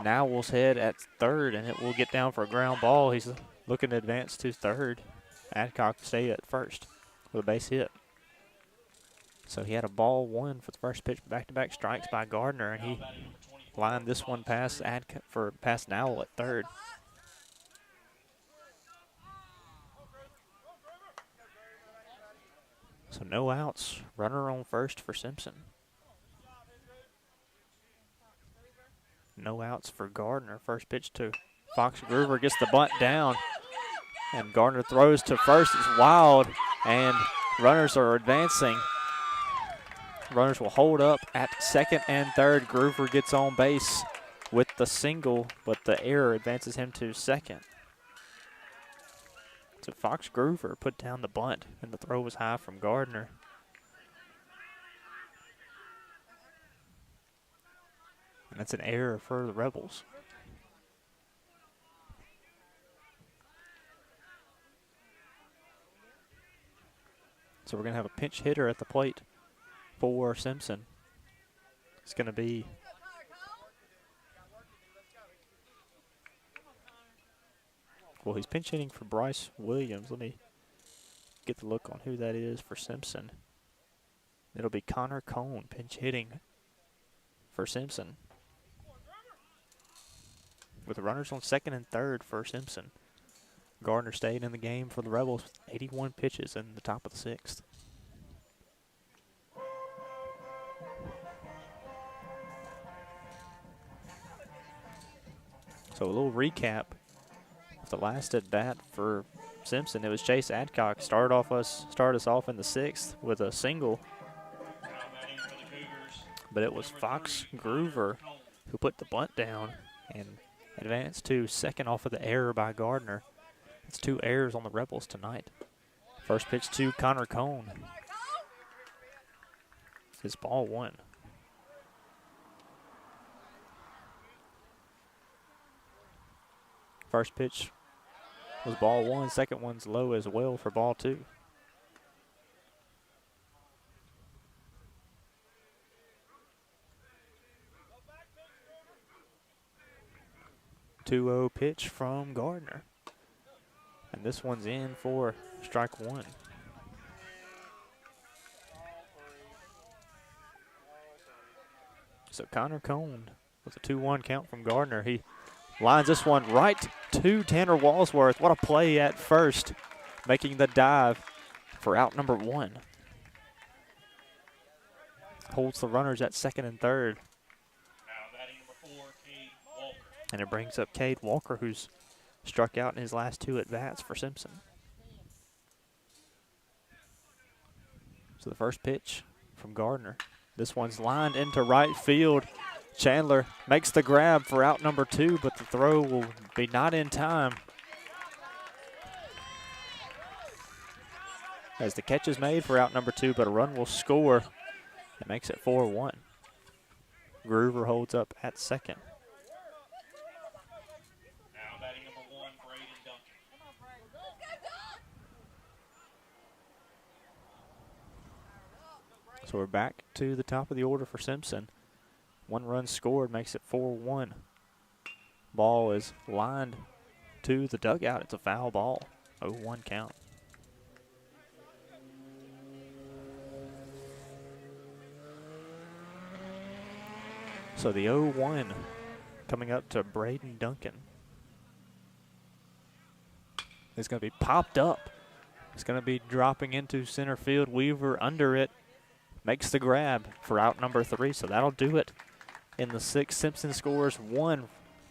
Nowell's head at third, and it will get down for a ground ball. He's looking to advance to third. Adcock stay at first with a base hit. So he had a ball 1 for the first pitch, back-to-back strikes by Gardner, and he lined this one past Nowell at third. So no outs, runner on first for Simpson. No outs for Gardner. First pitch to Fox Groover, gets the bunt down, and Gardner throws to first. It's wild, and runners are advancing. Runners will hold up at second and third. Groover gets on base with the single, but the error advances him to second. So Fox Groover put down the bunt, and the throw was high from Gardner. And that's an error for the Rebels. So we're going to have a pinch hitter at the plate for Simpson. It's going to be he's pinch hitting for Bryce Williams. Let me get the look on who that is for Simpson. It'll be Connor Cone pinch hitting for Simpson. With runners on second and third for Simpson. Gardner stayed in the game for the Rebels with 81 pitches in the top of the sixth. So a little recap of the last at bat for Simpson. It was Chase Adcock started us off in the sixth with a single, but it was Fox Groover who put the bunt down and advanced to second off of the error by Gardner. It's 2 errors on the Rebels tonight. First pitch to Connor Cone. It's ball 1. First pitch was ball 1. Second one's low as well for ball 2. Two-0 pitch from Gardner. And this one's in for strike 1. So Connor Cone with a 2-1 count from Gardner. He lines this one right to Tanner Walsworth. What a play at first, making the dive for out number 1. Holds the runners at second and third. And it brings up Cade Walker, who's struck out in his last 2 at-bats for Simpson. So the first pitch from Gardner. This one's lined into right field. Chandler makes the grab for out number 2, but the throw will be not in time. As the catch is made for out number 2, but a run will score. It makes it 4-1. Groover holds up at second. So we're back to the top of the order for Simpson. 1 run scored makes it 4-1. Ball is lined to the dugout. It's a foul ball. 0-1 count. So the 0-1 coming up to Braden Duncan. It's going to be popped up. It's going to be dropping into center field. Weaver under it. Makes the grab for out number 3, so that'll do it. In the 6th, Simpson scores 1.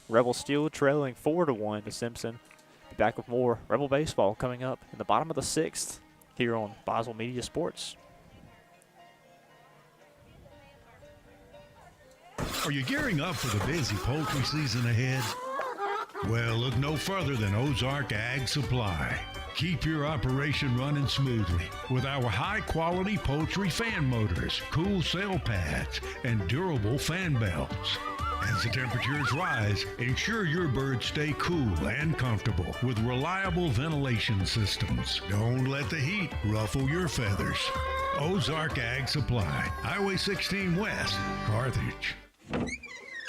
Rebel still trailing 4-1 to Simpson. Be back with more Rebel baseball coming up in the bottom of the 6th here on Boswell Media Sports. Are you gearing up for the busy poultry season ahead? Well, look no further than Ozark Ag Supply. Keep your operation running smoothly with our high-quality poultry fan motors, cool cell pads, and durable fan belts. As the temperatures rise, ensure your birds stay cool and comfortable with reliable ventilation systems. Don't let the heat ruffle your feathers. Ozark Ag Supply, Highway 16 West, Carthage.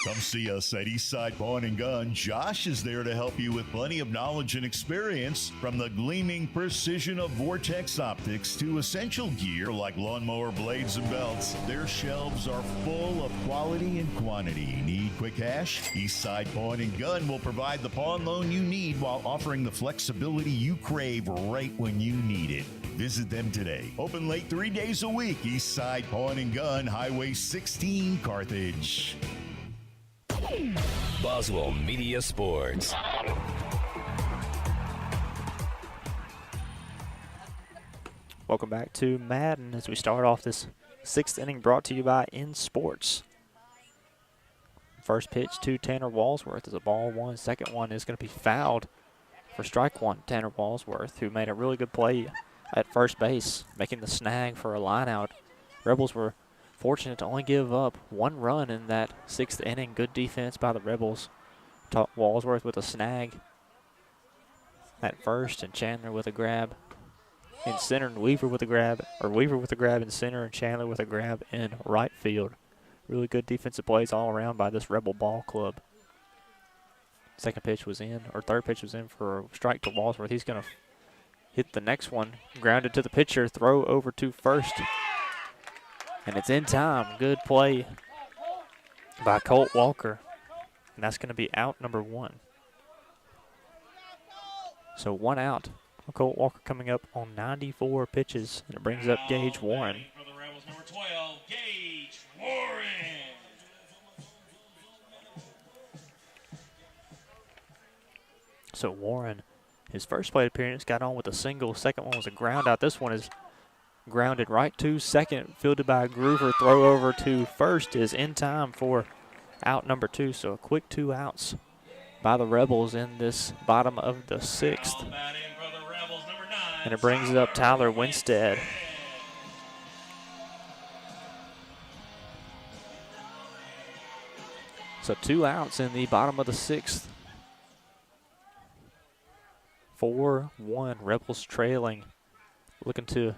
Come see us at Eastside Pawn and Gun. Josh is there to help you with plenty of knowledge and experience, from the gleaming precision of Vortex optics to essential gear like lawnmower blades and belts. Their shelves are full of quality and quantity. Need quick cash? Eastside Pawn and Gun will provide the pawn loan you need while offering the flexibility you crave right when you need it. Visit them today. Open late 3 days a week. Eastside Pawn and Gun, Highway 16, Carthage. Boswell Media Sports. Welcome back to Madden as we start off this 6th inning, brought to you by In Sports. First pitch to Tanner Walsworth is a ball 1. Second one is going to be fouled for strike 1. Tanner Walsworth, who made a really good play at first base, making the snag for a line out. Rebels were fortunate to only give up 1 run in that 6th inning. Good defense by the Rebels. Walsworth with a snag at first, and Chandler with a grab in center, and Weaver with a grab in center, and Chandler with a grab in right field. Really good defensive plays all around by this Rebel ball club. Third pitch was in for a strike to Walsworth. He's going to hit the next one, grounded to the pitcher, throw over to first. And it's in time. Good play by Colt Walker. And that's going to be out number 1. So 1 out. Colt Walker coming up on 94 pitches. And it brings up Gage Warren. For the Rebels, number 12, Gage Warren. So Warren, his first plate appearance, got on with a single. Second one was a ground out. This one is grounded right to second, fielded by Groover. Throw over to first is in time for out number 2. So a quick 2 outs by the Rebels in this bottom of the 6th. And it brings up Tyler Winstead. So 2 outs in the bottom of the 6th. 4-1, Rebels trailing, looking to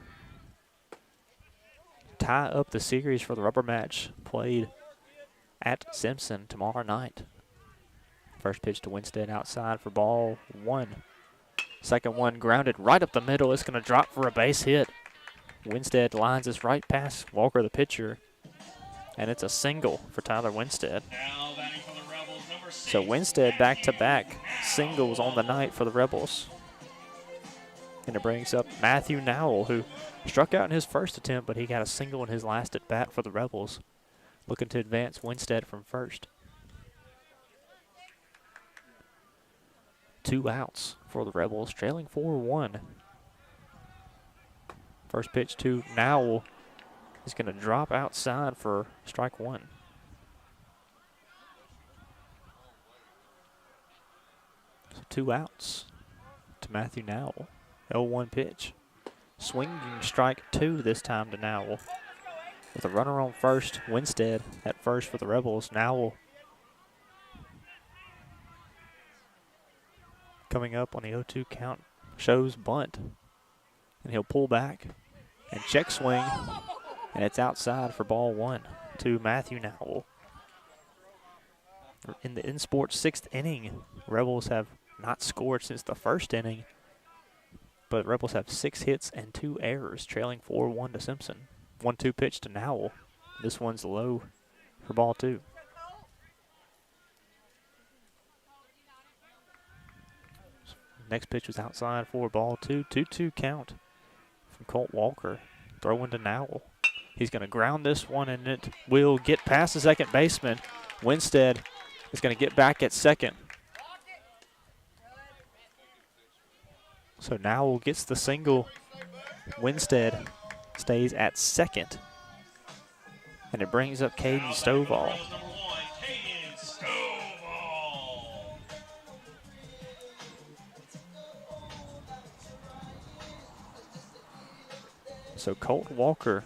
tie up the series for the rubber match played at Simpson tomorrow night. First pitch to Winstead outside for ball 1. Second one grounded right up the middle. It's going to drop for a base hit. Winstead lines us right past Walker, the pitcher, and it's a single for Tyler Winstead. So Winstead back-to-back singles on the night for the Rebels. And it brings up Matthew Nowell, who struck out in his first attempt, but he got a single in his last at-bat for the Rebels, looking to advance Winstead from first. 2 outs for the Rebels, trailing 4-1. First pitch to Nowell is going to drop outside for strike 1. So 2 outs to Matthew Nowell. 0-1 pitch. Swinging strike 2 this time to Nowell. With a runner on first, Winstead at first for the Rebels. Nowell coming up on the 0-2 count, shows bunt. And he'll pull back and check swing. And it's outside for ball 1 to Matthew Nowell. In the in-sports 6th inning, Rebels have not scored since the first inning. But Rebels have 6 hits and 2 errors, trailing 4-1 to Simpson. 1-2 pitch to Nowell. This one's low for ball 2. Next pitch was outside for ball 2. 2-2 count from Colt Walker. Throwing to Nowell. He's going to ground this one, and it will get past the second baseman. Winstead is going to get back at second. So Nowell gets the single. Winstead stays at second. And it brings up Caden Stovall. So Colt Walker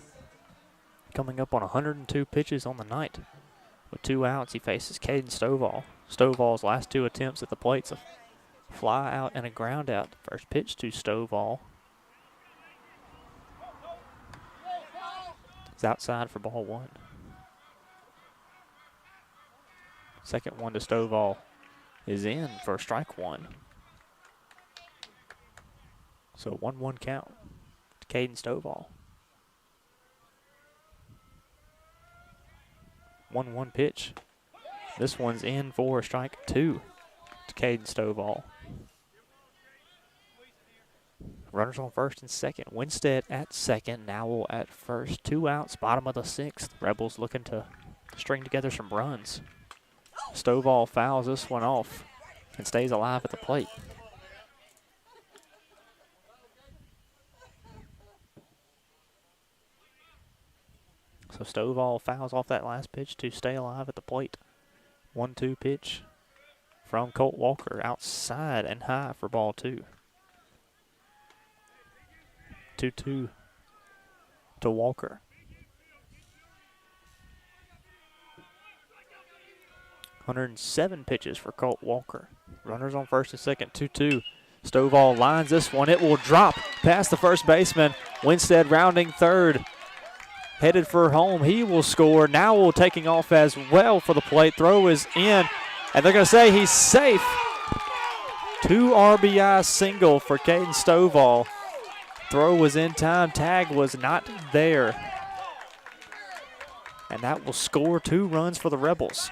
coming up on 102 pitches on the night. With 2 outs, he faces Caden Stovall. Stovall's last 2 attempts at the plate's a fly out and a ground out. First pitch to Stovall. It's outside for ball 1. Second one to Stovall is in for strike 1. So 1-1 count to Caden Stovall. 1-1 pitch. This one's in for strike 2 to Caden Stovall. Runners on first and second. Winstead at second. Nowell at first. 2 outs, bottom of the 6th. Rebels looking to string together some runs. Stovall fouls this one off and stays alive at the plate. So Stovall fouls off that last pitch to stay alive at the plate. 1-2 pitch from Colt Walker, outside and high for ball 2. 2-2 to Walker. (107 pitches for Colt Walker. Runners on first and second, 2-2. Stovall lines this one. It will drop past the first baseman. Winstead rounding third. Headed for home. He will score. Nowell taking off as well for the plate. Throw is in, and they're going to say he's safe. 2 RBI single for Caden Stovall. Throw was in time. Tag was not there. And that will score 2 runs for the Rebels.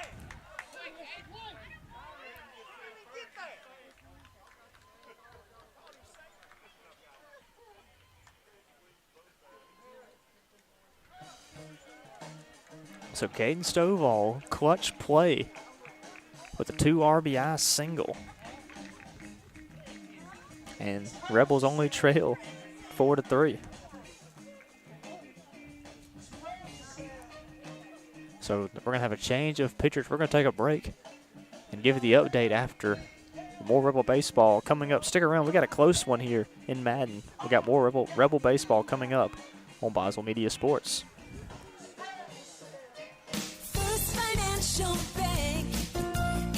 So Caden Stovall, clutch play with a 2 RBI single. And Rebels only trail 4-3. So we're going to have a change of pitchers. We're going to take a break and give you the update after more Rebel baseball coming up. Stick around. We got a close one here in Madden. We got more Rebel baseball coming up on Boswell Media Sports. First Financial Bank,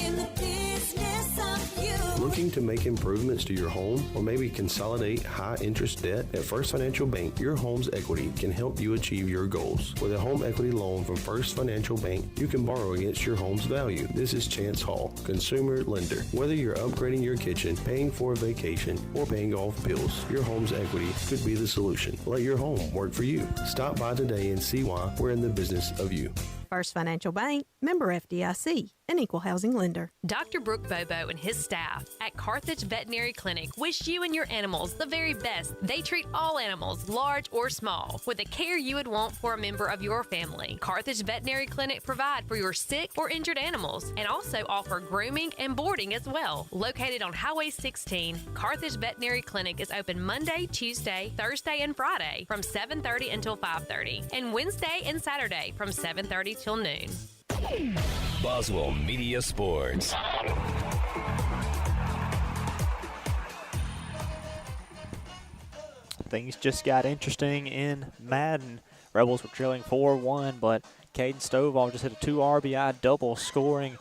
in the business of you. Looking to make improvements to your home or maybe consolidate high-interest debt? At First Financial Bank, your home's equity can help you achieve your goals. With a home equity loan from First Financial Bank, you can borrow against your home's value. This is Chance Hall, consumer lender. Whether you're upgrading your kitchen, paying for a vacation, or paying off bills, your home's equity could be the solution. Let your home work for you. Stop by today and see why we're in the business of you. First Financial Bank, member FDIC, an equal housing lender. Dr. Brooke Bobo and his staff at Carthage Veterinary Clinic wish you and your animals the very best. They treat all animals, large or small, with the care you would want for a member of your family. Carthage Veterinary Clinic provide for your sick or injured animals and also offer grooming and boarding as well. Located on Highway 16, Carthage Veterinary Clinic is open Monday, Tuesday, Thursday, and Friday from 7:30 until 5:30, and Wednesday and Saturday from 7:30 till noon. Boswell Media Sports. Things just got interesting in Madden. Rebels were trailing 4-1, but Caden Stovall just hit a 2 RBI double, scoring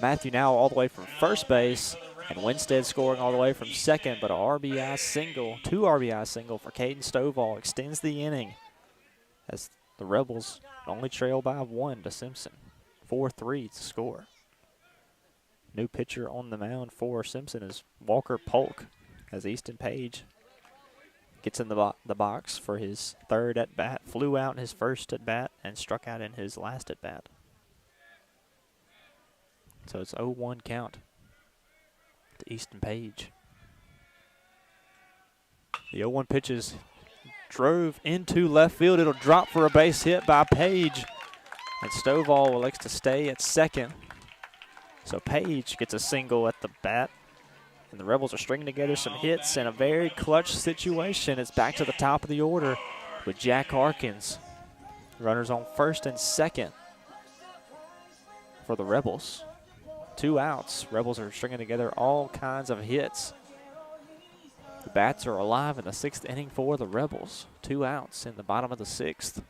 Matthew now all the way from first base, and Winstead scoring all the way from second, but a RBI single, 2 RBI single for Caden Stovall extends the inning as the Rebels only trail by 1 to Simpson. 4-3 to score. New pitcher on the mound for Simpson is Walker Polk, as Easton Page gets in the box for his third at-bat, flew out in his first at-bat, and struck out in his last at-bat. So it's 0-1 count to Easton Page. The 0-1 pitches drove into left field. It'll drop for a base hit by Page. And Stovall elects to stay at second. So Page gets a single at the bat. And the Rebels are stringing together some hits in a very clutch situation. It's back to the top of the order with Jack Harkins. Runners on first and second for the Rebels. 2 outs. Rebels are stringing together all kinds of hits. The bats are alive in the 6th inning for the Rebels. 2 outs in the bottom of the 6th.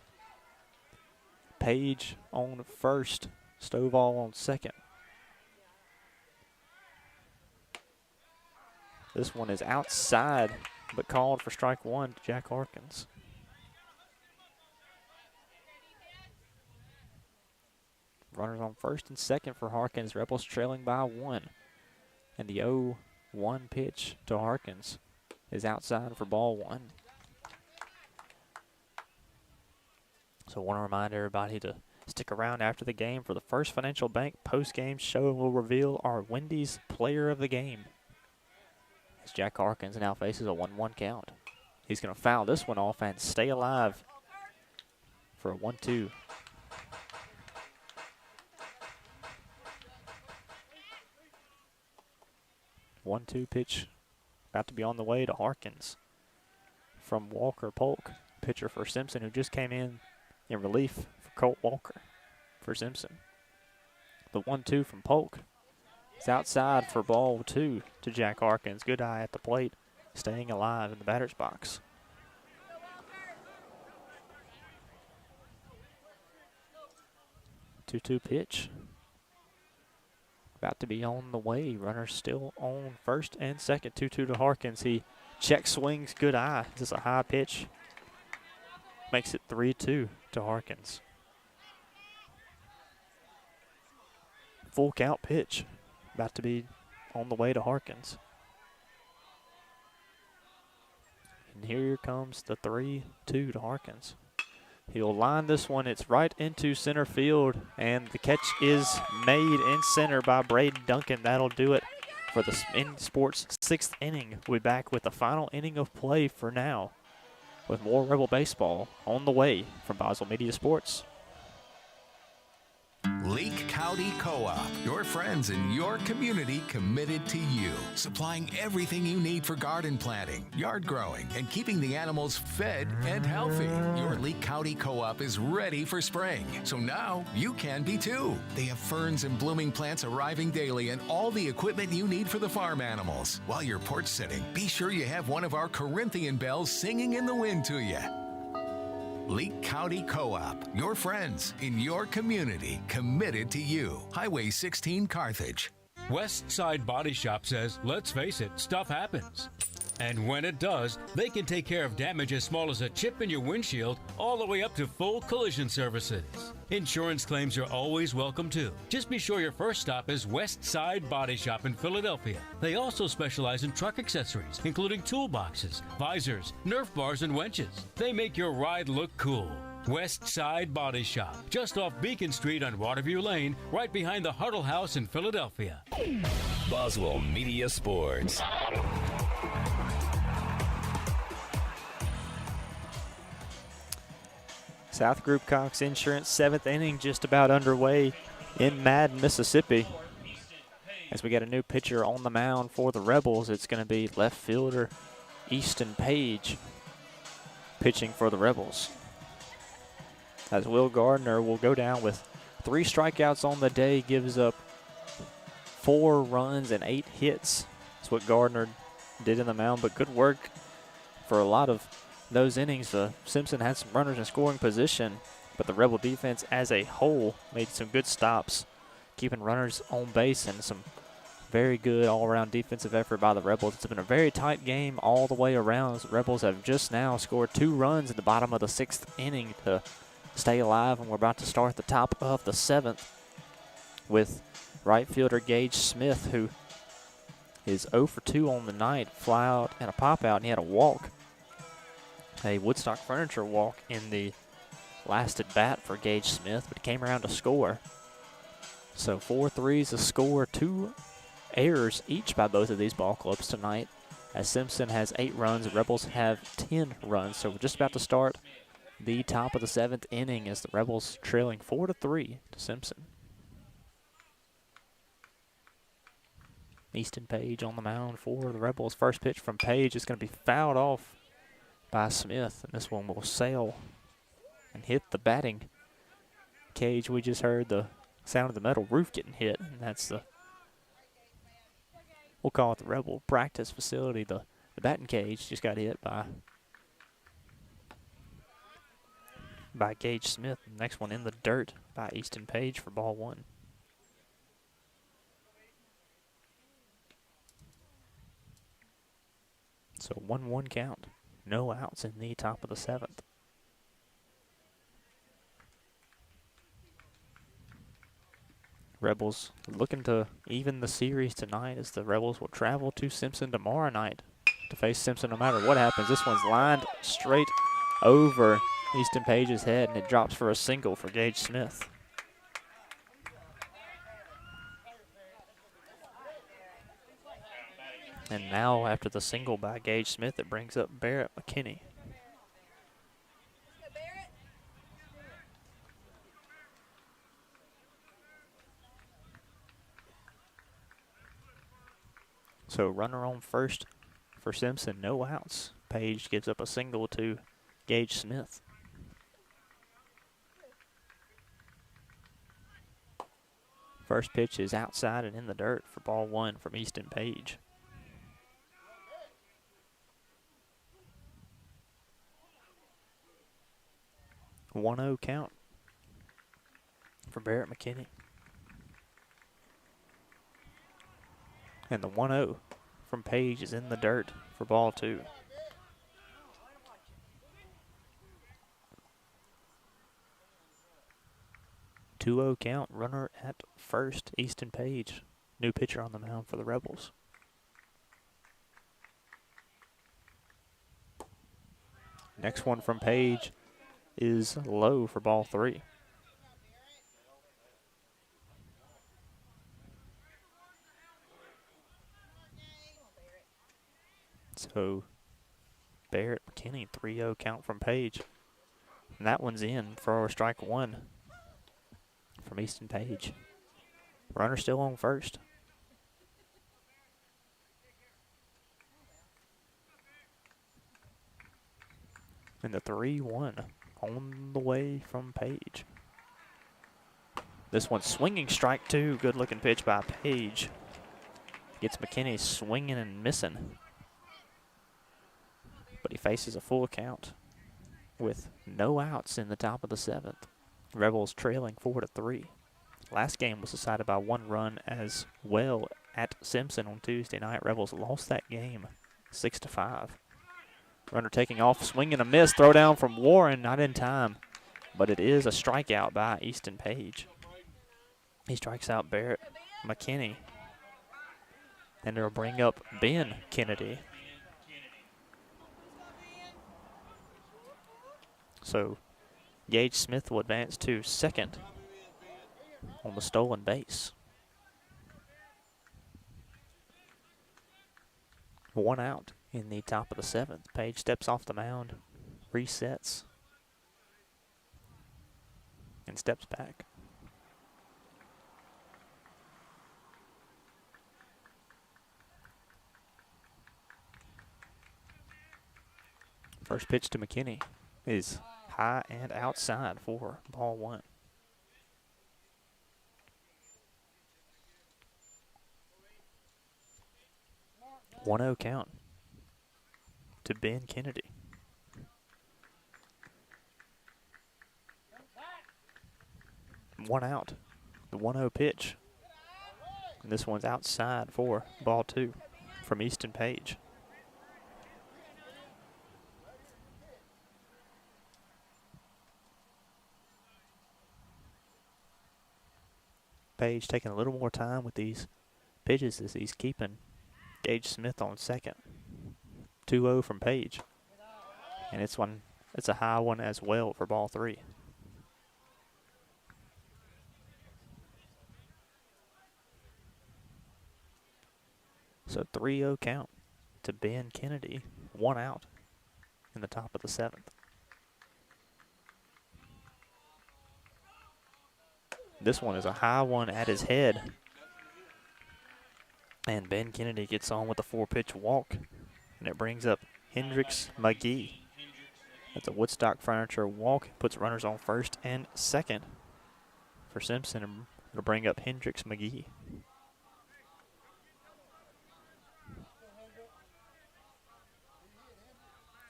Page on first, Stovall on second. This one is outside, but called for strike 1 to Jack Harkins. Runners on first and second for Harkins. Rebels trailing by 1. And the 0-1 pitch to Harkins is outside for ball 1. So I want to remind everybody to stick around after the game for the First Financial Bank post-game show, and we'll reveal our Wendy's player of the game. As Jack Harkins now faces a 1-1 count. He's going to foul this one off and stay alive for a 1-2. One-two pitch about to be on the way to Harkins from Walker Polk, pitcher for Simpson, who just came in relief for Colt Walker for Simpson. The 1-2 from Polk is outside for ball 2 to Jack Harkins. Good eye at the plate, staying alive in the batter's box. Two-two pitch. About to be on the way. Runner still on first and second. 2-2 to Harkins. He check swings. Good eye. This is a high pitch. Makes it 3-2 to Harkins. Full count pitch. About to be on the way to Harkins. And here comes the 3-2 to Harkins. He'll line this one. It's right into center field, and the catch is made in center by Braden Duncan. That'll do it for the In Sports 6th inning. We'll be back with the final inning of play for now, with more Rebel baseball on the way from Boswell Media Sports. Leake County Co-op, your friends in your community committed to you, supplying everything you need for garden planting, yard growing, and keeping the animals fed and healthy. Your Leake County Co-op is ready for spring, so now you can be too. They have ferns and blooming plants arriving daily and all the equipment you need for the farm animals. While you're porch sitting, be sure you have one of our Corinthian bells singing in the wind to you. Leake County Co-op, your friends in your community, committed to you. Highway 16 Carthage. West Side Body Shop says, let's face it, stuff happens. And when it does, they can take care of damage as small as a chip in your windshield all the way up to full collision services. Insurance claims are always welcome too. Just be sure your first stop is West Side Body Shop in Philadelphia. They also specialize in truck accessories, including toolboxes, visors, Nerf bars, and winches. They make your ride look cool. West Side Body Shop, just off Beacon Street on Waterview Lane, right behind the Huddle House in Philadelphia. Boswell Media Sports. South Group Cox Insurance 7th inning just about underway in Madden, Mississippi. As we get a new pitcher on the mound for the Rebels, it's going to be left fielder Easton Page pitching for the Rebels. As Will Gardner will go down with 3 strikeouts on the day, gives up 4 runs and 8 hits. That's what Gardner did in the mound, but good work for a lot of those innings. Simpson had some runners in scoring position, but the Rebel defense as a whole made some good stops, keeping runners on base, and some very good all-around defensive effort by the Rebels. It's been a very tight game all the way around. The Rebels have just now scored 2 runs in the bottom of the 6th inning to stay alive, and we're about to start the top of the 7th with right fielder Gage Smith, who is 0 for 2 on the night, fly out and a pop out, and he had a walk. A Woodstock Furniture walk in the last at bat for Gage Smith, but he came around to score. So 4 threes, a score, 2 errors each by both of these ball clubs tonight, as Simpson has 8 runs, the Rebels have 10 runs. So we're just about to start the top of the 7th inning as the Rebels trailing 4-3 to Simpson. Easton Page on the mound for the Rebels. First pitch from Page is going to be fouled off by Smith, and this one will sail and hit the batting cage. We just heard the sound of the metal roof getting hit, and that's the, we'll call it the Rebel practice facility. The batting cage just got hit by Gage Smith. The next one in the dirt by Easton Page for ball 1. So 1-1 count. No outs in the top of the 7th. Rebels looking to even the series tonight, as the Rebels will travel to Simpson tomorrow night to face Simpson no matter what happens. This one's lined straight over Easton Page's head, and it drops for a single for Gage Smith. And now, after the single by Gage Smith, it brings up Barrett McKinney. So runner on first for Simpson, no outs. Page gives up a single to Gage Smith. First pitch is outside and in the dirt for ball 1 from Easton Page. One 1-0 count for Barrett McKinney. And the 1-0 from Page is in the dirt for ball 2. Two 2-0 count, runner at first, Easton Page. New pitcher on the mound for the Rebels. Next one from Page is low for ball 3. So Barrett McKinney, 3-0 count from Page. And that one's in for strike 1 from Easton Page. Runner still on first. And the 3-1 on the way from Page. This one's swinging, strike 2. Good looking pitch by Page. Gets McKinney swinging and missing. But he faces a full count with no outs in the top of the 7th. Rebels trailing 4-3. Last game was decided by 1 run as well at Simpson on Tuesday night. Rebels lost that game 6-5. Runner taking off, swing and a miss. Throw down from Warren, not in time. But it is a strikeout by Easton Page. He strikes out Barrett McKinney. And it'll bring up Ben Kennedy. So Gage Smith will advance to second on the stolen base. 1 out in the top of the 7th. Page steps off the mound, resets, and steps back. First pitch to McKinney is high and outside for ball 1. One 0 count to Ben Kennedy. One out. The 1-0 pitch. And this one's outside for ball 2 from Easton Page. Page taking a little more time with these pitches as he's keeping Gage Smith on second. 2-0 from Page. And it's a high one as well for ball 3. So 3-0 count to Ben Kennedy. 1 out in the top of the 7th. This one is a high one at his head. And Ben Kennedy gets on with a 4-pitch walk. And it brings up Hendricks McGee. That's a Woodstock Furniture walk. Puts runners on first and second for Simpson. And it'll bring up Hendricks McGee.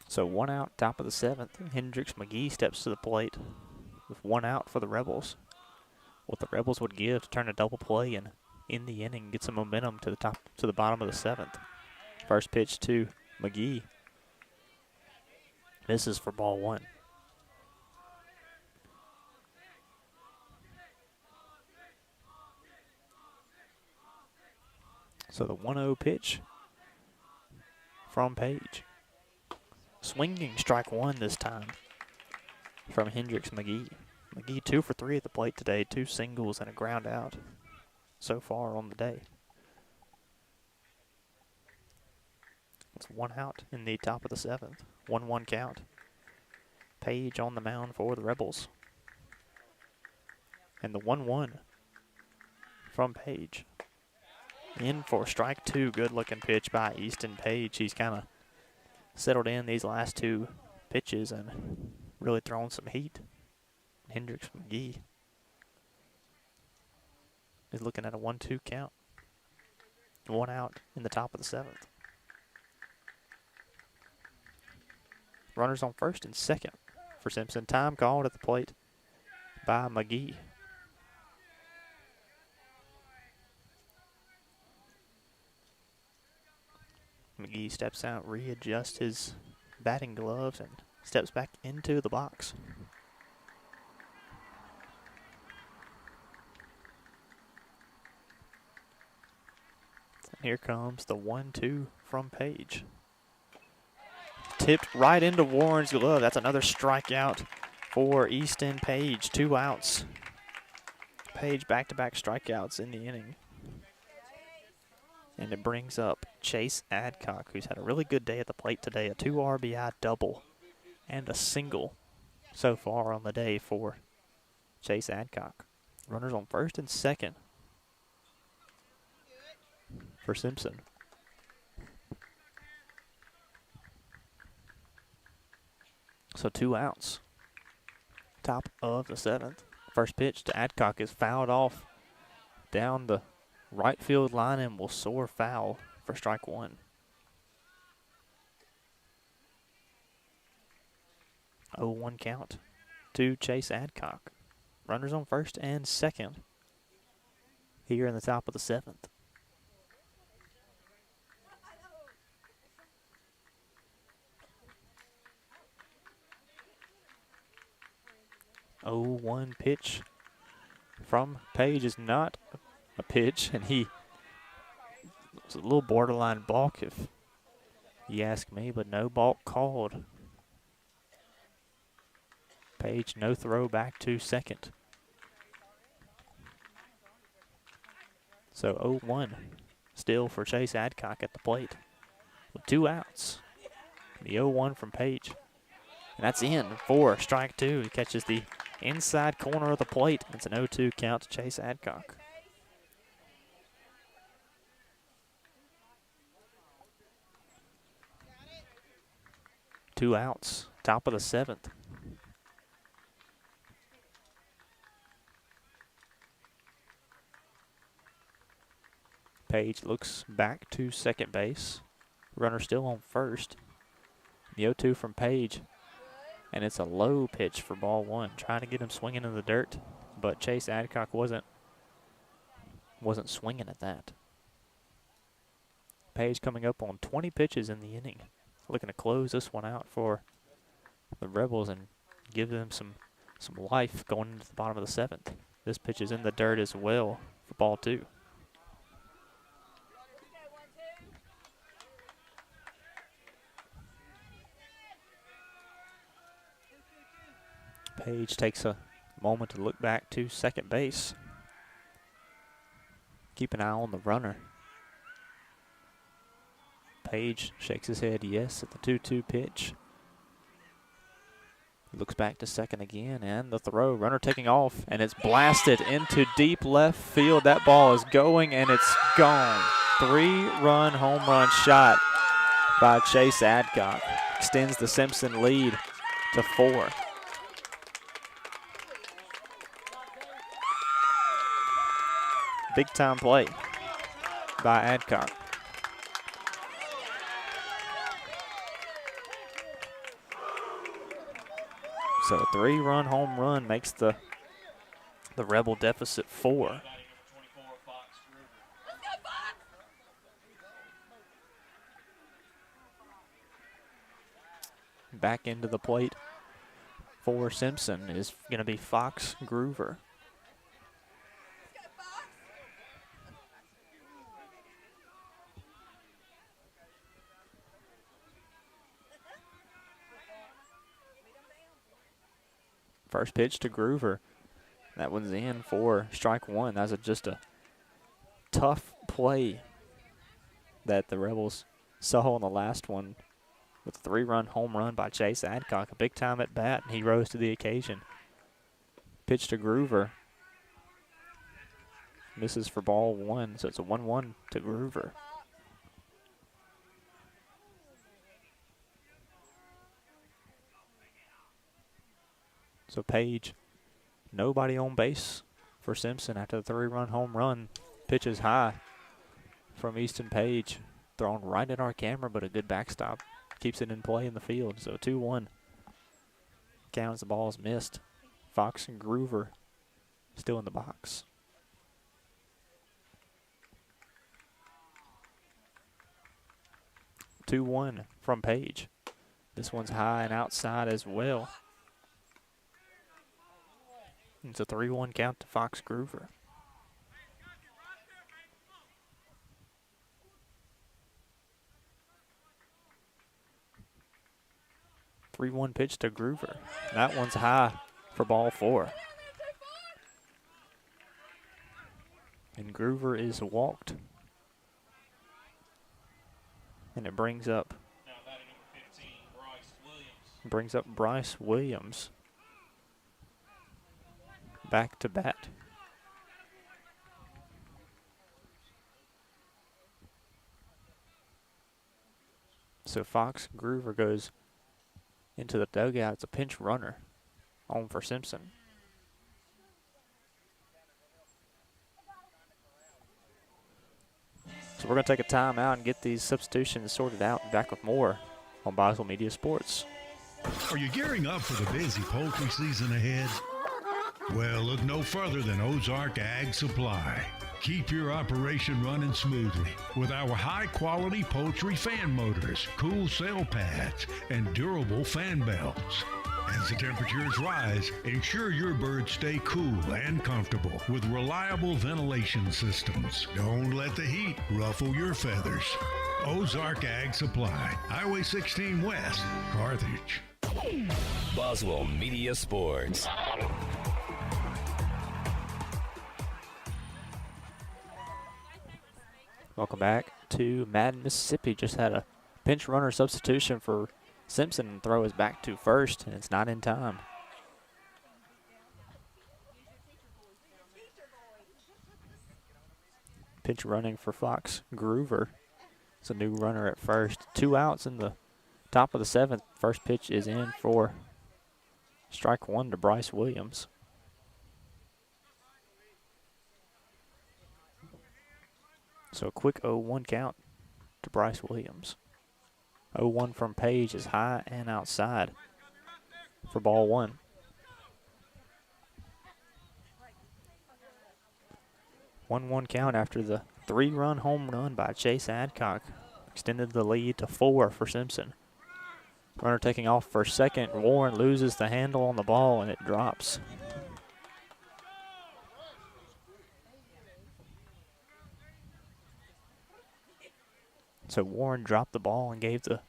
So 1 out, top of the 7th. Hendricks McGee steps to the plate with 1 out for the Rebels. What the Rebels would give to turn a double play and in the inning get some momentum to the bottom of the 7th. First pitch to McGee. This is for ball 1. So the 1-0 pitch from Page. Swinging strike 1 this time from Hendricks McGee. McGee 2 for 3 at the plate today, 2 singles and a ground out so far on the day. It's 1 out in the top of the 7th. 1-1 count. Page on the mound for the Rebels. And the 1-1 from Page. In for strike 2. Good looking pitch by Easton Page. He's kind of settled in these last 2 pitches and really thrown some heat. Hendricks McGee is looking at a 1-2 count. 1 out in the top of the 7th. Runners on first and second for Simpson. Time called at the plate by McGee. McGee steps out, readjusts his batting gloves, and steps back into the box. Here comes the 1-2 from Page. Tipped right into Warren's glove. That's another strikeout for Easton Page. 2 outs. Page back-to-back strikeouts in the inning. And it brings up Chase Adcock, who's had a really good day at the plate today. A 2 RBI double and a single so far on the day for Chase Adcock. Runners on first and second for Simpson. So 2 outs. Top of the 7th. First pitch to Adcock is fouled off down the right field line and will soar foul for strike 1. 0-1 count to Chase Adcock. Runners on first and second here in the top of the 7th. Oh, 1 pitch from Page is not a pitch, and he was a little borderline balk if you ask me, but no balk called. Page, no throw back to second. So 0-1 still for Chase Adcock at the plate with 2 outs. The 0-1 from Page. And that's in for strike 2. He catches the inside corner of the plate. It's an 0-2 count to Chase Adcock. Two outs, top of the 7th. Page looks back to second base. Runner still on first. The 0-2 from Page. And it's a low pitch for ball 1. Trying to get him swinging in the dirt, but Chase Adcock wasn't swinging at that. Page coming up on 20 pitches in the inning. Looking to close this one out for the Rebels and give them some life going into the bottom of the 7th. This pitch is in the dirt as well for ball 2. Page takes a moment to look back to second base. Keep an eye on the runner. Page shakes his head yes at the 2-2 pitch. Looks back to second again, and the throw. Runner taking off, and it's blasted into deep left field. That ball is going, and it's gone. 3-run home run shot by Chase Adcock. Extends the Simpson lead to 4. Big time play by Adcock. So a 3-run home run makes the Rebel deficit 4. Back into the plate for Simpson is going to be Fox Groover. First pitch to Groover. That one's in for strike 1. That's just a tough play that the Rebels saw on the last one with a 3-run home run by Chase Adcock. A big time at bat, and he rose to the occasion. Pitch to Groover. Misses for ball 1, so it's a 1-1 to Groover. So Page, nobody on base for Simpson after the 3-run home run. Pitches high from Easton Page. Thrown right at our camera, but a good backstop. Keeps it in play in the field. So 2-1. Counts the ball is missed. Fox and Groover still in the box. Two-1 from Page. This one's high and outside as well. It's a 3-1 count to Fox Groover. 3-1 pitch to Groover. That one's high for ball 4. And Groover is walked. And it brings up Bryce Williams back to bat. So Fox Groover goes into the dugout. It's a pinch runner on for Simpson. So we're going to take a timeout and get these substitutions sorted out. Back with more on Boswell Media Sports. Are you gearing up for the busy poultry season ahead? Well, look no further than Ozark Ag Supply. Keep your operation running smoothly with our high-quality poultry fan motors, cool cell pads, and durable fan belts. As the temperatures rise, ensure your birds stay cool and comfortable with reliable ventilation systems. Don't let the heat ruffle your feathers. Ozark Ag Supply, Highway 16 West, Carthage. Boswell Media Sports. Welcome back to Madden, Mississippi. Just had a pinch runner substitution for Simpson, and throw is back to first, and it's not in time. Pinch running for Fox Groover. It's a new runner at first. 2 outs in the top of the 7th. First pitch is in for strike 1 to Bryce Williams. So a quick 0-1 count to Bryce Williams. 0-1 from Page is high and outside for ball 1. One count after the 3-run home run by Chase Adcock. Extended the lead to 4 for Simpson. Runner taking off for second. Warren loses the handle on the ball and it drops. So Warren dropped the ball and gave the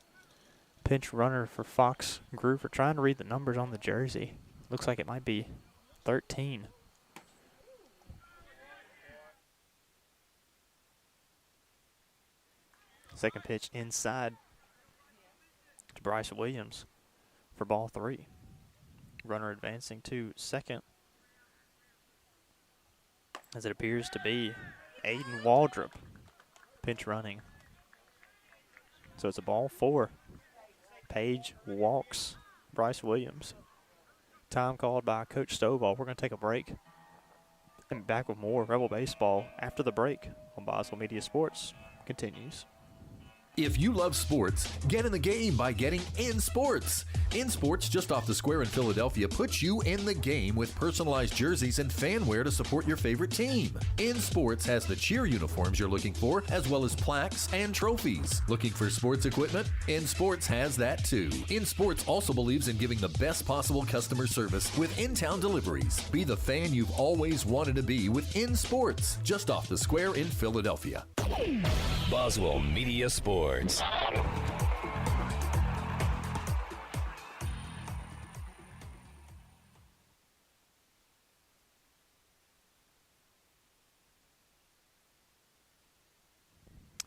pinch runner for Fox Groover. Trying to read the numbers on the jersey. Looks like it might be 13. Second pitch inside to Bryce Williams for ball 3. Runner advancing to second, as it appears to be Aiden Waldrop pinch running. So it's a ball 4. Page walks Bryce Williams. Time called by Coach Stovall. We're going to take a break and back with more Rebel Baseball after the break on Boswell Media Sports. Continues. If you love sports, get in the game by getting In Sports. In Sports, just off the square in Philadelphia, puts you in the game with personalized jerseys and fan wear to support your favorite team. In Sports has the cheer uniforms you're looking for, as well as plaques and trophies. Looking for sports equipment? In Sports has that too. In Sports also believes in giving the best possible customer service with in-town deliveries. Be the fan you've always wanted to be with In Sports, just off the square in Philadelphia. Boswell Media Sports.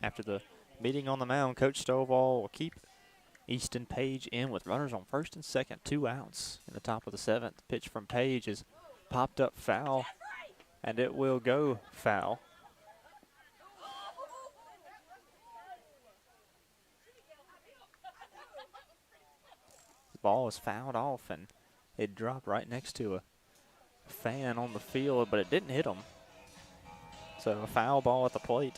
After the meeting on the mound, Coach Stovall will keep Easton Page in with runners on first and second. 2 outs in the top of the 7th. Pitch from Page is popped up foul, and it will go foul. The ball is fouled off, and it dropped right next to a fan on the field, but it didn't hit him. So a foul ball at the plate.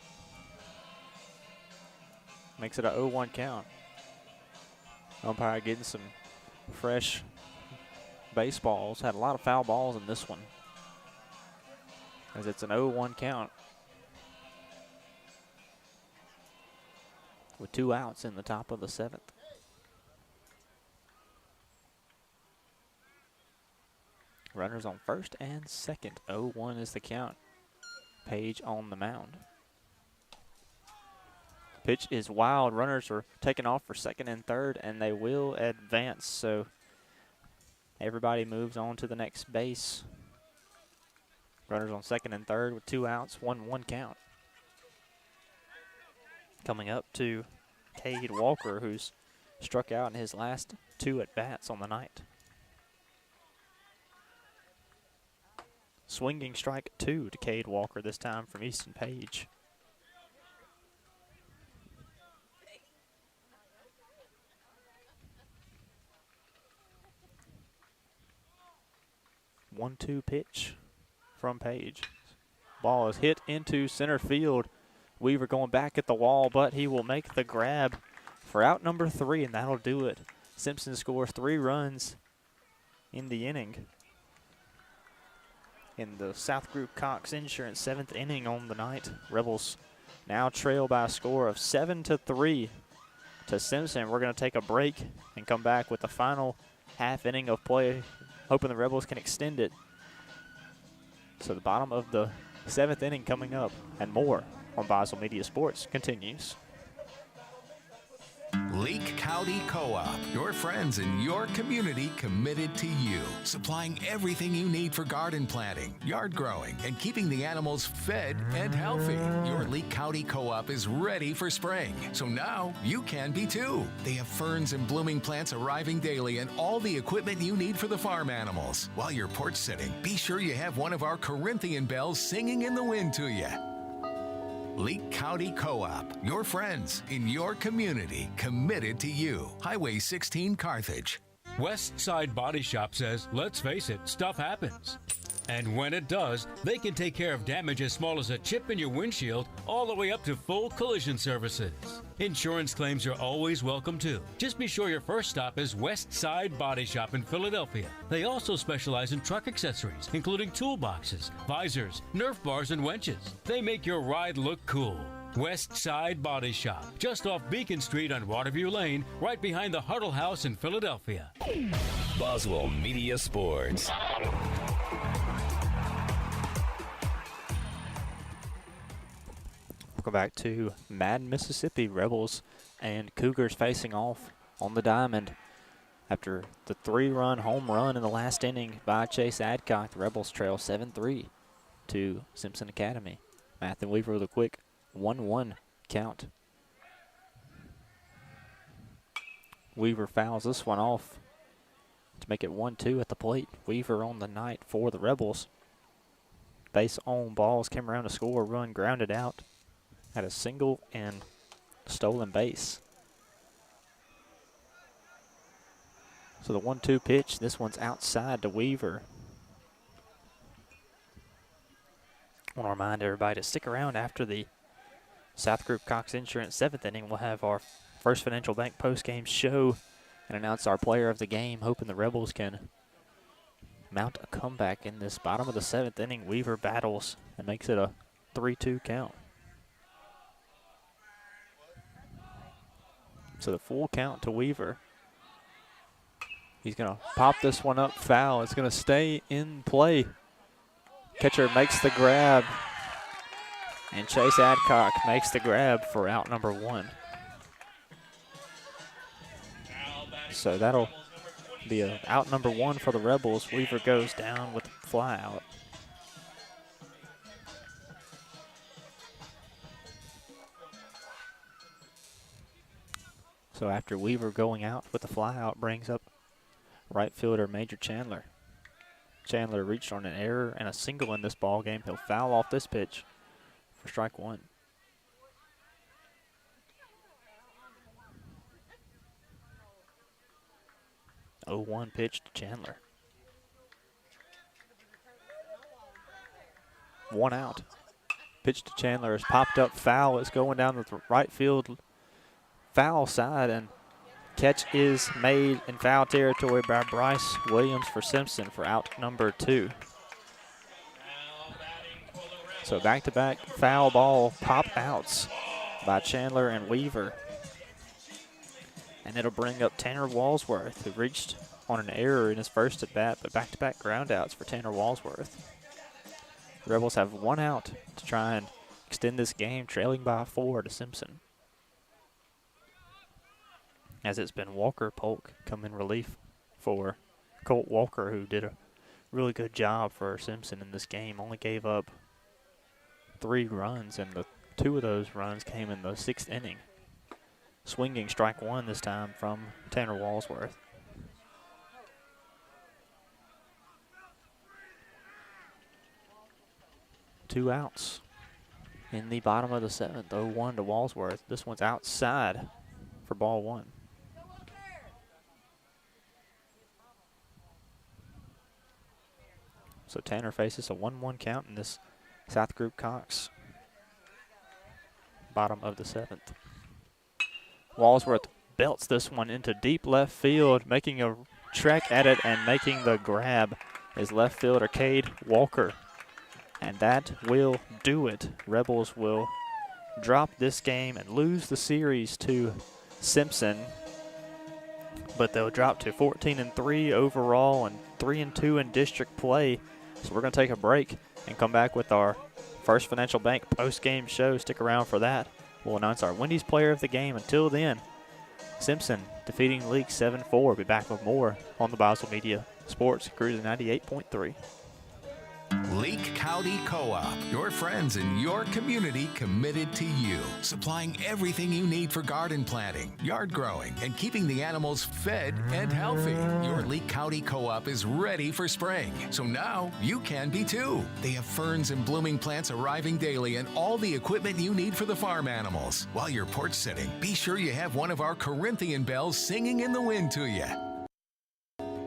Makes it a 0-1 count. Umpire getting some fresh baseballs. Had a lot of foul balls in this one, as it's an 0-1 count with 2 outs in the top of the 7th. Runners on first and second. 0-1 is the count. Page on the mound. Pitch is wild. Runners are taking off for second and third, and they will advance. So everybody moves on to the next base. Runners on second and third with 2 outs, 1-1 count. Coming up to Cade Walker, who's struck out in his last 2 at-bats on the night. Swinging strike 2 to Cade Walker, this time from Easton Page. One-two pitch from Page. Ball is hit into center field. Weaver going back at the wall, but he will make the grab for out number 3, and that'll do it. Simpson scores 3 runs in the inning. In the South Group Cox Insurance 7th inning on the night, Rebels now trail by a score of 7-3 to Simpson. We're going to take a break and come back with the final half inning of play, hoping the Rebels can extend it. So the bottom of the 7th inning coming up, and more on Boswell Media Sports continues. Leake County Co-op, your friends in your community committed to you, supplying everything you need for garden planting, yard growing, and keeping the animals fed and healthy. Your Leake County Co-op is ready for spring, so now you can be too. They have ferns and blooming plants arriving daily and all the equipment you need for the farm animals. While you're porch sitting, be sure you have one of our Corinthian bells singing in the wind to you. Leake County Co-op, your friends in your community, committed to you. Highway 16 Carthage. West Side Body Shop says, let's face it, stuff happens. And when it does, they can take care of damage as small as a chip in your windshield all the way up to full collision services. Insurance claims are always welcome too. Just be sure your first stop is West Side Body Shop in Philadelphia. They also specialize in truck accessories, including toolboxes, visors, Nerf bars, and winches. They make your ride look cool. West Side Body Shop, just off Beacon Street on Waterview Lane, right behind the Huddle House in Philadelphia. Boswell Media Sports. Welcome back to Madden, Mississippi. Rebels and Cougars facing off on the diamond. After the 3-run home run in the last inning by Chase Adcock, the Rebels trail 7-3 to Simpson Academy. Matthew Weaver with a quick 1-1 count. Weaver fouls this one off to make it 1-2 at the plate. Weaver on the night for the Rebels. Base on balls, came around to score, run grounded out. Had a single and stolen base. So the 1-2 pitch, this one's outside to Weaver. I want to remind everybody to stick around after the South Group Cox Insurance 7th inning. We'll have our First Financial Bank post-game show and announce our player of the game, hoping the Rebels can mount a comeback in this bottom of the 7th inning. Weaver battles and makes it a 3-2 count. So the full count to Weaver. He's going to pop this one up foul. It's going to stay in play. Catcher makes the grab. And Chase Adcock makes the grab for out number 1. So that'll be a out number 1 for the Rebels. Weaver goes down with a fly out. So after Weaver going out with the flyout, brings up right fielder Major Chandler. Chandler reached on an error and a single in this ball game. He'll foul off this pitch for strike 1. Oh, 1 pitch to Chandler. 1 out. Pitch to Chandler is popped up foul. It's going down the right field foul side, and catch is made in foul territory by Bryce Williams for Simpson for out number 2. So back-to-back foul ball pop outs by Chandler and Weaver. And it'll bring up Tanner Walsworth, who reached on an error in his first at-bat, but back-to-back ground outs for Tanner Walsworth. The Rebels have 1 out to try and extend this game, trailing by 4 to Simpson. as it's been Walker Polk come in relief for Colt Walker, who did a really good job for Simpson in this game. Only gave up 3 runs, and the 2 of those runs came in the 6th inning. Swinging strike 1 this time from Tanner Walsworth. Two outs in the bottom of the 7th. 0-1 to Walsworth. This one's outside for ball 1. So Tanner faces a 1-1 count in this South Group Cox. Bottom of the 7th. Walsworth belts this one into deep left field, making a trek at it and making the grab is left fielder Cade Walker. And that will do it. Rebels will drop this game and lose the series to Simpson, but they'll drop to 14-3 overall and 3-2 in district play. So we're going to take a break and come back with our First Financial Bank post-game show. Stick around for that. We'll announce our Wendy's player of the game. Until then, Simpson defeating Leake 7-4. We'll be back with more on the Boswell Media Sports Cruise 98.3. Leake County Co-op, your friends in your community committed to you, supplying everything you need for garden planting, yard growing, and keeping the animals fed and healthy. Your Leake County Co-op is ready for spring, so now you can be too. They have ferns and blooming plants arriving daily and all the equipment you need for the farm animals. While you're porch sitting, be sure you have one of our Corinthian bells singing in the wind to you.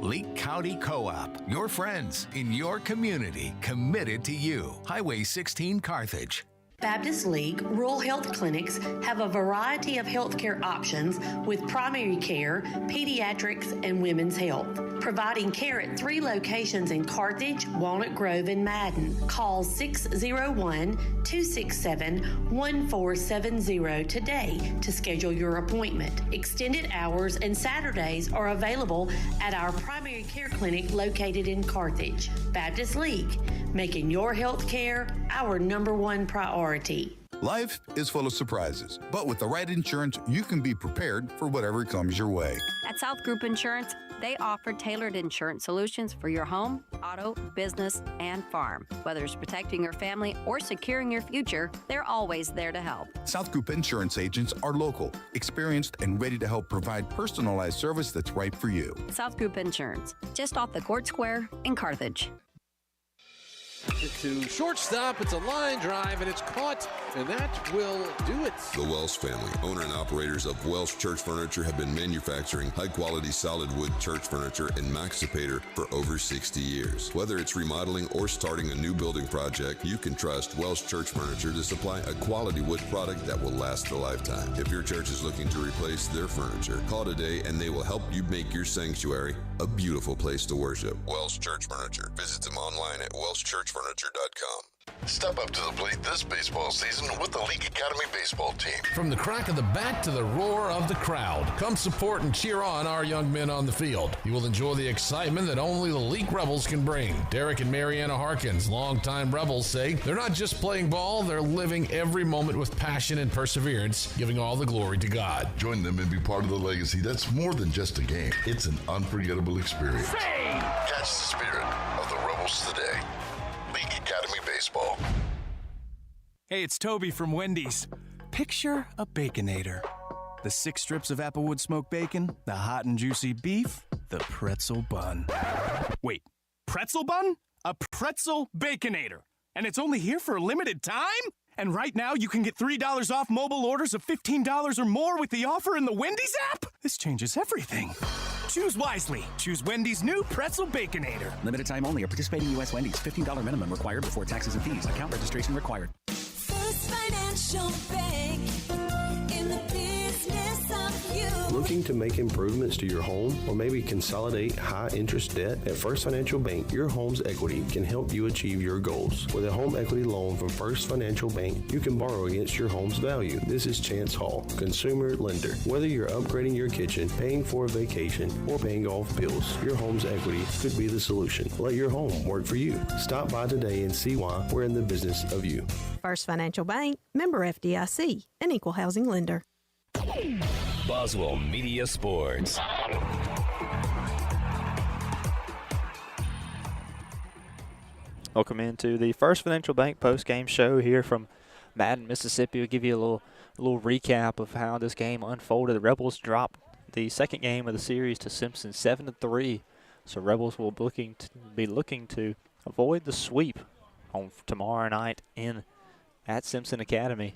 Leake County Co-op, your friends in your community, committed to you. Highway 16 Carthage. Baptist League Rural Health Clinics have a variety of healthcare options with primary care, pediatrics, and women's health. Providing care at 3 locations in Carthage, Walnut Grove, and Madden. Call 601-267-1470 today to schedule your appointment. Extended hours and Saturdays are available at our primary care clinic located in Carthage. Baptist League, making your health care our #1 priority. Life is full of surprises, but with the right insurance, you can be prepared for whatever comes your way. At South Group Insurance, they offer tailored insurance solutions for your home, auto, business, and farm. Whether it's protecting your family or securing your future, they're always there to help. South Group Insurance agents are local, experienced, and ready to help provide personalized service that's right for you. South Group Insurance, just off the Court Square in Carthage. To shortstop, it's a line drive, and it's caught, and that will do it. The Welsh family, owner and operators of Welsh Church Furniture, have been manufacturing high-quality solid wood church furniture and Maxipator for over 60 years. Whether it's remodeling or starting a new building project, you can trust Welsh Church Furniture to supply a quality wood product that will last a lifetime. If your church is looking to replace their furniture, call today and they will help you make your sanctuary a beautiful place to worship. Welsh Church Furniture. Visit them online at welshchurchfurniture.com. Step up to the plate this baseball season with the Leake Academy baseball team. From the crack of the bat to the roar of the crowd, come support and cheer on our young men on the field. You will enjoy the excitement that only the Leake Rebels can bring. Derek and Mariana Harkins, longtime Rebels, say they're not just playing ball, they're living every moment with passion and perseverance, giving all the glory to God. Join them and be part of the legacy that's more than just a game. It's an unforgettable experience. Catch the spirit of the Rebels today. Leake Academy Baseball. Hey, it's Toby from Wendy's. Picture a Baconator. The 6 strips of Applewood smoked bacon, the hot and juicy beef, the pretzel bun. Wait, pretzel bun? A pretzel Baconator. And it's only here for a limited time? And right now you can get $3 off mobile orders of $15 or more with the offer in the Wendy's app? This changes everything. Choose wisely. Choose Wendy's new Pretzel Baconator. Limited time only. Or participating U.S. Wendy's. $15 minimum required before taxes and fees. Account registration required. First Financial Bank, in the business of you. Looking to make improvements to your home or maybe consolidate high-interest debt? At First Financial Bank, your home's equity can help you achieve your goals. With a home equity loan from First Financial Bank, you can borrow against your home's value. This is Chance Hall, consumer lender. Whether you're upgrading your kitchen, paying for a vacation, or paying off bills, your home's equity could be the solution. Let your home work for you. Stop by today and see why we're in the business of you. First Financial Bank, member FDIC, an equal housing lender. Boswell Media Sports. Welcome into the First Financial Bank post-game show here from Madden, Mississippi. We'll give you a little recap of how this game unfolded. The Rebels dropped the second game of the series to Simpson 7-3. So Rebels will be looking to avoid the sweep on tomorrow night at Simpson Academy.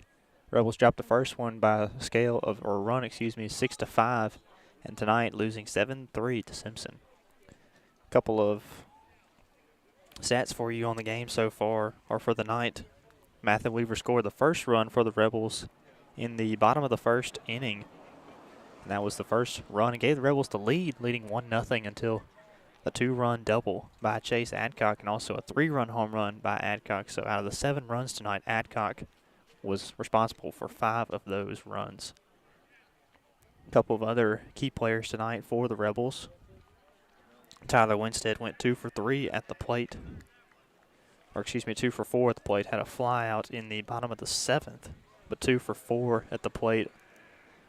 Rebels dropped the first one by a scale of, or run, 6-5, and tonight losing 7-3 to Simpson. A couple of stats for you on the game so far, or for the night. Matthew Weaver scored the first run for the Rebels in the bottom of the first inning. And that was the first run and gave the Rebels the lead, leading 1-0 until a 2-run double by Chase Adcock and also a 3-run home run by Adcock. So out of the 7 runs tonight, Adcock was responsible for 5 of those runs. A couple of other key players tonight for the Rebels. Tyler Winstead went 2 for 3 at the plate. 2 for 4 at the plate. Had a fly out in the bottom of the 7th, but 2 for 4 at the plate.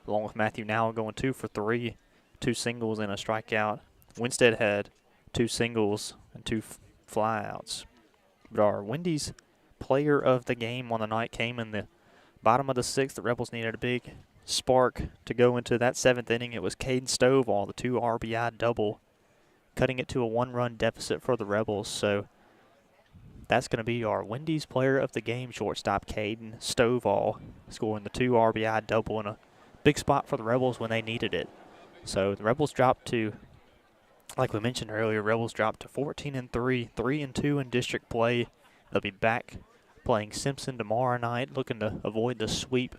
Along with Matthew Nowell going 2 for 3, 2 singles and a strikeout. Winstead had 2 singles and 2 flyouts. But our Wendy's player of the game on the night came in the bottom of the 6th. The Rebels needed a big spark to go into that 7th inning. It was Caden Stovall, the 2 RBI double, cutting it to a 1-run deficit for the Rebels. So that's going to be our Wendy's player of the game, shortstop Caden Stovall, scoring the 2 RBI double in a big spot for the Rebels when they needed it. So the Rebels dropped to, like we mentioned earlier, Rebels dropped to 14-3, 3-2 in district play. They'll be back playing Simpson tomorrow night, looking to avoid the sweep.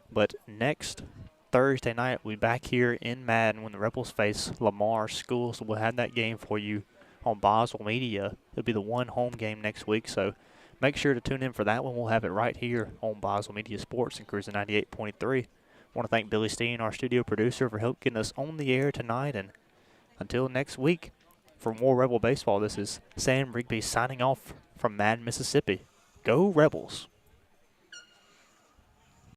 But next Thursday night, we'll be back here in Madden when the Rebels face Lamar School. So we'll have that game for you on Boswell Media. It'll be the one home game next week, so make sure to tune in for that one. We'll have it right here on Boswell Media Sports and Cruising 98.3. I want to thank Billy Steen, our studio producer, for helping getting us on the air tonight. And until next week, for more Rebel baseball, this is Sam Rigby signing off from Madden, Mississippi. Go Rebels!